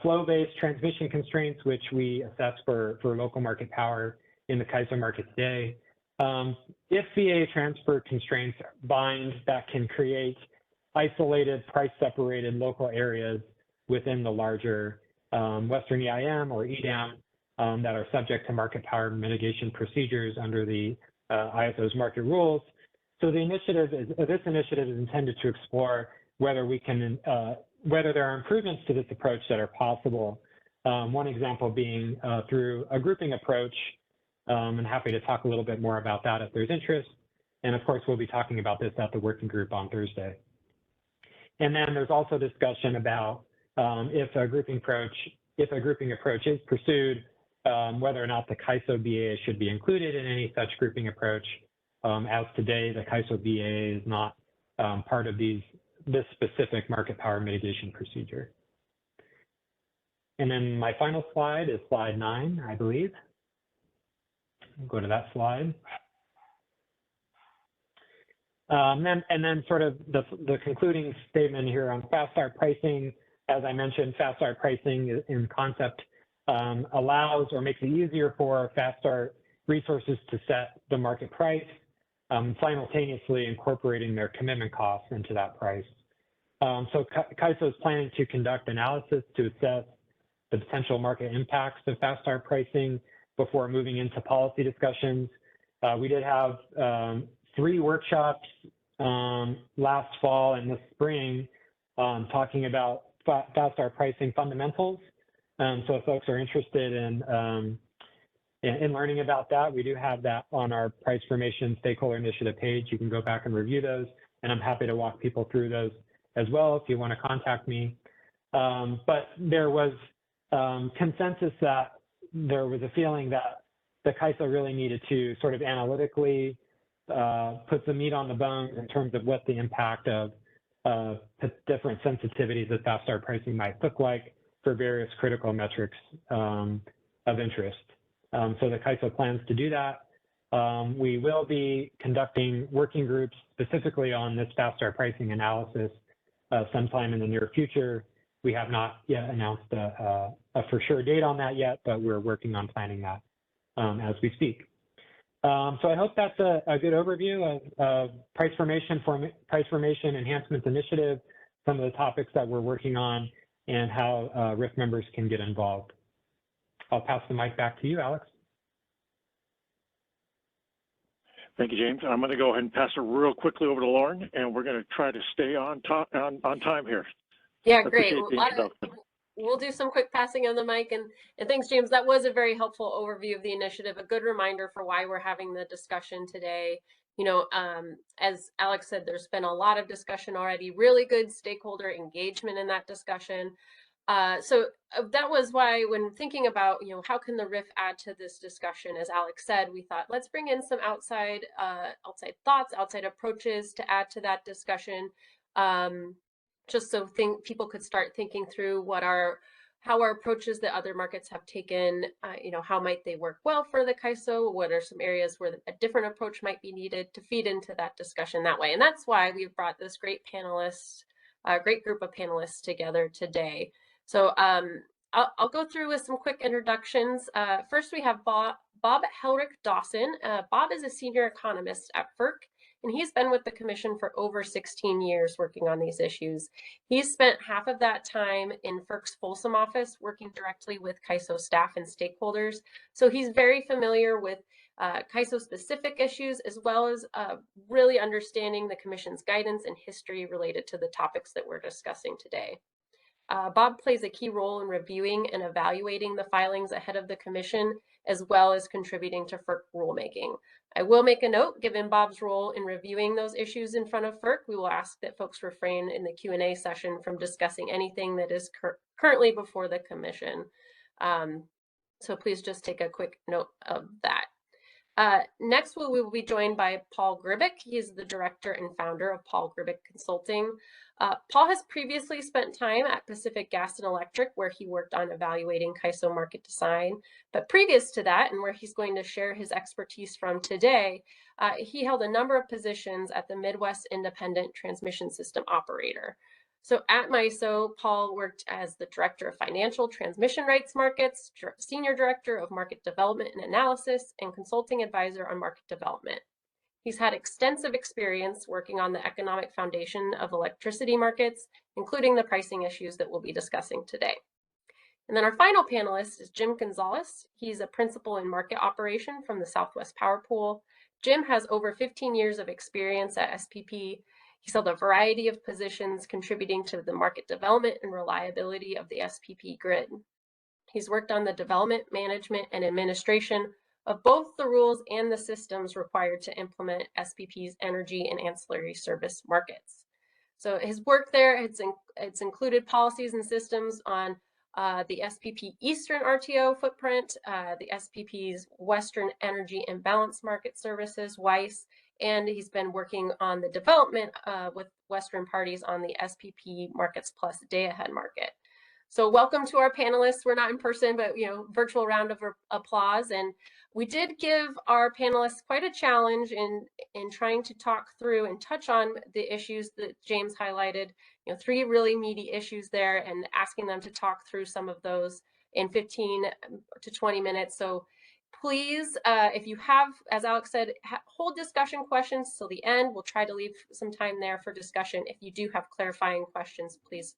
flow-based transmission constraints, which we assess for local market power in the CAISO market today. If VA transfer constraints bind, that can create isolated, price-separated local areas within the larger Western EIM or EDAM that are subject to market power mitigation procedures under the ISO's market rules. So the this initiative is intended to explore whether we can, whether there are improvements to this approach that are possible. One example being through a grouping approach. I'm happy to talk a little bit more about that if there's interest. And of course, we'll be talking about this at the working group on Thursday. And then there's also discussion about if a grouping approach is pursued, whether or not the CAISO BA should be included in any such grouping approach. As today, the CAISO BA is not part of this specific market power mitigation procedure. And then my final slide is slide 9, I believe. I'll go to that slide. And then sort of the concluding statement here on fast start pricing. As I mentioned, fast start pricing in concept allows or makes it easier for fast start resources to set the market price, simultaneously incorporating their commitment costs into that price. So CAISO is planning to conduct analysis to assess the potential market impacts of fast start pricing before moving into policy discussions. We did have 3 workshops last fall and this spring talking about fast start pricing fundamentals. So if folks are interested in learning about that, we do have that on our price formation stakeholder initiative page. You can go back and review those, and I'm happy to walk people through those as well if you want to contact me. But there was consensus that there was a feeling that the CAISO really needed to sort of analytically put some meat on the bones in terms of what the impact of different sensitivities of fast start pricing might look like for various critical metrics of interest. So the CAISO plans to do that. We will be conducting working groups specifically on this fast start pricing analysis sometime in the near future. We have not yet announced a for sure date on that yet, but we're working on planning that as we speak. So I hope that's a good overview of price formation enhancements initiative, some of the topics that we're working on, and how RIF members can get involved. I'll pass the mic back to you, Alex. Thank you, James. I'm going to go ahead and pass it real quickly over to Lauren, and we're going to try to stay on time here. Yeah, great. We'll do some quick passing on the mic, and thanks, James. That was a very helpful overview of the initiative, a good reminder for why we're having the discussion today. You know, as Alex said, there's been a lot of discussion already, really good stakeholder engagement in that discussion. So that was why, when thinking about, you know, how can the RIF add to this discussion, as Alex said, we thought, let's bring in some outside thoughts, outside approaches to add to that discussion. Just so people could start thinking through how our approaches that other markets have taken, you know, how might they work well for the CAISO? What are some areas where a different approach might be needed to feed into that discussion that way? And that's why we've brought this great group of panelists together today. So I'll go through with some quick introductions. First, we have Bob Helrick Dawson. Bob is a senior economist at FERC, and he's been with the Commission for over 16 years working on these issues. He's spent half of that time in FERC's Folsom office working directly with CAISO staff and stakeholders. So he's very familiar with CAISO-specific issues, as well as really understanding the Commission's guidance and history related to the topics that we're discussing today. Bob plays a key role in reviewing and evaluating the filings ahead of the Commission, as well as contributing to FERC rulemaking. I will make a note, given Bob's role in reviewing those issues in front of FERC, we will ask that folks refrain in the Q&A session from discussing anything that is currently before the Commission. So please just take a quick note of that. Next, we will be joined by Paul Gribick. He is the director and founder of Paul Gribick Consulting. Paul has previously spent time at Pacific Gas and Electric, where he worked on evaluating CAISO market design. But previous to that, and where he's going to share his expertise from today, he held a number of positions at the Midwest Independent Transmission System Operator. So at MISO, Paul worked as the Director of Financial Transmission Rights Markets, Senior Director of Market Development and Analysis, and Consulting Advisor on Market Development. He's had extensive experience working on the economic foundation of electricity markets, including the pricing issues that we'll be discussing today. And then our final panelist is Jim Gonzalez. He's a principal in market operation from the Southwest Power Pool. Jim has over 15 years of experience at SPP. He's held a variety of positions contributing to the market development and reliability of the SPP grid. He's worked on the development, management, and administration of both the rules and the systems required to implement SPP's energy and ancillary service markets. So his work there, it's included policies and systems on the SPP Eastern RTO footprint, the SPP's Western Energy Imbalance Market Services, WEIS, and he's been working on the development with Western parties on the SPP Markets Plus day-ahead market. So welcome to our panelists. We're not in person, but virtual round of applause. And we did give our panelists quite a challenge in trying to talk through and touch on the issues that James highlighted. 3 really meaty issues there, and asking them to talk through some of those in 15 to 20 minutes. So please, if you have, as Alex said, hold discussion questions till the end. We'll try to leave some time there for discussion. If you do have clarifying questions, please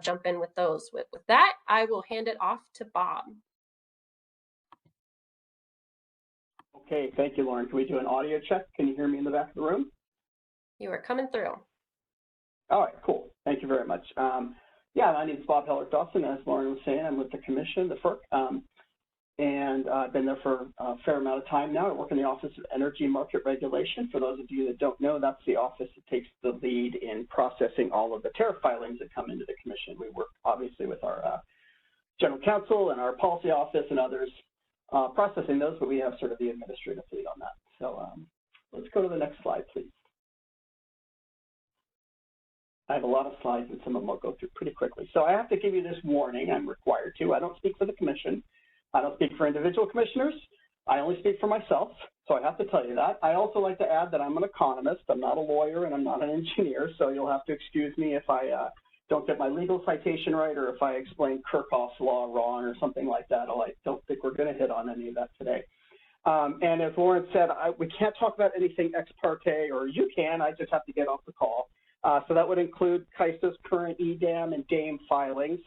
jump in with those. With that, I will hand it off to Bob. Okay, thank you, Lauren. Can we do an audio check? Can you hear me in the back of the room? You are coming through. All right, cool. Thank you very much. Yeah, my name is Bob Helrick Dawson. As Lauren was saying, I'm with the Commission, the FERC, and I've been there for a fair amount of time now. I work in the Office of Energy Market Regulation. For those of you that don't know, that's the office that takes the lead in processing all of the tariff filings that come into the Commission. We work obviously with our General Counsel and our Policy Office and others processing those, but we have sort of the administrative lead on that. So let's go to the next slide, please. I have a lot of slides, and some of them I'll go through pretty quickly. So I have to give you this warning. I'm required to. I don't speak for the Commission. I don't speak for individual commissioners. I only speak for myself. So I have to tell you that. I also like to add that I'm an economist. I'm not a lawyer and I'm not an engineer, so you'll have to excuse me if I don't get my legal citation right or if I explain Kirchhoff's law wrong or something like that. I don't think we're going to hit on any of that today. And as Lauren said, we can't talk about anything ex parte, or you can, I just have to get off the call. So that would include CAISO's current EDAM and DAME filings.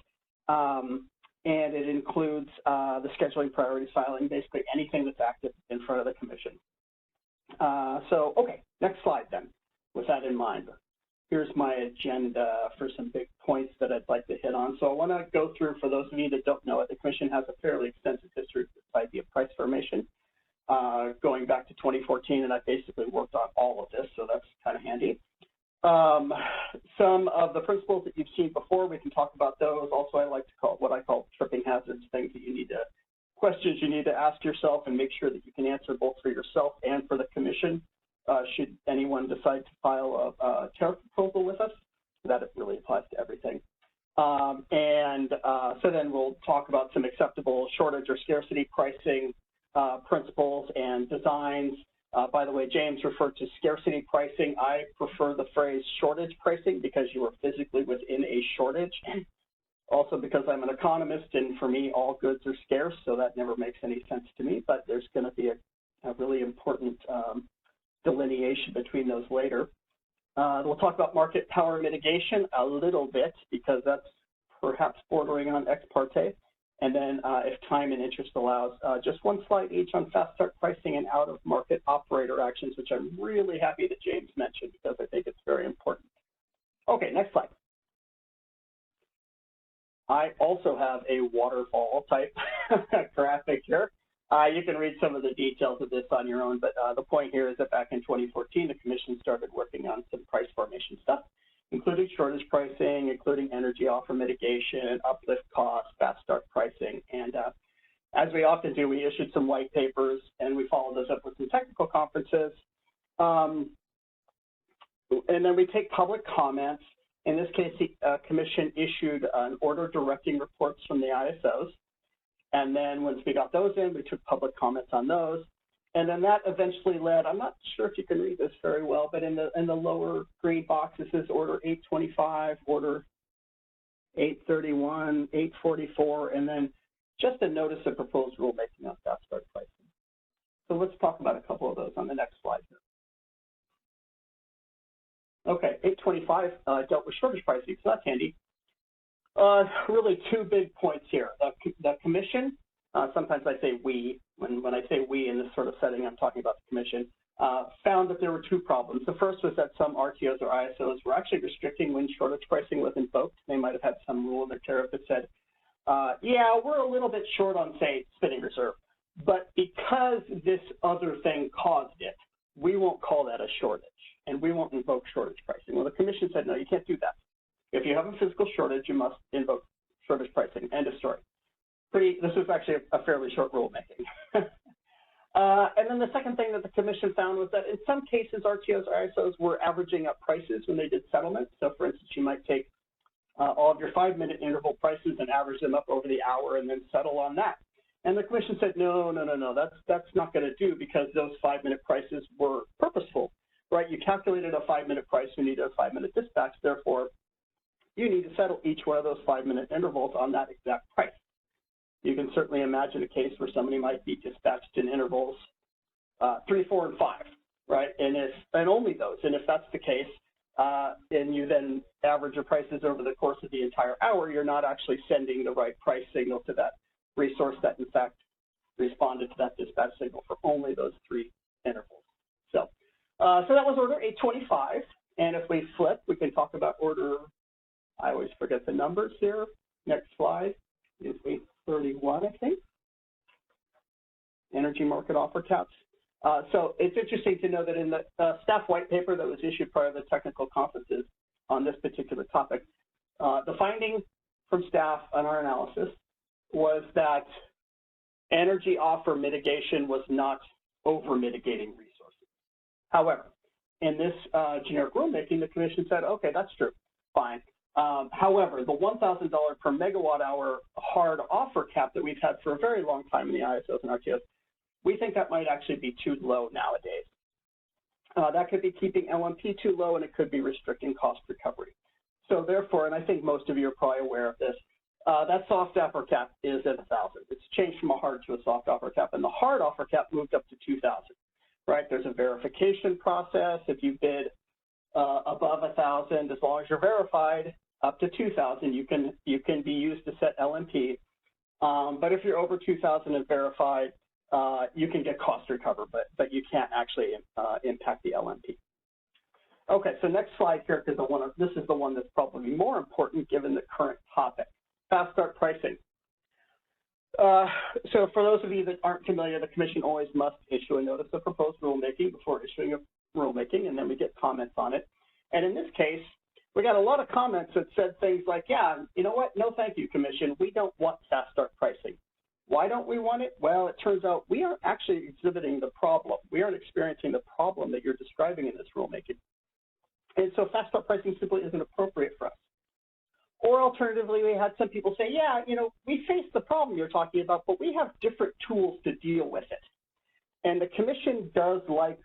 And it includes the scheduling priorities filing, basically anything that's active in front of the commission. Okay, next slide then, with that in mind. Here's my agenda for some big points that I'd like to hit on. So I want to go through, for those of you that don't know it, the commission has a fairly extensive history with this idea of price formation, going back to 2014, and I basically worked on all of this, so that's kind of handy. Some of the principles that you've seen before, we can talk about those. Also, I like to call what I call tripping hazards, things that you need to, questions you need to ask yourself and make sure that you can answer both for yourself and for the commission. Should anyone decide to file a tariff proposal with us, that it really applies to everything. So then we'll talk about some acceptable shortage or scarcity pricing principles and designs. By the way, James referred to scarcity pricing. I prefer the phrase shortage pricing because you are physically within a shortage. Also because I'm an economist, and for me, all goods are scarce, so that never makes any sense to me, but there's going to be a really important delineation between those later. We'll talk about market power mitigation a little bit because that's perhaps bordering on ex parte. And then if time and interest allows, just one slide each on fast start pricing and out-of-market operator actions, which I'm really happy that James mentioned because I think it's very important. Okay, next slide. I also have a waterfall type graphic here. You can read some of the details of this on your own, but the point here is that back in 2014, the commission started working on some price formation stuff, including shortage pricing, including energy offer mitigation, uplift costs, fast start pricing. And as we often do, we issued some white papers and we followed those up with some technical conferences. And then we take public comments. In this case, the commission issued an order directing reports from the ISOs. And then once we got those in, we took public comments on those. And then that eventually led, I'm not sure if you can read this very well, but in the lower green box, this is Order 825, Order 831, 844, and then just a notice of proposed rulemaking on fast start pricing. So let's talk about a couple of those on the next slide here. Okay, 825 dealt with shortage pricing, so that's handy. Really two big points here. The commission, sometimes I say we, when I say we in this sort of setting, I'm talking about the commission, found that there were two problems. The first was that some RTOs or ISOs were actually restricting when shortage pricing was invoked. They might have had some rule in their tariff that said, yeah, we're a little bit short on, say, spinning reserve, but because this other thing caused it, we won't call that a shortage, and we won't invoke shortage pricing. Well, the commission said, no, you can't do that. If you have a physical shortage, you must invoke shortage pricing. End of story. This was actually a fairly short rulemaking. And then the second thing that the commission found was that in some cases, RTOs or ISOs were averaging up prices when they did settlement. So for instance, you might take all of your 5-minute interval prices and average them up over the hour and then settle on that. And the commission said, no, that's not going to do because those 5-minute prices were purposeful, right? You calculated a 5-minute price, you needed a 5-minute dispatch, therefore you need to settle each one of those 5-minute intervals on that exact price. You can certainly imagine a case where somebody might be dispatched in intervals 3, 4, and 5, right? And only those. And if that's the case, and you then average your prices over the course of the entire hour, you're not actually sending the right price signal to that resource that in fact responded to that dispatch signal for only those 3 intervals. So that was Order 825. And if we flip, we can talk about Order, I always forget the numbers here. Next slide is 831, I think. Energy market offer caps. So it's interesting to know that in the staff white paper that was issued prior to the technical conferences on this particular topic, the finding from staff on our analysis was that energy offer mitigation was not over-mitigating resources. However, in this generic rulemaking, the commission said, okay, that's true, fine. However, the $1,000 per megawatt hour hard offer cap that we've had for a very long time in the ISOs and RTOs, We think that might actually be too low nowadays. That could be keeping LMP too low, and it could be restricting cost recovery. So therefore, and I think most of you are probably aware of this, that soft offer cap is at 1,000. It's changed from a hard to a soft offer cap, and the hard offer cap moved up to 2,000. Right? There's a verification process. If you bid above 1,000, as long as you're verified, up to 2,000, you can be used to set LMP. But if you're over 2,000 and verified, you can get cost recovery, but you can't actually impact the LMP. Okay, so next slide here, because this is the one that's probably more important given the current topic. Fast start pricing. So for those of you that aren't familiar, the Commission always must issue a notice of proposed rulemaking before issuing a rulemaking, and then we get comments on it. And in this case, we got a lot of comments that said things like, yeah, you know what, no thank you, Commission, we don't want fast start pricing. Why don't we want it? Well, it turns out we aren't actually exhibiting the problem. We aren't experiencing the problem that you're describing in this rulemaking. And so fast start pricing simply isn't appropriate for us. Or alternatively, we had some people say, yeah, you know, we face the problem you're talking about, but we have different tools to deal with it. And the Commission does like,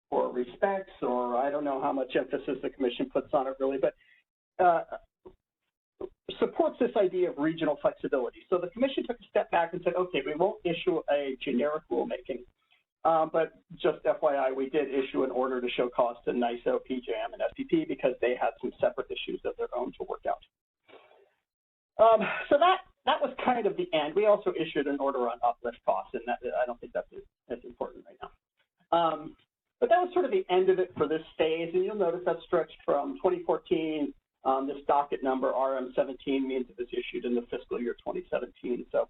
or respects, or I don't know how much emphasis the Commission puts on it really, but supports this idea of regional flexibility. So the Commission took a step back and said, okay, we won't issue a generic rulemaking, but just FYI, we did issue an order to show cost to NISO, PJM, and SPP because they had some separate issues of their own to work out. So that was kind of the end. We also issued an order on uplift costs, and that, I don't think that's as important right now. But that was sort of the end of it for this phase, and you'll notice that stretched from 2014. This docket number, RM17, means it was issued in the fiscal year 2017, so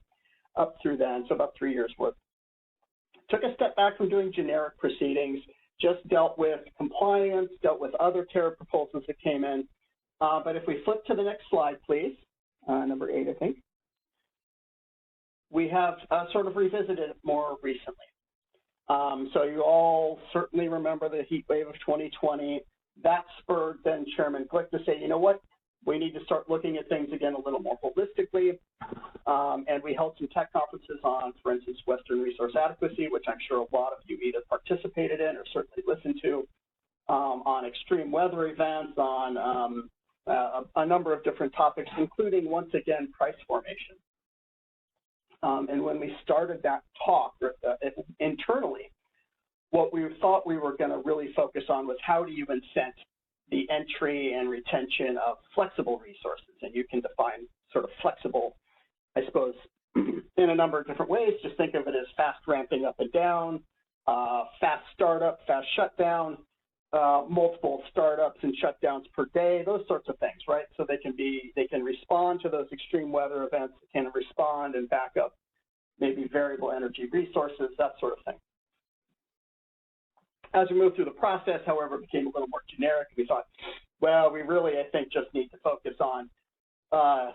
up through then, so about 3 years worth. Took a step back from doing generic proceedings, just dealt with compliance, dealt with other tariff proposals that came in. But if we flip to the next slide, please, number 8, I think, we have sort of revisited it more recently. So you all certainly remember the heat wave of 2020. That spurred then Chairman Glick to say, you know what, we need to start looking at things again a little more holistically. And we held some tech conferences on, for instance, Western Resource Adequacy, which I'm sure a lot of you either participated in or certainly listened to, on extreme weather events, on a number of different topics, including, once again, price formation. And when we started that talk internally, what we thought we were going to really focus on was how do you incent the entry and retention of flexible resources. And you can define sort of flexible, I suppose, in a number of different ways. Just think of it as fast ramping up and down, fast startup, fast shutdown, multiple startups and shutdowns per day, those sorts of things, right? So they can respond to those extreme weather events, they can respond and back up maybe variable energy resources, that sort of thing. As we moved through the process, however, it became a little more generic. We thought, well, we really, I think, just need to focus on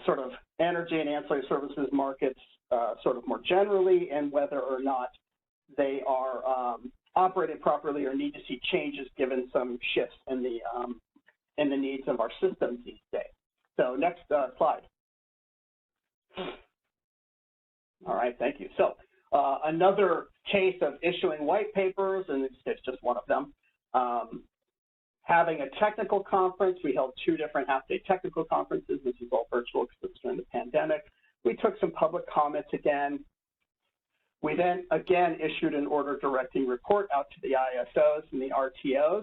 sort of energy and ancillary services markets sort of more generally, and whether or not they are operating properly or need to see changes given some shifts in the needs of our systems these days. So next slide. All right, thank you. So another case of issuing white papers, and it's just one of them. Having a technical conference, we held 2 different half-day technical conferences. This is all virtual because it's during the pandemic. We took some public comments again. We then again issued an order directing report out to the ISOs and the RTOs,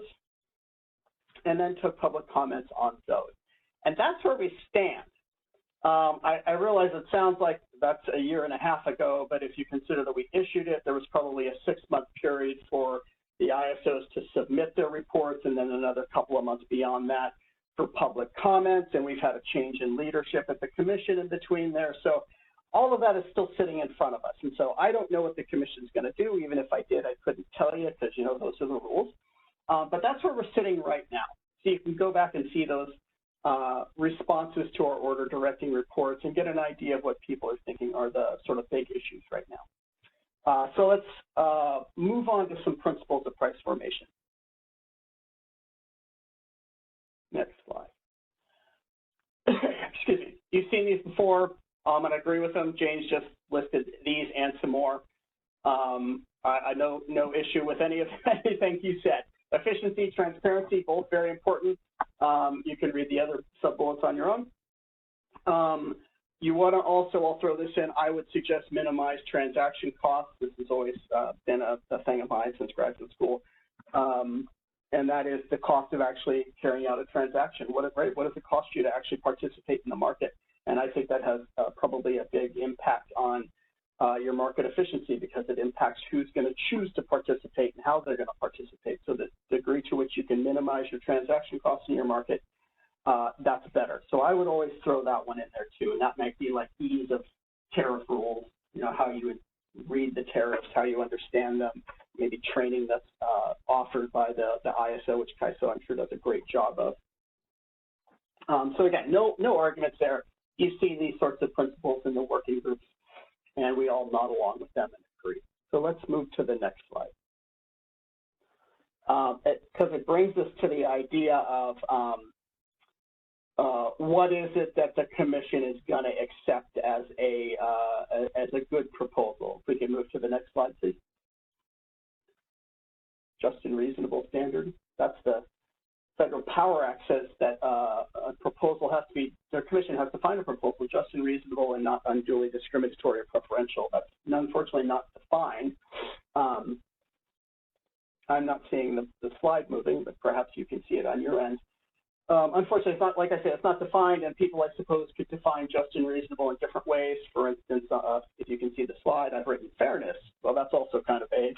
and then took public comments on those. And that's where we stand. I realize it sounds like that's a year and a half ago, but if you consider that we issued it, there was probably a 6-month period for the ISOs to submit their reports, and then another couple of months beyond that for public comments, and we've had a change in leadership at the Commission in between there. So all of that is still sitting in front of us. And so I don't know what the Commission's going to do. Even if I did, I couldn't tell you because, you know, those are the rules. But that's where we're sitting right now. So you can go back and see those responses to our order directing reports and get an idea of what people are thinking are the sort of big issues right now. So let's move on to some principles of price formation. Next slide. Excuse me. You've seen these before, and I agree with them. James just listed these and some more. I know no issue with anything you said. Efficiency, transparency, both very important. You can read the other sub-bullets on your own. You want to also, I'll throw this in, I would suggest minimize transaction costs. This has always been a thing of mine since graduate school. And that is the cost of actually carrying out a transaction. What does it cost you to actually participate in the market? And I think that has probably a big impact on your market efficiency, because it impacts who's going to choose to participate and how they're going to participate. So the degree to which you can minimize your transaction costs in your market, that's better. So I would always throw that one in there too, and that might be like ease of tariff rules, you know, how you would read the tariffs, how you understand them, maybe training that's offered by the ISO, which CAISO I'm sure does a great job of. So again, no arguments there. You see these sorts of principles in the working groups, and we all nod along with them and agree. So let's move to the next slide. Because it brings us to the idea of what is it that the commission is going to accept as a good proposal. If we can move to the next slide, please. Just and reasonable standard. That's the Federal Power Act says that a proposal has to be, the commission has to find a proposal just and reasonable and not unduly discriminatory or preferential. That's unfortunately not defined. I'm not seeing the slide moving, but perhaps you can see it on your end. Unfortunately, it's not, like I said, it's not defined, and people, I suppose, could define just and reasonable in different ways. For instance, if you can see the slide, I've written fairness. Well, that's also kind of vague.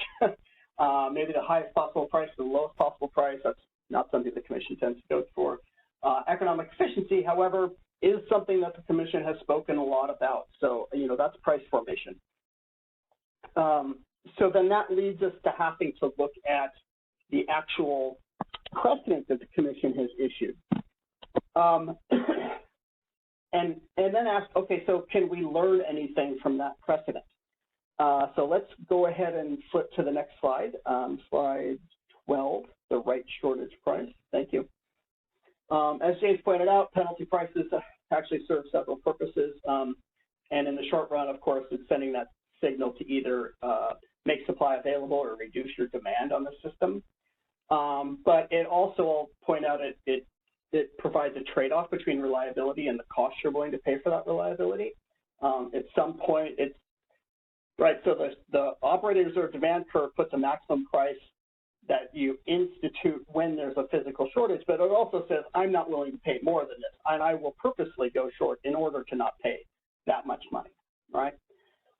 Maybe the highest possible price or the lowest possible price. That's not something the commission tends to go for. Economic efficiency, however, is something that the commission has spoken a lot about. So, you know, that's price formation. So then that leads us to having to look at the actual precedent that the commission has issued. And then ask, okay, so can we learn anything from that precedent? So let's go ahead and flip to the next slide, slide 12, the right shortage price. Thank you. As James pointed out, penalty prices actually serve several purposes. And in the short run, of course, it's sending that signal to either make supply available or reduce your demand on the system. But it also, I'll point out, it provides a trade-off between reliability and the cost you're willing to pay for that reliability. At some point, it's right. So the operating reserve demand curve puts a maximum price that you institute when there's a physical shortage, but it also says I'm not willing to pay more than this, and I will purposely go short in order to not pay that much money, right?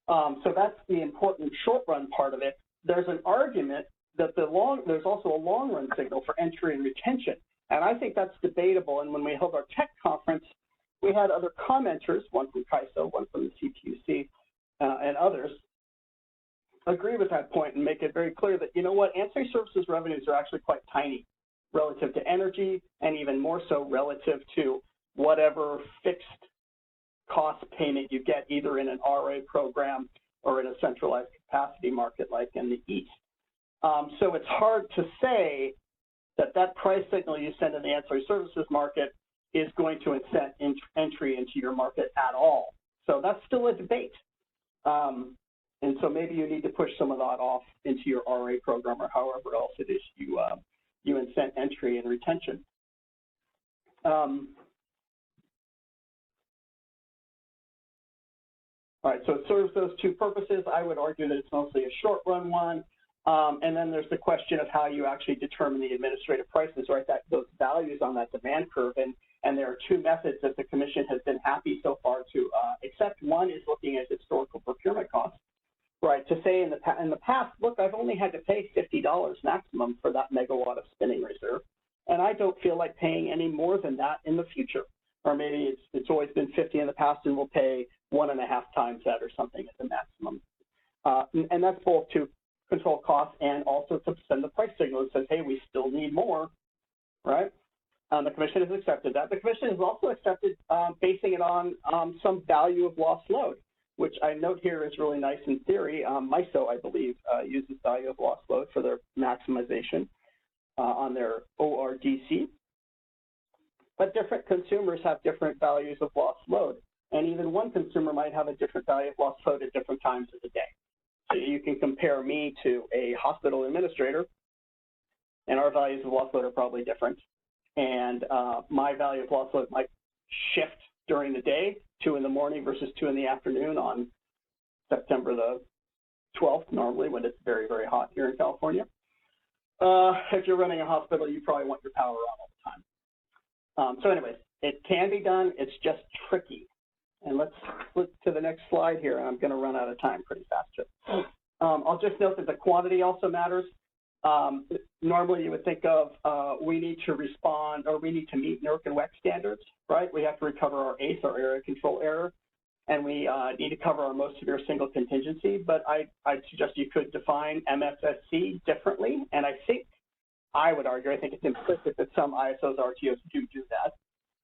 So that's the important short-run part of it. There's an argument that there's also a long-run signal for entry and retention, and I think that's debatable. And when we held our tech conference, we had other commenters, one from CAISO, one from the CPUC, and others, agree with that point and make it very clear that, you know what, ancillary services revenues are actually quite tiny relative to energy, and even more so relative to whatever fixed cost payment you get either in an RA program or in a centralized capacity market like in the East. So it's hard to say that that price signal you send in the ancillary services market is going to incent entry into your market at all. So that's still a debate. And so maybe you need to push some of that off into your RA program or however else it is you incent entry and retention. All right, so it serves those two purposes. I would argue that it's mostly a short-run one. And then there's the question of how you actually determine the administrative prices, right? Those values on that demand curve. And there are two methods that the commission has been happy so far to accept. One is looking at historical procurement costs, right? To say in the past, look, I've only had to pay $50 maximum for that megawatt of spinning reserve, and I don't feel like paying any more than that in the future. Or maybe it's always been 50 in the past, and we'll pay 1.5 times that or something at the maximum. And that's both to control costs and also to send the price signal that says, hey, we still need more, right? The commission has accepted that. The commission has also accepted basing it on some value of lost load, which I note here is really nice in theory. MISO, I believe, uses value of lost load for their maximization on their ORDC. But different consumers have different values of lost load. And even one consumer might have a different value of lost load at different times of the day. So you can compare me to a hospital administrator, and our values of loss load are probably different. And my value of loss load might shift during the day, 2 in the morning versus 2 in the afternoon on September the 12th, normally when it's very, very hot here in California. If you're running a hospital, you probably want your power on all the time. So anyways, it can be done, it's just tricky. And let's flip to the next slide here, and I'm going to run out of time pretty fast here. I'll just note that the quantity also matters. Normally you would think of we need to respond, or we need to meet NERC and WEC standards, right? We have to recover our ACE, our area control error, and we need to cover our most severe single contingency. But I'd suggest you could define MSSC differently, and I would argue, I think it's implicit that some ISOs, RTOs do that.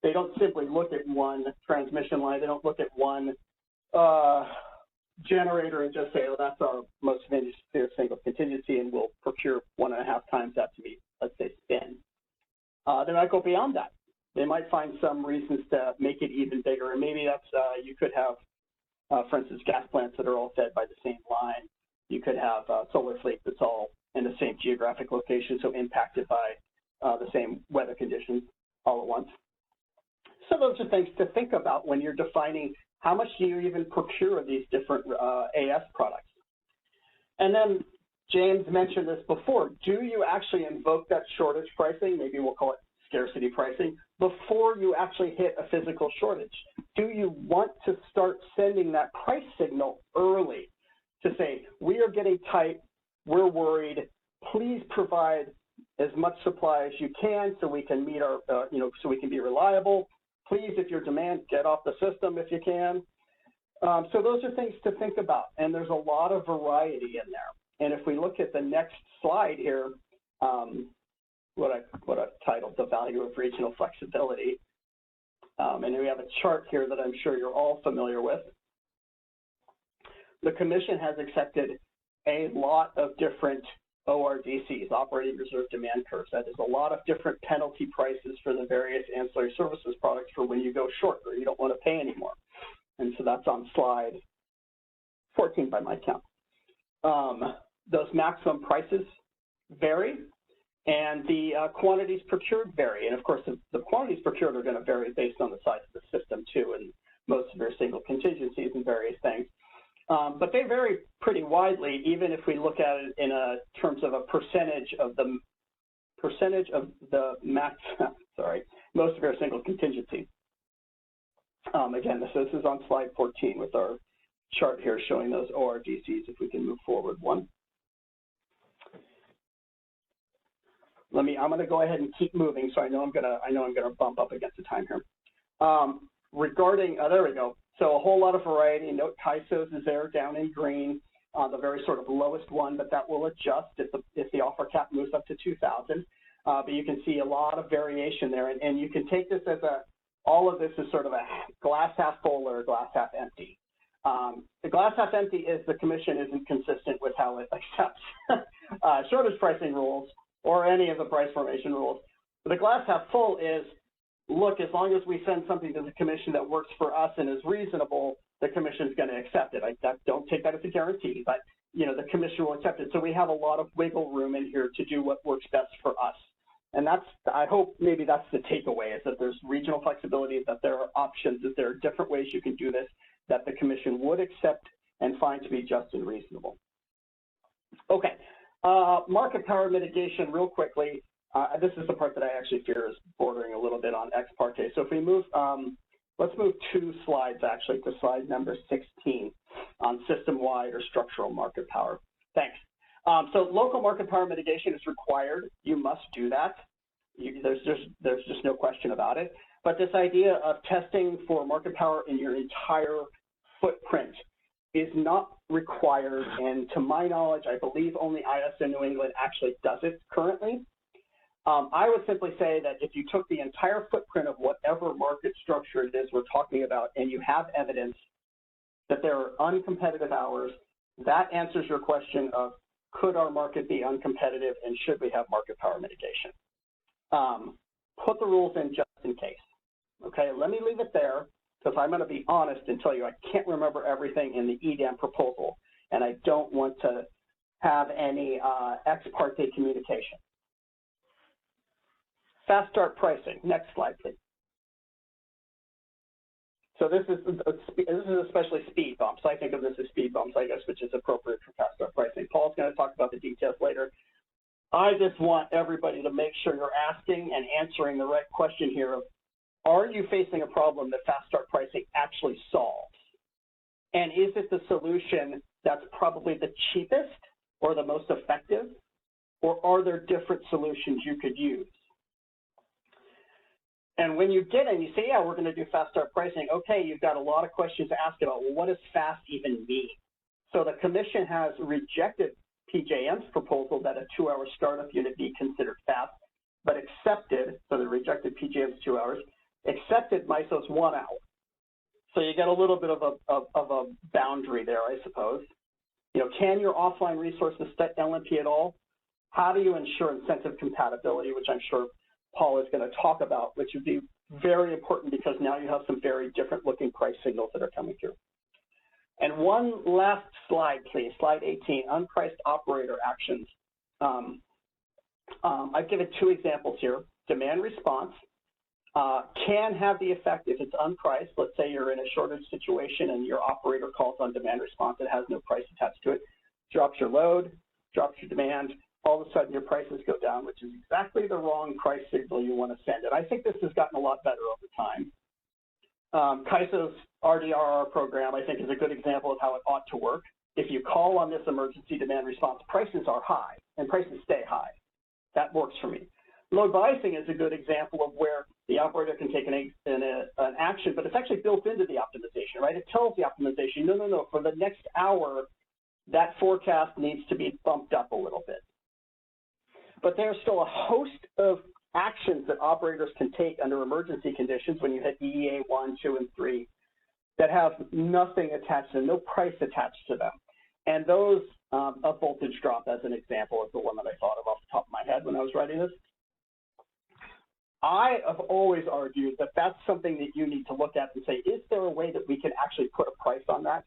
They don't simply look at one transmission line. They don't look at one generator and just say, oh, that's our most severe single contingency, and we'll procure 1.5 times that to meet, let's say, spin. They might go beyond that. They might find some reasons to make it even bigger, and maybe that's, you could have, for instance, gas plants that are all fed by the same line. You could have a solar fleet that's all in the same geographic location, so impacted by the same weather conditions all at once. So those are things to think about when you're defining how much do you even procure of these different AS products. And then James mentioned this before, do you actually invoke that shortage pricing, maybe we'll call it scarcity pricing, before you actually hit a physical shortage? Do you want to start sending that price signal early to say, we are getting tight, we're worried, please provide as much supply as you can so we can meet our, so we can be reliable. Please, if your demand, get off the system if you can. So those are things to think about, and there's a lot of variety in there. And if we look at the next slide here, what I've titled the value of regional flexibility, and we have a chart here that I'm sure you're all familiar with. The Commission has accepted a lot of different ORDCs, operating reserve demand curves. That is a lot of different penalty prices for the various ancillary services products for when you go short or you don't want to pay anymore. And so that's on slide 14 by my count. Those maximum prices vary, and the quantities procured vary. And of course, the quantities procured are going to vary based on the size of the system too, and most severe single contingencies and various things. But they vary pretty widely, even if we look at it in terms of a percentage of the most severe single contingency. Again, this is on slide 14 with our chart here showing those ORDCs. If we can move forward one. I'm going to go ahead and keep moving, so I know I'm going to bump up against the time here. Regarding, there we go. So a whole lot of variety. Note CAISOs is there down in green, the very sort of lowest one, but that will adjust if the offer cap moves up to 2,000. But you can see a lot of variation there, and you can take this as all of this is sort of a glass half full or a glass half empty. The glass half empty is the Commission isn't consistent with how it accepts shortage pricing rules or any of the price formation rules. But the glass half full is, look, as long as we send something to the Commission that works for us and is reasonable, the Commission's going to accept it. I don't take that as a guarantee, but the Commission will accept it. So we have a lot of wiggle room in here to do what works best for us. And I hope maybe that's the takeaway, is that there's regional flexibility, that there are options, that there are different ways you can do this, that the Commission would accept and find to be just and reasonable. Okay, market power mitigation real quickly. This is the part that I actually fear is bordering a little bit on ex parte. So if we move, let's move 2 slides actually to slide number 16 on system-wide or structural market power. Thanks. So local market power mitigation is required. You must do that. There's just no question about it. But this idea of testing for market power in your entire footprint is not required. And to my knowledge, I believe only ISO New England actually does it currently. I would simply say that if you took the entire footprint of whatever market structure it is we're talking about, and you have evidence that there are uncompetitive hours, that answers your question of, could our market be uncompetitive and should we have market power mitigation? Put the rules in just in case. Okay, let me leave it there, because I'm going to be honest and tell you I can't remember everything in the EDAM proposal. and I don't want to have any ex parte communication. Fast start pricing. Next slide, please. So this is especially speed bumps. I think of this as speed bumps, I guess, which is appropriate for fast start pricing. Paul's going to talk about the details later. I just want everybody to make sure you're asking and answering the right question here of, are you facing a problem that fast start pricing actually solves? And is it the solution that's probably the cheapest or the most effective? Or are there different solutions you could use? And when you get in, you say, yeah, we're going to do fast start pricing. Okay, you've got a lot of questions to ask about, well, what does fast even mean? So the commission has rejected PJM's proposal that a 2-hour startup unit be considered fast, but accepted, so they rejected PJM's 2 hours, accepted MISO's 1 hour. So you get a little bit of a boundary there, I suppose. You know, can your offline resources set LMP at all? How do you ensure incentive compatibility, which I'm sure Paul is going to talk about, which would be very important because now you have some very different looking price signals that are coming through. And one last slide, please, slide 18, unpriced operator actions. I've given 2 examples here. Demand response can have the effect if it's unpriced. Let's say you're in a shortage situation and your operator calls on demand response that has no price attached to it, drops your load, drops your demand, all of a sudden your prices go down, which is exactly the wrong price signal you want to send. And I think this has gotten a lot better over time. CAISO's RDRR program, I think, is a good example of how it ought to work. If you call on this emergency demand response, prices are high, and prices stay high. That works for me. Load biasing is a good example of where the operator can take an action, but it's actually built into the optimization, right? It tells the optimization, no, for the next hour, that forecast needs to be bumped up a little bit. But there's still a host of actions that operators can take under emergency conditions when you hit EEA 1, 2, and 3 that have nothing attached to them, no price attached to them. And those, a voltage drop as an example is the one that I thought of off the top of my head when I was writing this. I have always argued that that's something that you need to look at and say, is there a way that we can actually put a price on that?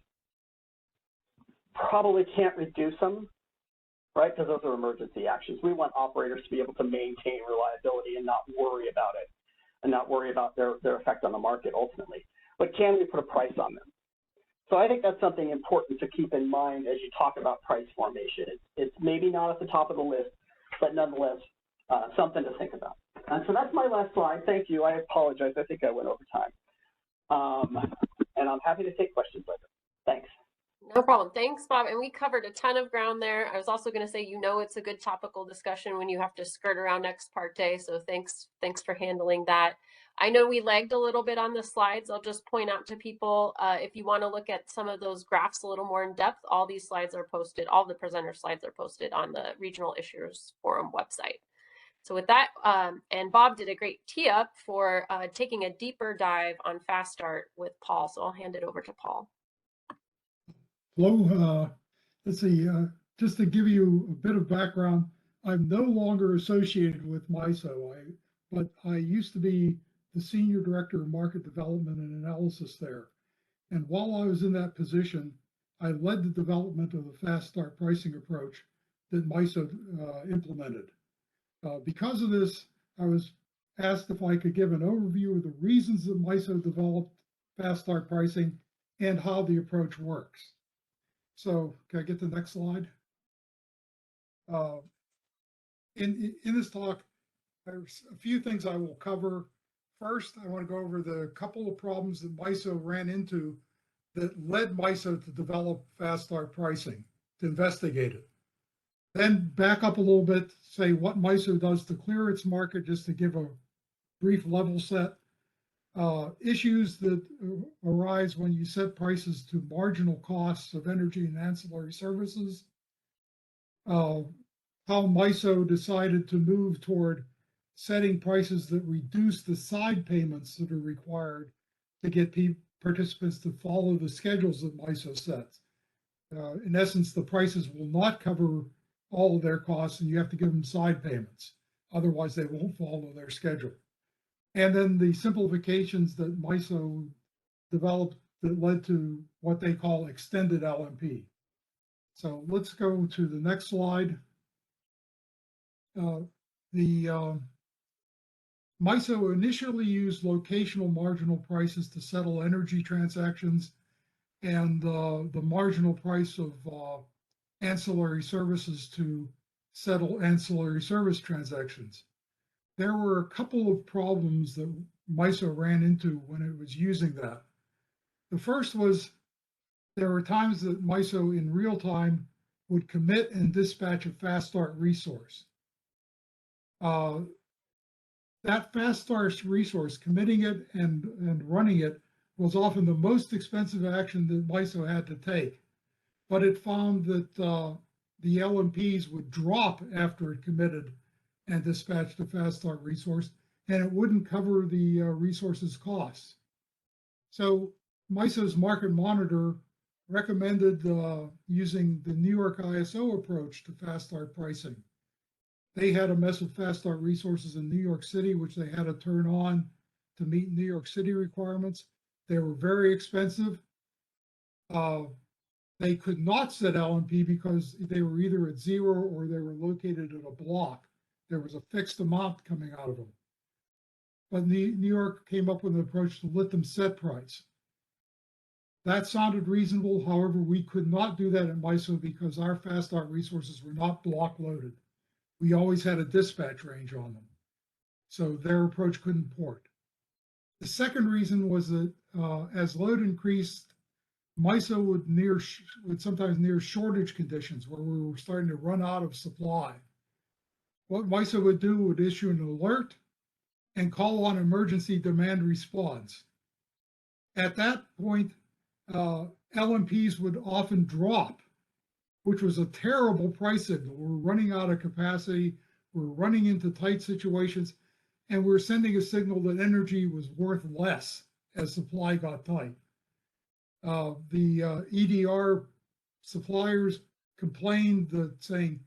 Probably can't reduce them, right? Because those are emergency actions. We want operators to be able to maintain reliability and not worry about it and not worry about their effect on the market ultimately. But can we put a price on them? So I think that's something important to keep in mind as you talk about price formation. It's maybe not at the top of the list, but nonetheless, something to think about. And so that's my last slide. Thank you. I apologize. I think I went over time. And I'm happy to take questions later. Thanks. No problem. Thanks, Bob. And we covered a ton of ground there. I was also going to say, you know, it's a good topical discussion when you have to skirt around ex parte. So thanks for handling that. I know we lagged a little bit on the slides. I'll just point out to people, if you want to look at some of those graphs a little more in depth, all these slides are posted, all the presenter slides are posted on the Regional Issuers Forum website. So with that, and Bob did a great tee up for taking a deeper dive on Fast Start with Paul. So I'll hand it over to Paul. Hello, let's see, just to give you a bit of background, I'm no longer associated with MISO, but I used to be the Senior Director of Market Development and Analysis there. And while I was in that position, I led the development of the Fast Start pricing approach that MISO implemented. Because of this, I was asked if I could give an overview of the reasons that MISO developed Fast Start pricing and how the approach works. So can I get the next slide? In this talk, there's a few things I will cover. First, I want to go over the couple of problems that MISO ran into that led MISO to develop Fast Start pricing, to investigate it. Then back up a little bit, say what MISO does to clear its market, just to give a brief level set. Issues that arise when you set prices to marginal costs of energy and ancillary services. How MISO decided to move toward setting prices that reduce the side payments that are required to get participants to follow the schedules that MISO sets. In essence, the prices will not cover all of their costs and you have to give them side payments. Otherwise, they won't follow their schedule. And then the simplifications that MISO developed that led to what they call extended LMP. So let's go to the next slide. The MISO initially used locational marginal prices to settle energy transactions and the marginal price of ancillary services to settle ancillary service transactions. There were a couple of problems that MISO ran into when it was using that. The first was there were times that MISO in real time would commit and dispatch a fast start resource. That fast start resource, committing it and running it, was often the most expensive action that MISO had to take. But it found that the LMPs would drop after it committed and dispatched a fast start resource, and it wouldn't cover the resource's costs. So MISO's market monitor recommended using the New York ISO approach to fast start pricing. They had a mess of fast start resources in New York City, which they had to turn on to meet New York City requirements. They were very expensive. They could not set LMP because they were either at zero or they were located at a block. There was a fixed amount coming out of them. But New York came up with an approach to let them set price. That sounded reasonable. However, we could not do that at MISO because our fast start resources were not block loaded. We always had a dispatch range on them. So their approach couldn't port. The second reason was that as load increased, MISO would sometimes near shortage conditions where we were starting to run out of supply. What MISO would do would issue an alert and call on emergency demand response. At that point, LMPs would often drop, which was a terrible price signal. We're running out of capacity, we're running into tight situations, and we're sending a signal that energy was worth less as supply got tight. The EDR suppliers complained that saying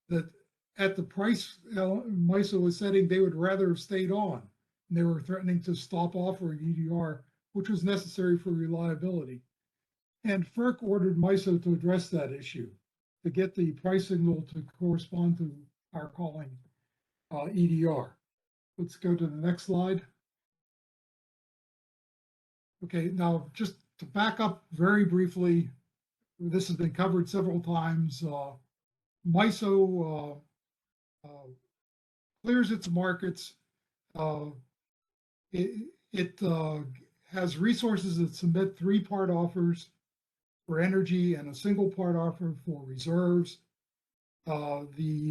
that at the price MISO was setting, they would rather have stayed on. And they were threatening to stop offering EDR, which was necessary for reliability. And FERC ordered MISO to address that issue, to get the price signal to correspond to our calling EDR. Let's go to the next slide. Okay, now just to back up very briefly, this has been covered several times. MISO clears its markets. It has resources that submit three-part offers for energy and a single-part offer for reserves. The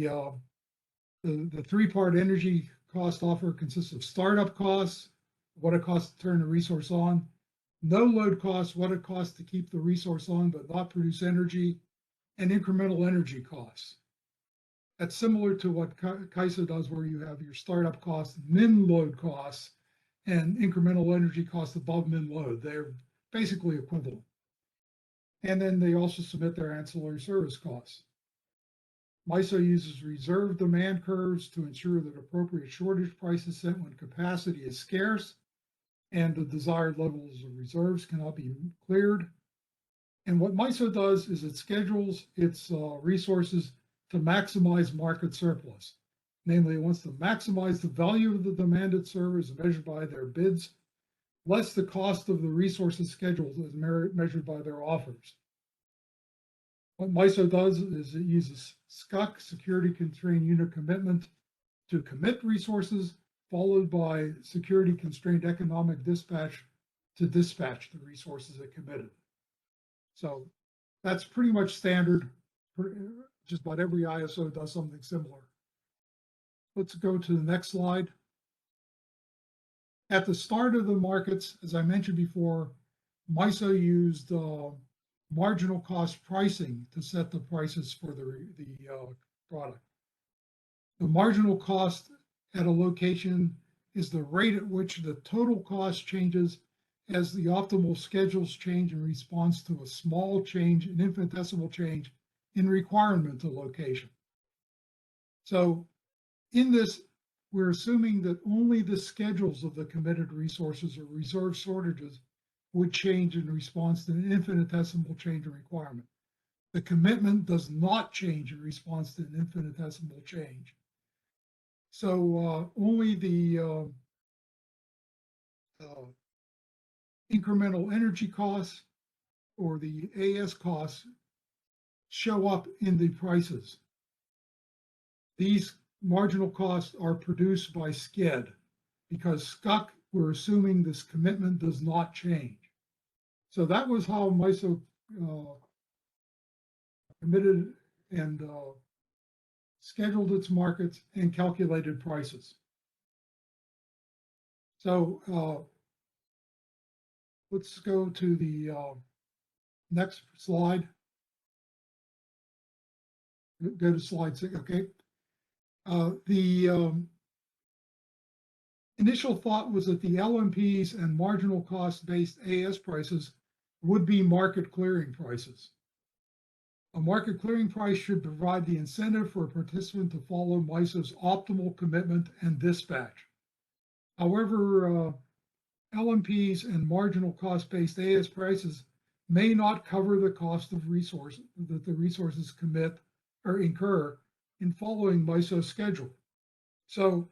three-part energy cost offer consists of startup costs, what it costs to turn the resource on, no load costs, what it costs to keep the resource on but not produce energy, and incremental energy costs. That's similar to what CAISO does, where you have your startup costs, min load costs, and incremental energy costs above min load. They're basically equivalent. And then they also submit their ancillary service costs. MISO uses reserve demand curves to ensure that appropriate shortage price is set when capacity is scarce and the desired levels of reserves cannot be cleared. And what MISO does is it schedules its resources to maximize market surplus. Namely, it wants to maximize the value of the demanded servers measured by their bids, less the cost of the resources scheduled as measured by their offers. What MISO does is it uses SCUC, Security Constrained Unit Commitment, to commit resources, followed by Security Constrained Economic Dispatch to dispatch the resources it committed. So that's pretty much standard. Just about every ISO does something similar. Let's go to the next slide. At the start of the markets, as I mentioned before, MISO used marginal cost pricing to set the prices for the product. The marginal cost at a location is the rate at which the total cost changes as the optimal schedules change in response to a small change, an infinitesimal change in requirement to location. So in this, we're assuming that only the schedules of the committed resources or reserve shortages would change in response to an infinitesimal change in requirement. the commitment does not change in response to an infinitesimal change. So only the incremental energy costs or the AS costs show up in the prices. These marginal costs are produced by SCED because SCUC, we're assuming this commitment does not change. So that was how MISO committed and scheduled its markets and calculated prices. So let's go to the next slide. Go to slide 6, okay. The initial thought was that the LMPs and marginal cost-based AS prices would be market clearing prices. A market clearing price should provide the incentive for a participant to follow MISO's optimal commitment and dispatch. However, LMPs and marginal cost-based AS prices may not cover the cost of resources that the resources commit or incur in following MISO's schedule. So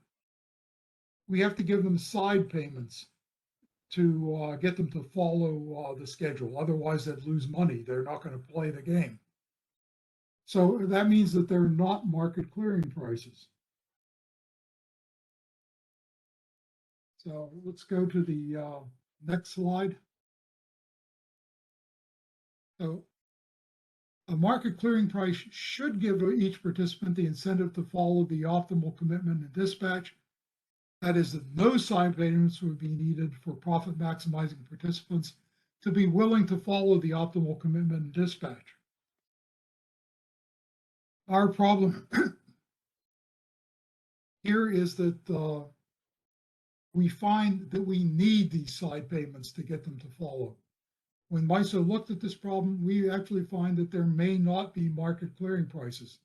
we have to give them side payments to get them to follow the schedule. Otherwise, they'd lose money. They're not going to play the game. So that means that they're not market clearing prices. So let's go to the next slide. So a market clearing price should give each participant the incentive to follow the optimal commitment and dispatch. That is, that no side payments would be needed for profit maximizing participants to be willing to follow the optimal commitment and dispatch. Our problem here is that we find that we need these side payments to get them to follow. When MISO looked at this problem, we actually find that there may not be market clearing prices.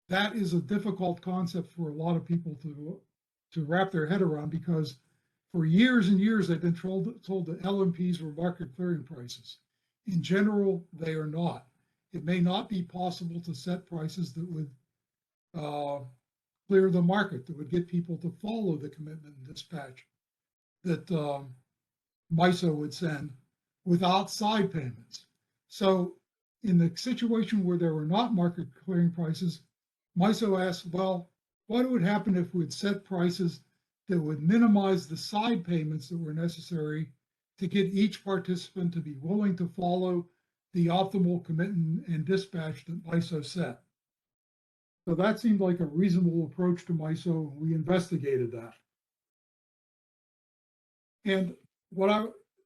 That is a difficult concept for a lot of people to wrap their head around, because for years and years they've been told that LMPs were market clearing prices. In general, they are not. It may not be possible to set prices that would clear the market, that would get people to follow the commitment and dispatch that MISO would send without side payments. So in the situation where there were not market clearing prices, MISO asked, well, what would happen if we'd set prices that would minimize the side payments that were necessary to get each participant to be willing to follow the optimal commitment and dispatch that MISO set? So that seemed like a reasonable approach to MISO. We investigated that. And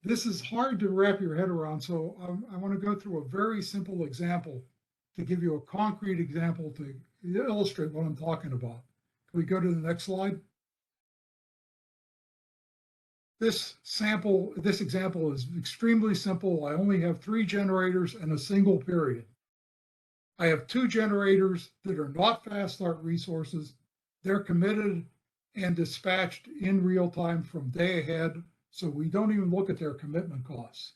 this is hard to wrap your head around, so I want to go through a very simple example to give you a concrete example to illustrate what I'm talking about. Can we go to the next slide? This example is extremely simple. I only have 3 generators and a single period. I have 2 generators that are not fast start resources. They're committed and dispatched in real time from day ahead, so we don't even look at their commitment costs.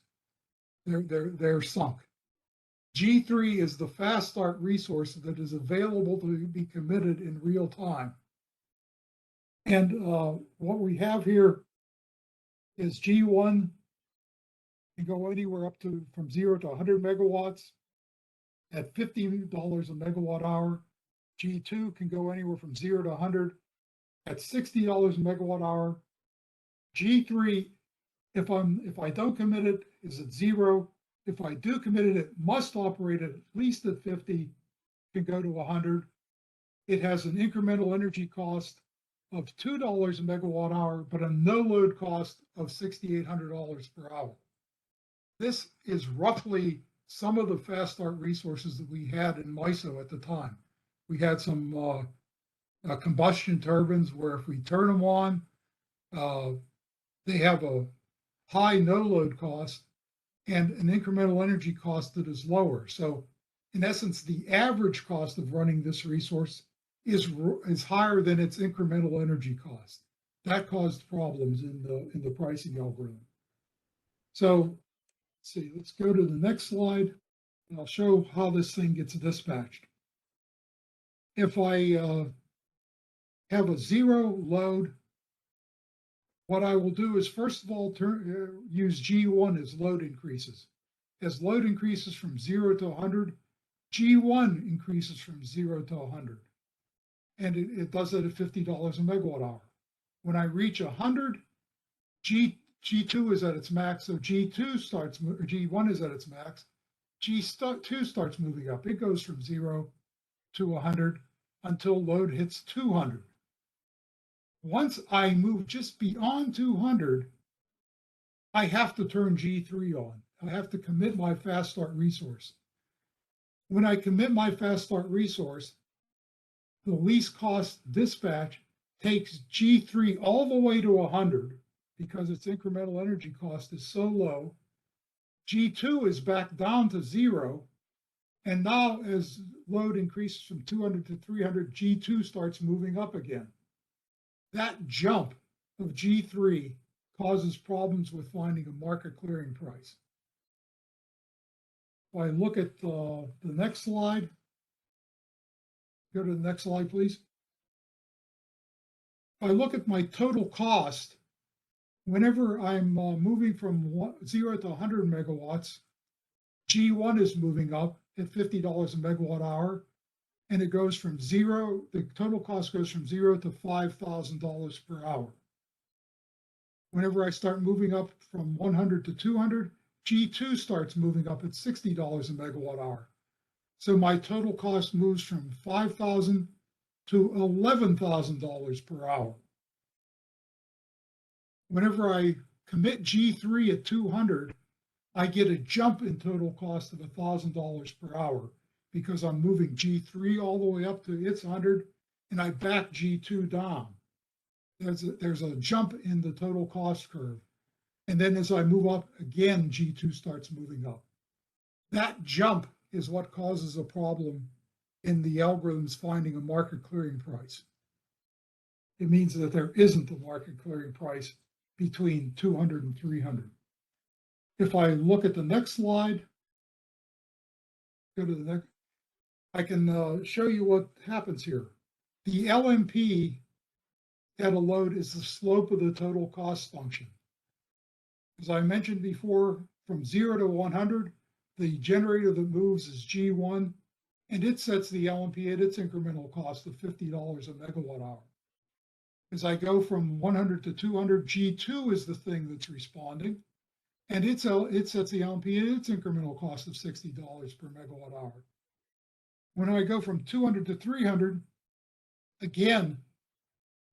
They're sunk. G3 is the fast start resource that is available to be committed in real time. And what we have here is G1 can go anywhere up to from 0 to 100 megawatts at $50 a megawatt hour. G2 can go anywhere from 0 to 100 at $60 a megawatt hour. G3, if I don't commit it, is at 0. If I do commit it, it must operate at least at 50, can go to 100. It has an incremental energy cost of $2 a megawatt hour, but a no load cost of $6,800 per hour. This is roughly some of the fast start resources that we had in MISO at the time. We had some combustion turbines where if we turn them on, they have a high no load cost and an incremental energy cost that is lower. So in essence, the average cost of running this resource is higher than its incremental energy cost. That caused problems in the pricing algorithm. So let's see, let's go to the next slide. And I'll show how this thing gets dispatched. If I have a zero load, what I will do is first of all use G1 as load increases. As load increases from 0 to 100, G1 increases from 0 to 100. And it does it at $50 a megawatt hour. When I reach 100, G2 is at its max, so G1 is at its max. G2 starts moving up. It goes from 0 to 100 until load hits 200. Once I move just beyond 200, I have to turn G3 on. I have to commit my fast start resource. When I commit my fast start resource, the least cost dispatch takes G3 all the way to 100 because its incremental energy cost is so low. G2 is back down to 0. And now as load increases from 200 to 300, G2 starts moving up again. That jump of G3 causes problems with finding a market clearing price. If I look at the next slide, go to the next slide, please. If I look at my total cost, whenever I'm moving from 0 to 100 megawatts, G1 is moving up at $50 a megawatt hour, and it goes from 0, the total cost goes from 0 to $5,000 per hour. Whenever I start moving up from 100 to 200, G2 starts moving up at $60 a megawatt hour. So my total cost moves from $5,000 to $11,000 per hour. Whenever I commit G3 at 200, I get a jump in total cost of $1,000 per hour because I'm moving G3 all the way up to its 100, and I back G2 down. There's a jump in the total cost curve. And then as I move up again, G2 starts moving up. That jump is what causes a problem in the algorithms finding a market clearing price. It means that there isn't a market clearing price between 200 and 300. If I look at the next slide, go to the next, I can show you what happens here. The LMP at a load is the slope of the total cost function. As I mentioned before, from 0 to 100, the generator that moves is G1, and it sets the LMP at its incremental cost of $50 a megawatt hour. As I go from 100 to 200, G2 is the thing that's responding, and it sets the LMP at its incremental cost of $60 per megawatt hour. When I go from 200 to 300, again,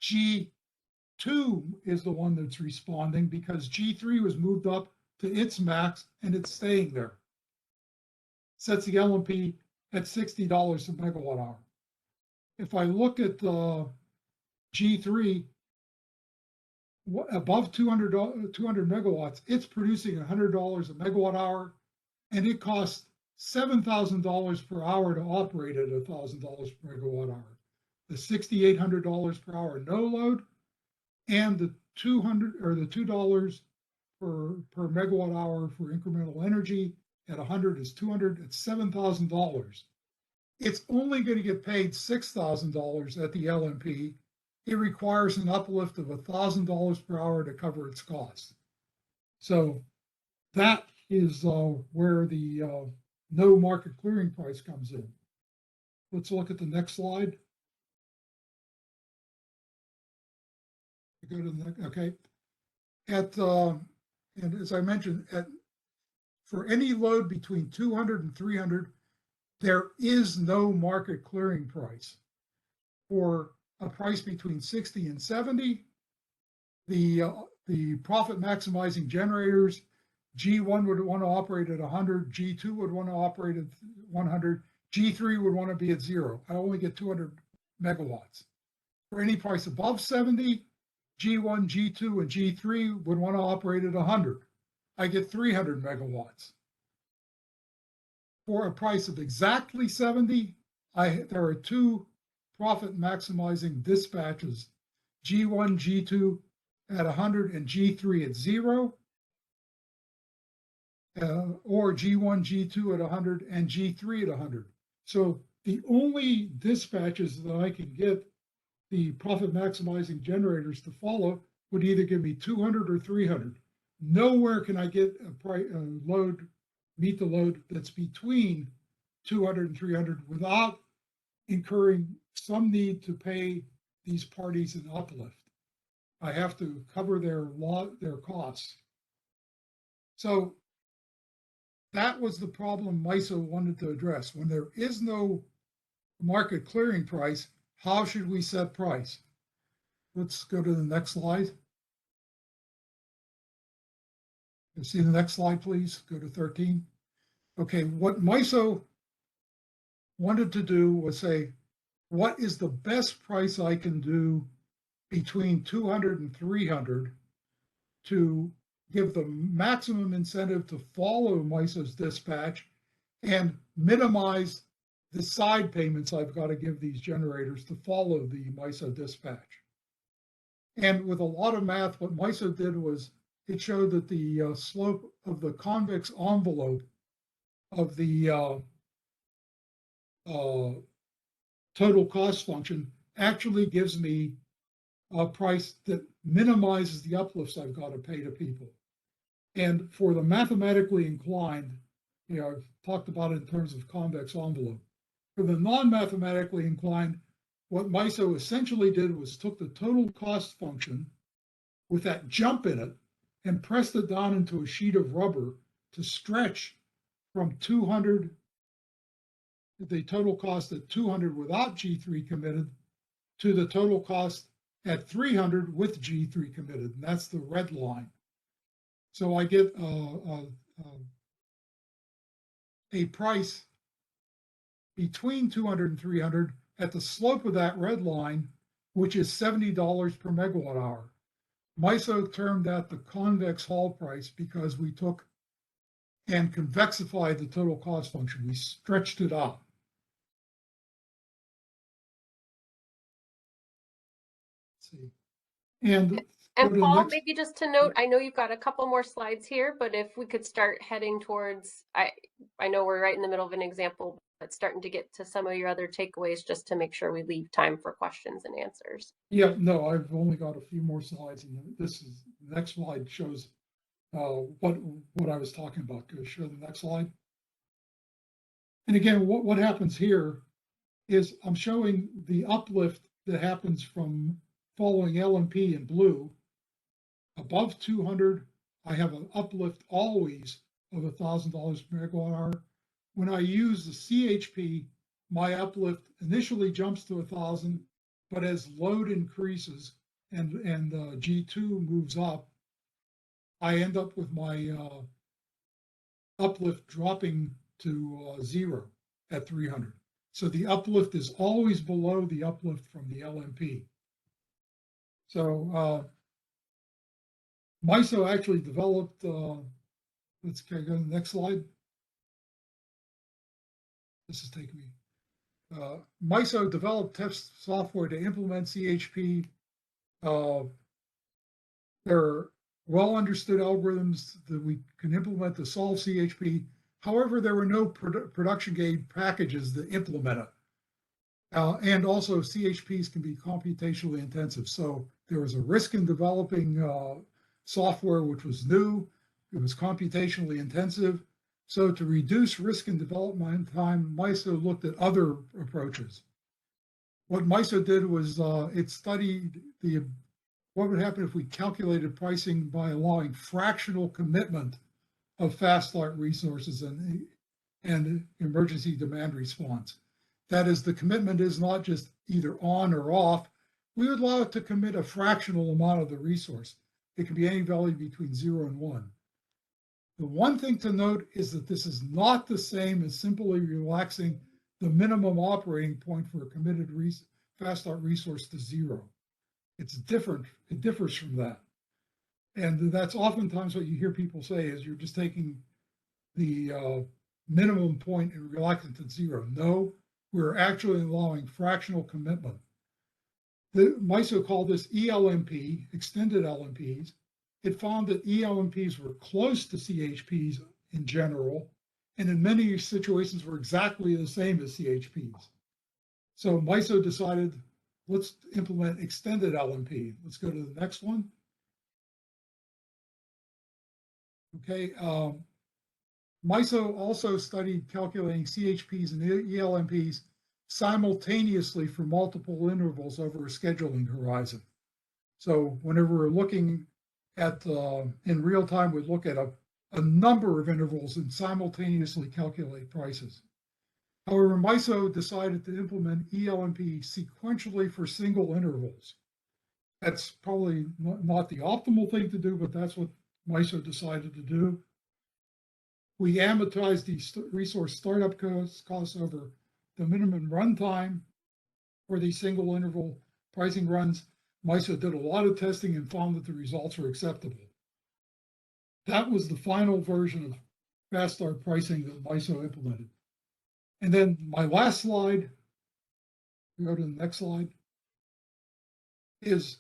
G2 is the one that's responding because G3 was moved up to its max and it's staying there. Sets the LMP at $60 a megawatt hour. If I look at the G3, above 200 megawatts, it's producing $100 a megawatt hour, and it costs $7,000 per hour to operate at $1,000 per megawatt hour. The $6,800 per hour no load, and the $2 per megawatt hour for incremental energy at 100 is 200. It's $7,000. It's only going to get paid $6,000 at the LMP. It requires an uplift of $1,000 per hour to cover its costs. So that is where the no market clearing price comes in. Let's look at the next slide. Go to the next, okay. And as I mentioned, for any load between 200 and 300, there is no market clearing price. For a price between 60 and 70, the profit maximizing generators, G1 would want to operate at 100, G2 would want to operate at 100, G3 would want to be at 0. I only get 200 megawatts. For any price above 70, G1, G2, and G3 would want to operate at 100. I get 300 megawatts. For a price of exactly 70, there are two profit maximizing dispatches, G1, G2 at 100 and G3 at 0. or G1, G2 at 100, and G3 at 100. So the only dispatches that I can get the profit maximizing generators to follow would either give me 200 or 300. Nowhere can I get a load, meet the load that's between 200 and 300 without incurring some need to pay these parties an uplift. I have to cover their costs. So that was the problem MISO wanted to address. When there is no market clearing price, how should we set price? Let's go to the next slide. You see the next slide, please. Go to 13. Okay, what MISO wanted to do was say, what is the best price I can do between 200 and 300 to give the maximum incentive to follow MISO's dispatch and minimize the side payments I've got to give these generators to follow the MISO dispatch. And with a lot of math, what MISO did was it showed that the slope of the convex envelope of the total cost function actually gives me a price that minimizes the uplifts I've got to pay to people. And for the mathematically inclined, I've talked about it in terms of convex envelope. For the non-mathematically inclined, what MISO essentially did was took the total cost function with that jump in it and pressed it down into a sheet of rubber to stretch from 200, the total cost at 200 without G3 committed, to the total cost at 300 with G3 committed, and that's the red line. So I get a price between 200 and 300 at the slope of that red line, which is $70 per megawatt hour. MISO termed that the convex Hall price because we took and convexified the total cost function. We stretched it out. Let's see. And Paul, maybe just to note, I know you've got a couple more slides here, but if we could start heading towards, I know we're right in the middle of an example, but starting to get to some of your other takeaways just to make sure we leave time for questions and answers. Yeah, no, I've only got a few more slides, and this is the next slide shows what I was talking about. Go show the next slide. And again, what happens here is I'm showing the uplift that happens from following LMP in blue. Above 200, I have an uplift always of $1,000 per megawatt hour. When I use the CHP, my uplift initially jumps to 1,000, but as load increases and G2 moves up, I end up with my uplift dropping to 0 at 300. So the uplift is always below the uplift from the LMP. So MISO actually developed, let's go to the next slide. This is taking me. MISO developed test software to implement CHP. There are well understood algorithms that we can implement to solve CHP. However, there were no production grade packages that implement it. And also CHPs can be computationally intensive. So there was a risk in developing software which was new. It was computationally intensive. So to reduce risk in development time, MISO looked at other approaches. What MISO did was it studied what would happen if we calculated pricing by allowing fractional commitment of fast start resources and emergency demand response. That is, the commitment is not just either on or off. We would allow it to commit a fractional amount of the resource. It can be any value between 0 and 1. The one thing to note is that this is not the same as simply relaxing the minimum operating point for a committed fast start resource to 0. It's different. It differs from that. And that's oftentimes what you hear people say is you're just taking the minimum point and relaxing it to 0. No, we're actually allowing fractional commitment. The MISO called this ELMP, extended LMPs. It found that ELMPs were close to CHPs in general, and in many situations were exactly the same as CHPs. So MISO decided, let's implement extended LMP. Let's go to the next one. Okay, MISO also studied calculating CHPs and ELMPs simultaneously for multiple intervals over a scheduling horizon. So whenever we're looking at, in real time, we look at a number of intervals and simultaneously calculate prices. However, MISO decided to implement ELMP sequentially for single intervals. That's probably not the optimal thing to do, but that's what MISO decided to do. We amortized the resource startup costs over the minimum runtime for these single interval pricing runs. MISO did a lot of testing and found that the results were acceptable. That was the final version of fast start pricing that MISO implemented. And then my last slide, go to the next slide, is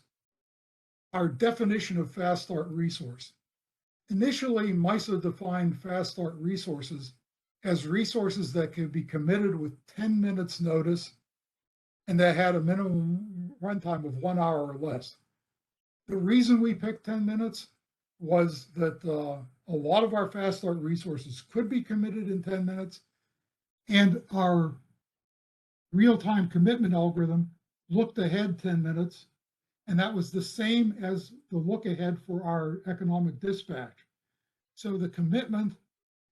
our definition of fast start resource. Initially, MISO defined fast start resources as resources that could be committed with 10 minutes notice and that had a minimum runtime of 1 hour or less. The reason we picked 10 minutes was that a lot of our fast start resources could be committed in 10 minutes, and our real-time commitment algorithm looked ahead 10 minutes, and that was the same as the look ahead for our economic dispatch. So the commitment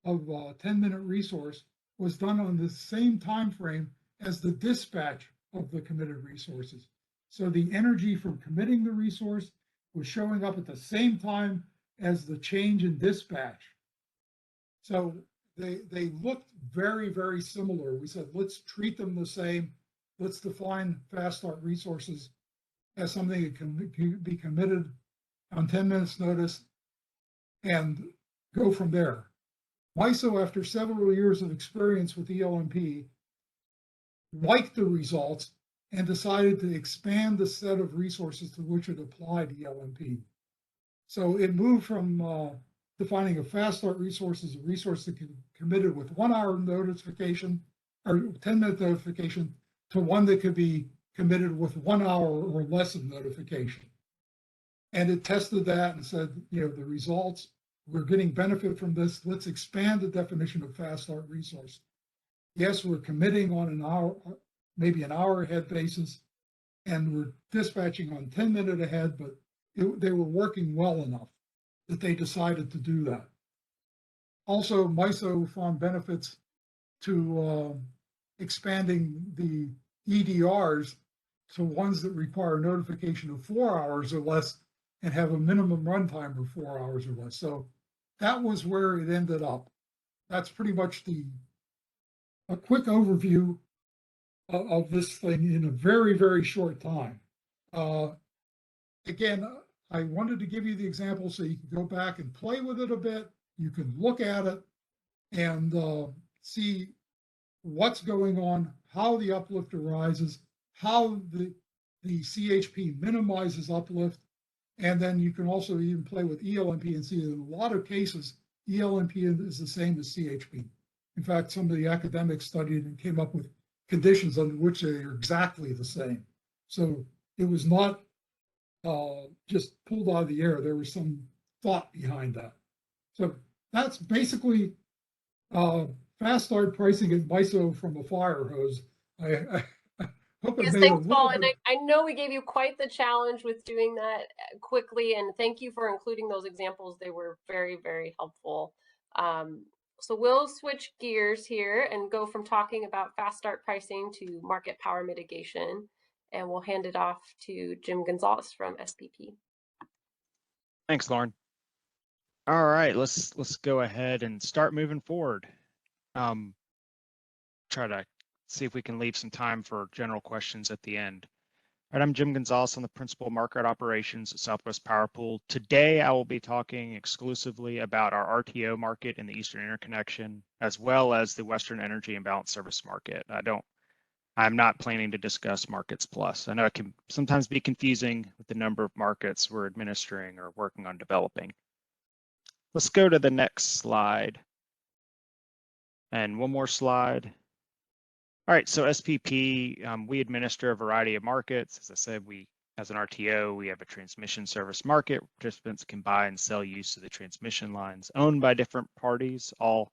of a 10-minute resource was done on the same time frame as the dispatch of the committed resources. So the energy from committing the resource was showing up at the same time as the change in dispatch. So they looked very, very similar. We said, let's treat them the same. Let's define fast start resources as something that can be committed on 10 minutes notice and go from there. MISO, after several years of experience with ELMP, liked the results and decided to expand the set of resources to which it applied ELMP. So it moved from defining a fast start resource as a resource that can be committed with 1 hour notification or 10-minute notification to one that could be committed with 1 hour or less of notification. And it tested that and said, you know, the results, we're getting benefit from this. Let's expand the definition of fast start resource. Yes, we're committing on an hour, maybe an hour ahead basis, and we're dispatching on 10-minute ahead, but they were working well enough that they decided to do that. Also, MISO found benefits to expanding the EDRs to ones that require notification of 4 hours or less and have a minimum runtime of 4 hours or less. So that was where it ended up. That's pretty much a quick overview of this thing in a very, very short time. Again, I wanted to give you the example so you can go back and play with it a bit. You can look at it and see what's going on, how the uplift arises, how the CHP minimizes uplift, and then you can also even play with ELMP and see that in a lot of cases, ELMP is the same as CHP. In fact, some of the academics studied and came up with conditions under which they are exactly the same. So it was not just pulled out of the air. There was some thought behind that. So that's basically fast start pricing at MISO from a fire hose. I hope I Yes, made thanks, a Paul. little And I know we gave you quite the challenge with doing that quickly, and thank you for including those examples. They were very, very helpful. So we'll switch gears here and go from talking about fast start pricing to market power mitigation, and we'll hand it off to Jim Gonzalez from SPP. Thanks, Lauren. All right, let's go ahead and start moving forward. Try to see if we can leave some time for general questions at the end. All right, I'm Jim Gonzalez. I'm the Principal Market Operations at Southwest Power Pool. Today, I will be talking exclusively about our RTO market in the Eastern Interconnection, as well as the Western Energy Imbalance Service Market. I'm not planning to discuss Markets Plus. I know it can sometimes be confusing with the number of markets we're administering or working on developing. Let's go to the next slide. And one more slide. All right, so SPP, we administer a variety of markets. As I said, as an RTO, we have a transmission service market. Participants can buy and sell use of the transmission lines owned by different parties, all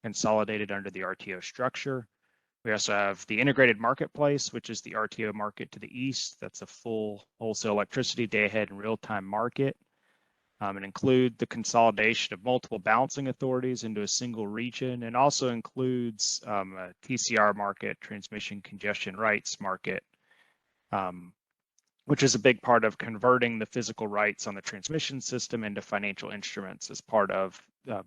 consolidated under the RTO structure. We also have the integrated marketplace, which is the RTO market to the east. That's a full wholesale electricity day ahead and real-time market. It includes the consolidation of multiple balancing authorities into a single region, and also includes a TCR market, transmission congestion rights market, which is a big part of converting the physical rights on the transmission system into financial instruments as part of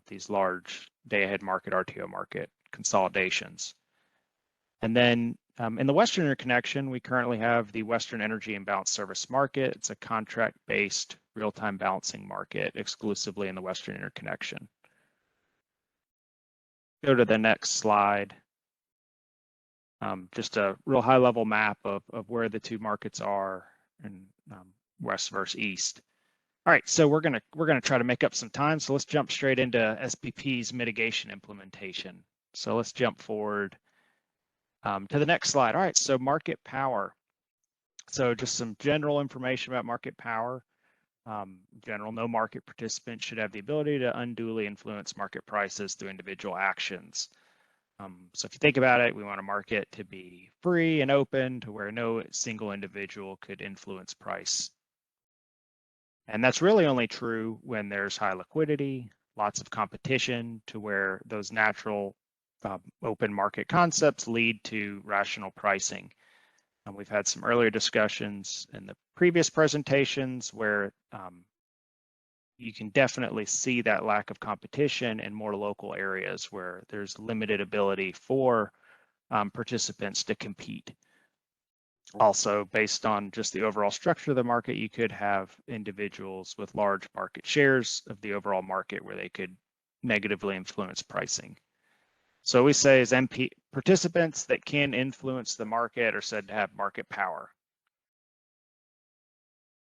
these large day-ahead market, RTO market consolidations. And then in the Western Interconnection, we currently have the Western Energy Imbalance Service Market. It's a contract-based real-time balancing market exclusively in the Western Interconnection. Go to the next slide. Just a real high-level map of where the two markets are in west versus east. All right, so we're gonna try to make up some time. So let's jump straight into SPP's mitigation implementation. So let's jump forward to the next slide. All right, so market power. So just some general information about market power. In general, no market participant should have the ability to unduly influence market prices through individual actions. So if you think about it, we want a market to be free and open to where no single individual could influence price. And that's really only true when there's high liquidity, lots of competition, to where those natural open market concepts lead to rational pricing. And we've had some earlier discussions in the previous presentations where you can definitely see that lack of competition in more local areas where there's limited ability for participants to compete. Also, based on just the overall structure of the market, you could have individuals with large market shares of the overall market where they could negatively influence pricing. So we say as MP participants that can influence the market are said to have market power.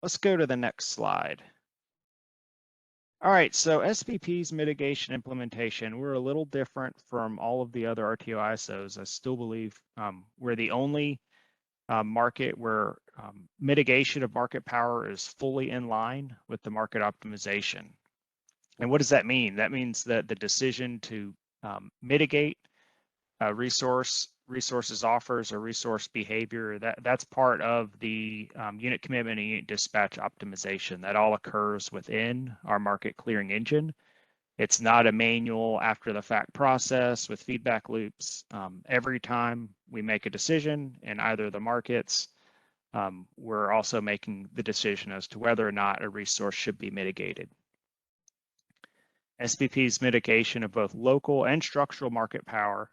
Let's go to the next slide. All right, so SPP's mitigation implementation, we're a little different from all of the other RTO ISOs. I still believe we're the only market where mitigation of market power is fully in line with the market optimization. And what does that mean? That means that the decision to mitigate resources offers or resource behavior, that's part of the unit commitment and unit dispatch optimization. That all occurs within our market clearing engine. It's not a manual after the fact process with feedback loops. Every time we make a decision in either of the markets, we're also making the decision as to whether or not a resource should be mitigated. SPP's mitigation of both local and structural market power,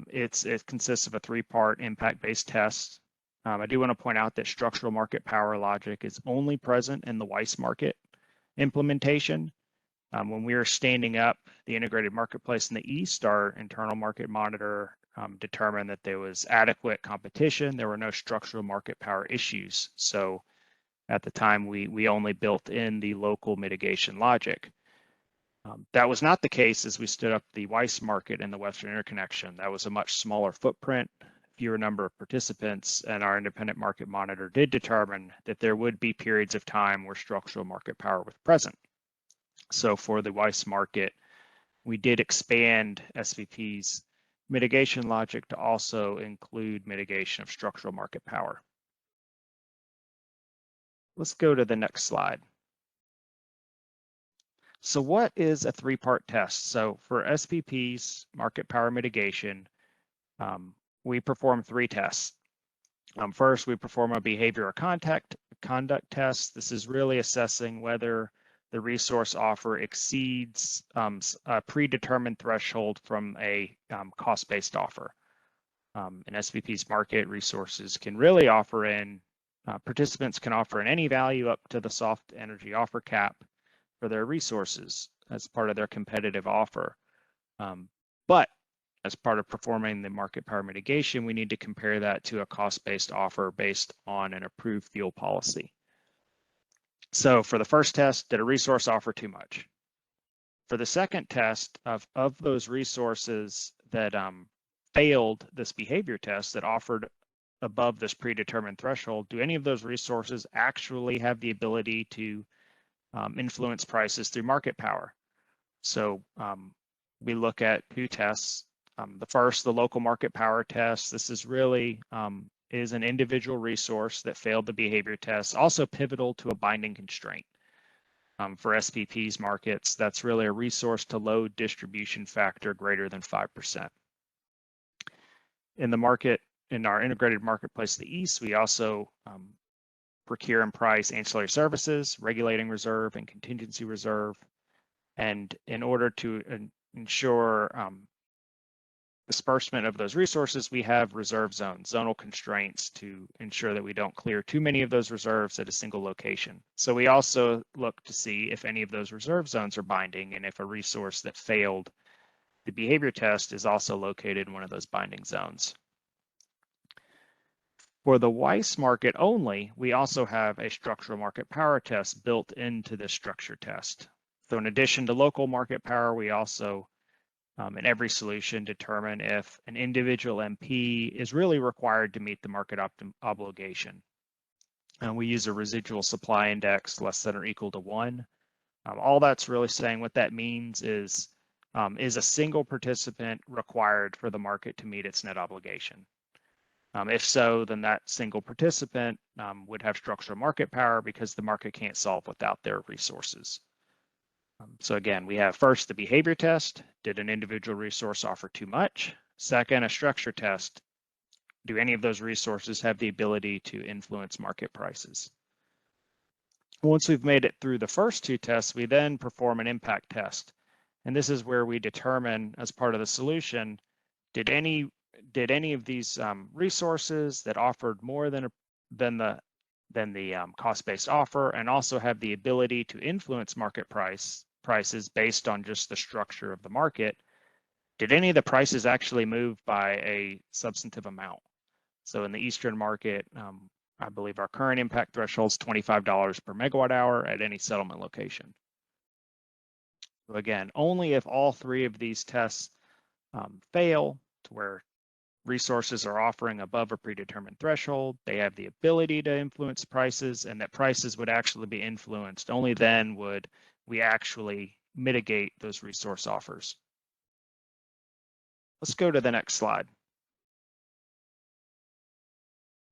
it consists of a three-part impact-based test. I do want to point out that structural market power logic is only present in the WEIM market implementation. When we were standing up the integrated marketplace in the East, our internal market monitor determined that there was adequate competition. There were no structural market power issues. So at the time, we only built in the local mitigation logic. That was not the case as we stood up the WEIM market in the Western Interconnection. That was a much smaller footprint, fewer number of participants, and our independent market monitor did determine that there would be periods of time where structural market power was present. So for the WEIM market, we did expand SPP's mitigation logic to also include mitigation of structural market power. Let's go to the next slide. So what is a three-part test? So for SPP's market power mitigation, we perform three tests. First, we perform a behavior or conduct test. This is really assessing whether the resource offer exceeds a predetermined threshold from a cost-based offer. In SPP's market, resources can really offer in, participants can offer in any value up to the soft energy offer cap for their resources as part of their competitive offer. But as part of performing the market power mitigation, we need to compare that to a cost-based offer based on an approved fuel policy. So for the first test, did a resource offer too much? For the second test of those resources that failed this behavior test that offered above this predetermined threshold, do any of those resources actually have the ability to influence prices through market power? So we look at two tests. The first, the local market power test. This is really is an individual resource that failed the behavior test, also pivotal to a binding constraint. For SPP's markets, that's really a resource to load distribution factor greater than 5%. In the market, in our integrated marketplace of the East, we also procure and price ancillary services, regulating reserve and contingency reserve. And in order to ensure disbursement of those resources, we have reserve zones, zonal constraints to ensure that we don't clear too many of those reserves at a single location. So we also look to see if any of those reserve zones are binding and if a resource that failed the behavior test is also located in one of those binding zones. For the WEIS market only, we also have a structural market power test built into this structure test. So in addition to local market power, we also, in every solution, determine if an individual MP is really required to meet the market obligation. And we use a residual supply index less than or equal to 1. All that's really saying what that means is a single participant required for the market to meet its net obligation? If so, then that single participant would have structural market power because the market can't solve without their resources. So again, we have first the behavior test. Did an individual resource offer too much? Second, a structure test. Do any of those resources have the ability to influence market prices? Once we've made it through the first two tests, we then perform an impact test. And this is where we determine, as part of the solution, did any of these resources that offered more than the cost-based offer and also have the ability to influence market prices based on just the structure of the market, did any of the prices actually move by a substantive amount? So in the Eastern market, I believe our current impact threshold is $25 per megawatt hour at any settlement location. So again, only if all three of these tests fail, to where resources are offering above a predetermined threshold, they have the ability to influence prices, and that prices would actually be influenced. Only then would we actually mitigate those resource offers. Let's go to the next slide.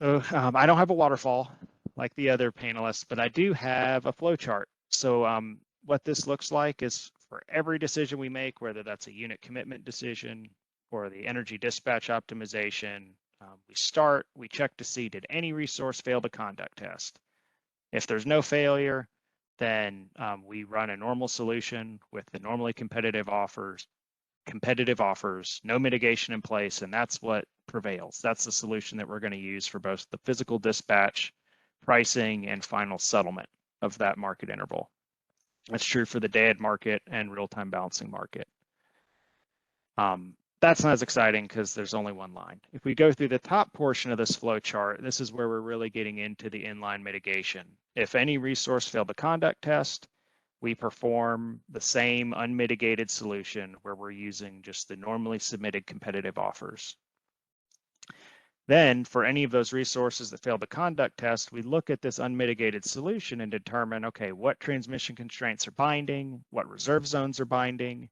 So I don't have a waterfall like the other panelists, but I do have a flow chart. So what this looks like is for every decision we make, whether that's a unit commitment decision or the energy dispatch optimization, we check to see, did any resource fail the conduct test? If there's no failure, then we run a normal solution with the normally competitive offers, no mitigation in place, and that's what prevails. That's the solution that we're going to use for both the physical dispatch, pricing, and final settlement of that market interval. That's true for the day-ahead market and real-time balancing market. That's not as exciting because there's only one line. If we go through the top portion of this flow chart, this is where we're really getting into the inline mitigation. If any resource failed the conduct test, we perform the same unmitigated solution where we're using just the normally submitted competitive offers. Then for any of those resources that failed the conduct test, we look at this unmitigated solution and determine, okay, what transmission constraints are binding, what reserve zones are binding,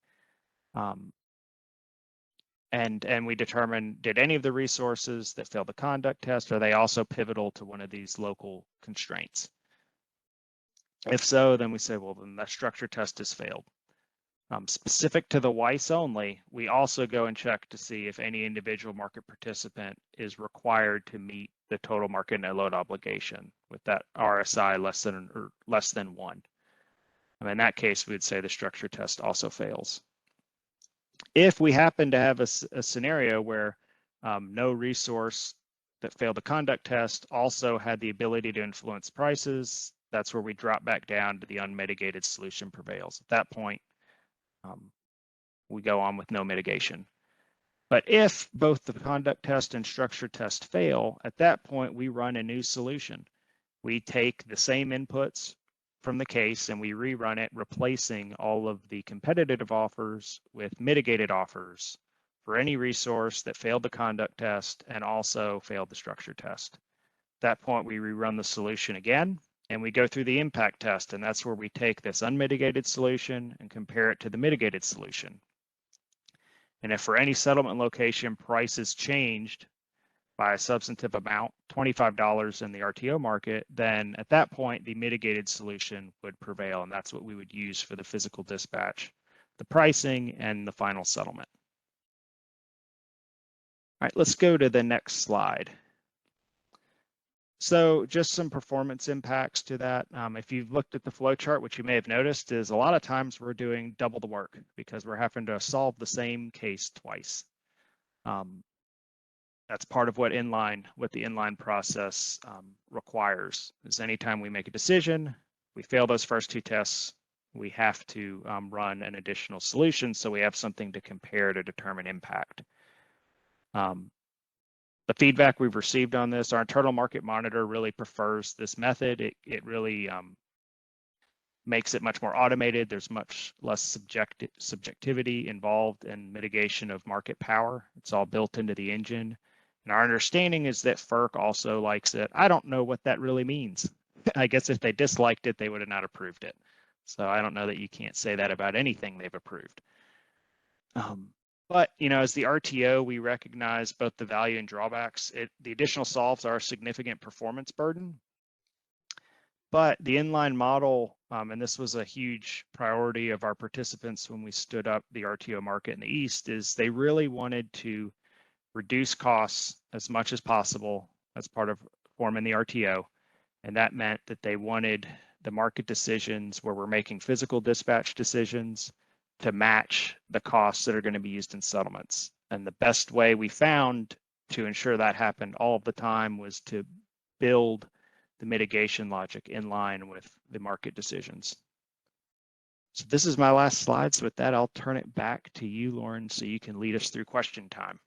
and we determine, did any of the resources that failed the conduct test, are they also pivotal to one of these local constraints? If so, then we say, well, then that structure test has failed. Specific to the WEIS only, we also go and check to see if any individual market participant is required to meet the total market net load obligation with that RSI less than 1. In that case, we would say the structure test also fails. If we happen to have a scenario where no resource that failed the conduct test also had the ability to influence prices, that's where we drop back down to the unmitigated solution prevails. At that point, we go on with no mitigation. But if both the conduct test and structure test fail, at that point, we run a new solution. We take the same inputs from the case and we rerun it, replacing all of the competitive offers with mitigated offers for any resource that failed the conduct test and also failed the structure test. At that point, we rerun the solution again and we go through the impact test, and that's where we take this unmitigated solution and compare it to the mitigated solution. And if for any settlement location prices changed by a substantive amount, $25 in the RTO market, then at that point, the mitigated solution would prevail. And that's what we would use for the physical dispatch, the pricing, and the final settlement. All right, let's go to the next slide. So just some performance impacts to that. If you've looked at the flow chart, what you may have noticed is a lot of times we're doing double the work because we're having to solve the same case twice. That's part of what the inline process requires. Is anytime we make a decision, we fail those first two tests, we have to run an additional solution so we have something to compare to determine impact. The feedback we've received on this, our internal market monitor really prefers this method. It really makes it much more automated. There's much less subjectivity involved in mitigation of market power. It's all built into the engine. And our understanding is that FERC also likes it. I don't know what that really means. I guess if they disliked it, they would have not approved it. So I don't know that you can't say that about anything they've approved. But, you know, as the RTO, we recognize both the value and drawbacks. The additional solves are a significant performance burden. But the inline model, and this was a huge priority of our participants when we stood up the RTO market in the East, is they really wanted to reduce costs as much as possible as part of forming the RTO. And that meant that they wanted the market decisions where we're making physical dispatch decisions to match the costs that are going to be used in settlements. And the best way we found to ensure that happened all of the time was to build the mitigation logic in line with the market decisions. So this is my last slide. So with that, I'll turn it back to you, Lauren, so you can lead us through question time.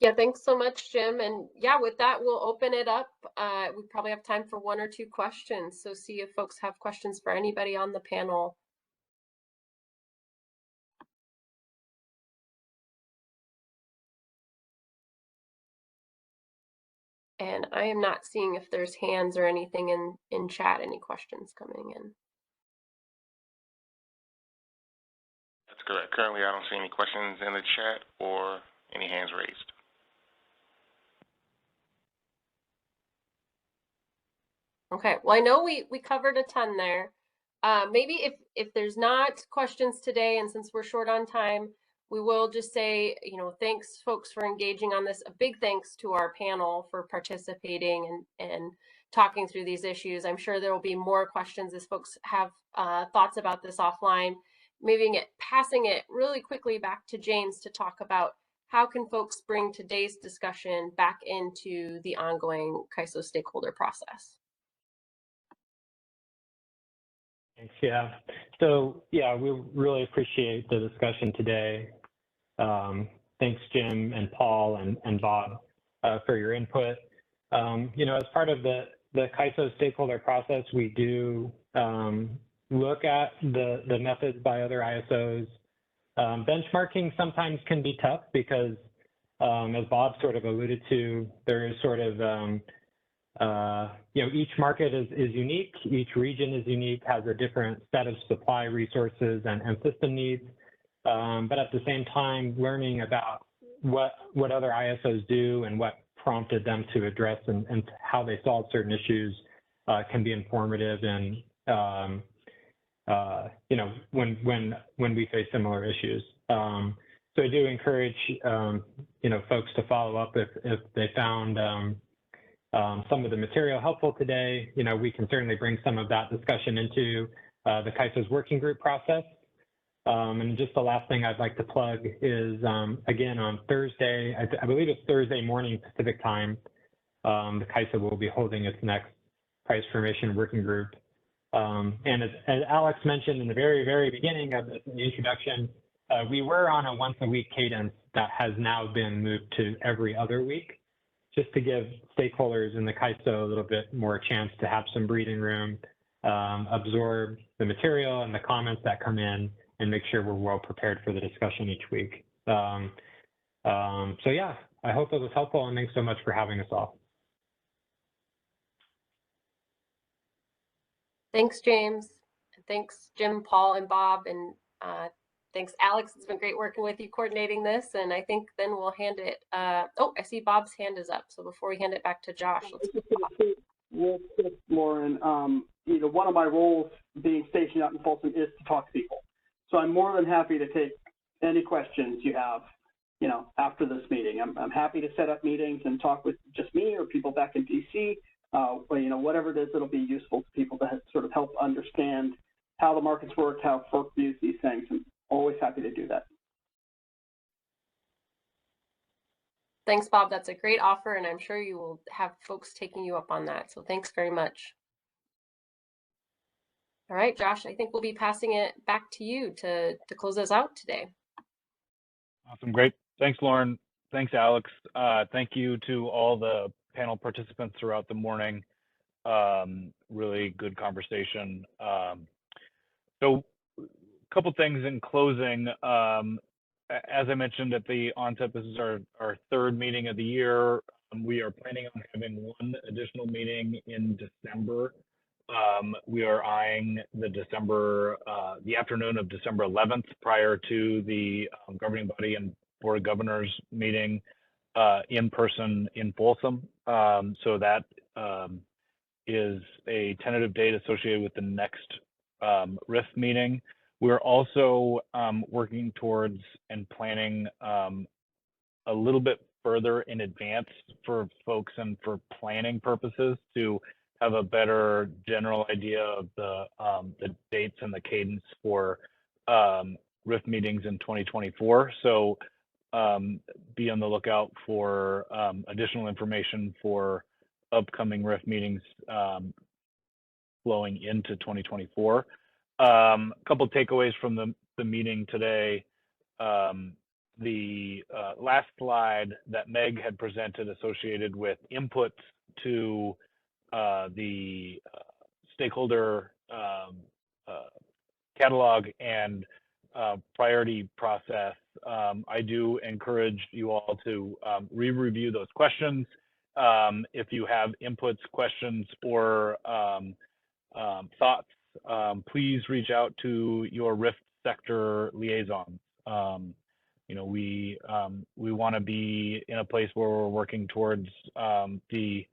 Yeah, thanks so much, Jim. And yeah, with that, we'll open it up. We probably have time for one or two questions. So see if folks have questions for anybody on the panel. And I am not seeing if there's hands or anything in chat, any questions coming in. That's correct. Currently, I don't see any questions in the chat or any hands raised. Okay, well, I know we covered a ton there. Maybe if there's not questions today, and since we're short on time, we will just say, you know, thanks folks for engaging on this. A big thanks to our panel for participating and talking through these issues. I'm sure there will be more questions as folks have thoughts about this offline. Maybe passing it really quickly back to James to talk about how can folks bring today's discussion back into the ongoing CAISO stakeholder process. Thanks. Yeah. So yeah, we really appreciate the discussion today. Thanks, Jim and Paul and Bob for your input. You know, as part of the CAISO stakeholder process, we do look at the methods by other ISOs. Benchmarking sometimes can be tough because, as Bob sort of alluded to, there is sort of you know, each market is unique, each region is unique, has a different set of supply resources and system needs. But at the same time, learning about what other ISOs do and what prompted them to address and how they solve certain issues can be informative and you know, when we face similar issues. So I do encourage you know, folks to follow up if they found some of the material helpful today. You know, we can certainly bring some of that discussion into the CAISO's working group process. And just the last thing I'd like to plug is, again, on Thursday, I believe it's Thursday morning Pacific time, the CAISO will be holding its next price formation working group. And as Alex mentioned in the very beginning of the introduction, we were on a once-a-week cadence that has now been moved to every other week. just to give stakeholders in the CAISO a little bit more chance to have some breathing room, absorb the material and the comments that come in, and make sure we're well prepared for the discussion each week. So yeah, I hope it was helpful, and thanks so much for having us all. Thanks, James. Thanks, Jim, Paul, and Bob, and thanks, Alex. It's been great working with you coordinating this, and I think then we'll hand it. Oh, I see Bob's hand is up. So before we hand it back to Josh, let's real quick, Lauren. You know, one of my roles being stationed out in Folsom is to talk to people. So I'm more than happy to take any questions you have, you know, after this meeting. I'm happy to set up meetings and talk with just me or people back in DC. You know, whatever it is that'll be useful to people to sort of help understand how the markets work, how FERC views these things. I'm always happy to do that. Thanks, Bob. That's a great offer, and I'm sure you will have folks taking you up on that. So thanks very much. All right, Josh, I think we'll be passing it back to you to close us out today. Awesome. Great. Thanks, Lauren. Thanks, Alex. Thank you to all the panel participants throughout the morning. Really good conversation. So a couple things in closing. As I mentioned at the onset, this is our third meeting of the year. We are planning on having one additional meeting in December. We are eyeing the afternoon of December 11th prior to the governing body and board of governors meeting in person in Folsom. So that is a tentative date associated with the next RIF meeting. We're also working towards and planning a little bit further in advance for folks and for planning purposes to have a better general idea of the dates and the cadence for RIF meetings in 2024. So be on the lookout for additional information for upcoming RIF meetings flowing into 2024. A couple takeaways from the meeting today. The last slide that Meg had presented associated with inputs to the stakeholder catalog and priority process. I do encourage you all to re-review those questions. If you have inputs, questions, or thoughts, please reach out to your RIF sector liaisons. You know, we want to be in a place where we're working towards the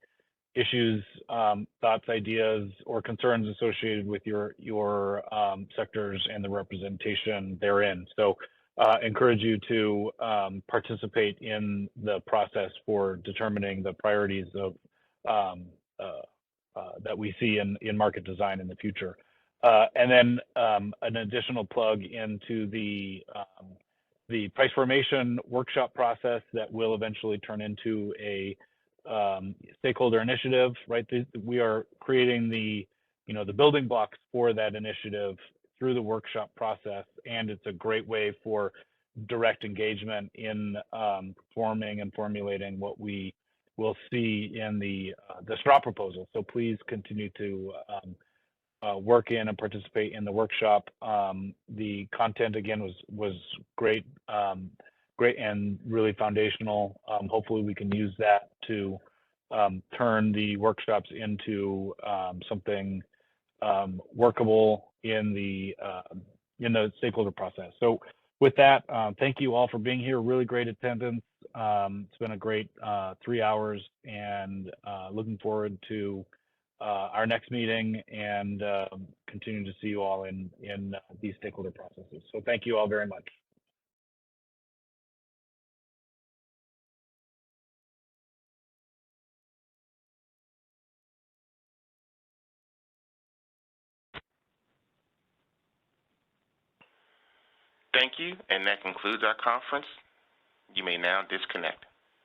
issues, thoughts, ideas, or concerns associated with your sectors and the representation therein. So encourage you to participate in the process for determining the priorities of that we see in market design in the future. And then an additional plug into the price formation workshop process that will eventually turn into a stakeholder initiative, right? We are creating the building blocks for that initiative through the workshop process, and it's a great way for direct engagement in forming and formulating what we will see in the straw proposal. So please continue to work in and participate in the workshop. The content again was great, great and really foundational. Hopefully we can use that to turn the workshops into something workable in the stakeholder process. So with that, thank you all for being here. Really great attendance. It's been a great 3 hours, and looking forward to our next meeting and continuing to see you all in these stakeholder processes. So thank you all very much. Thank you, and that concludes our conference. You may now disconnect.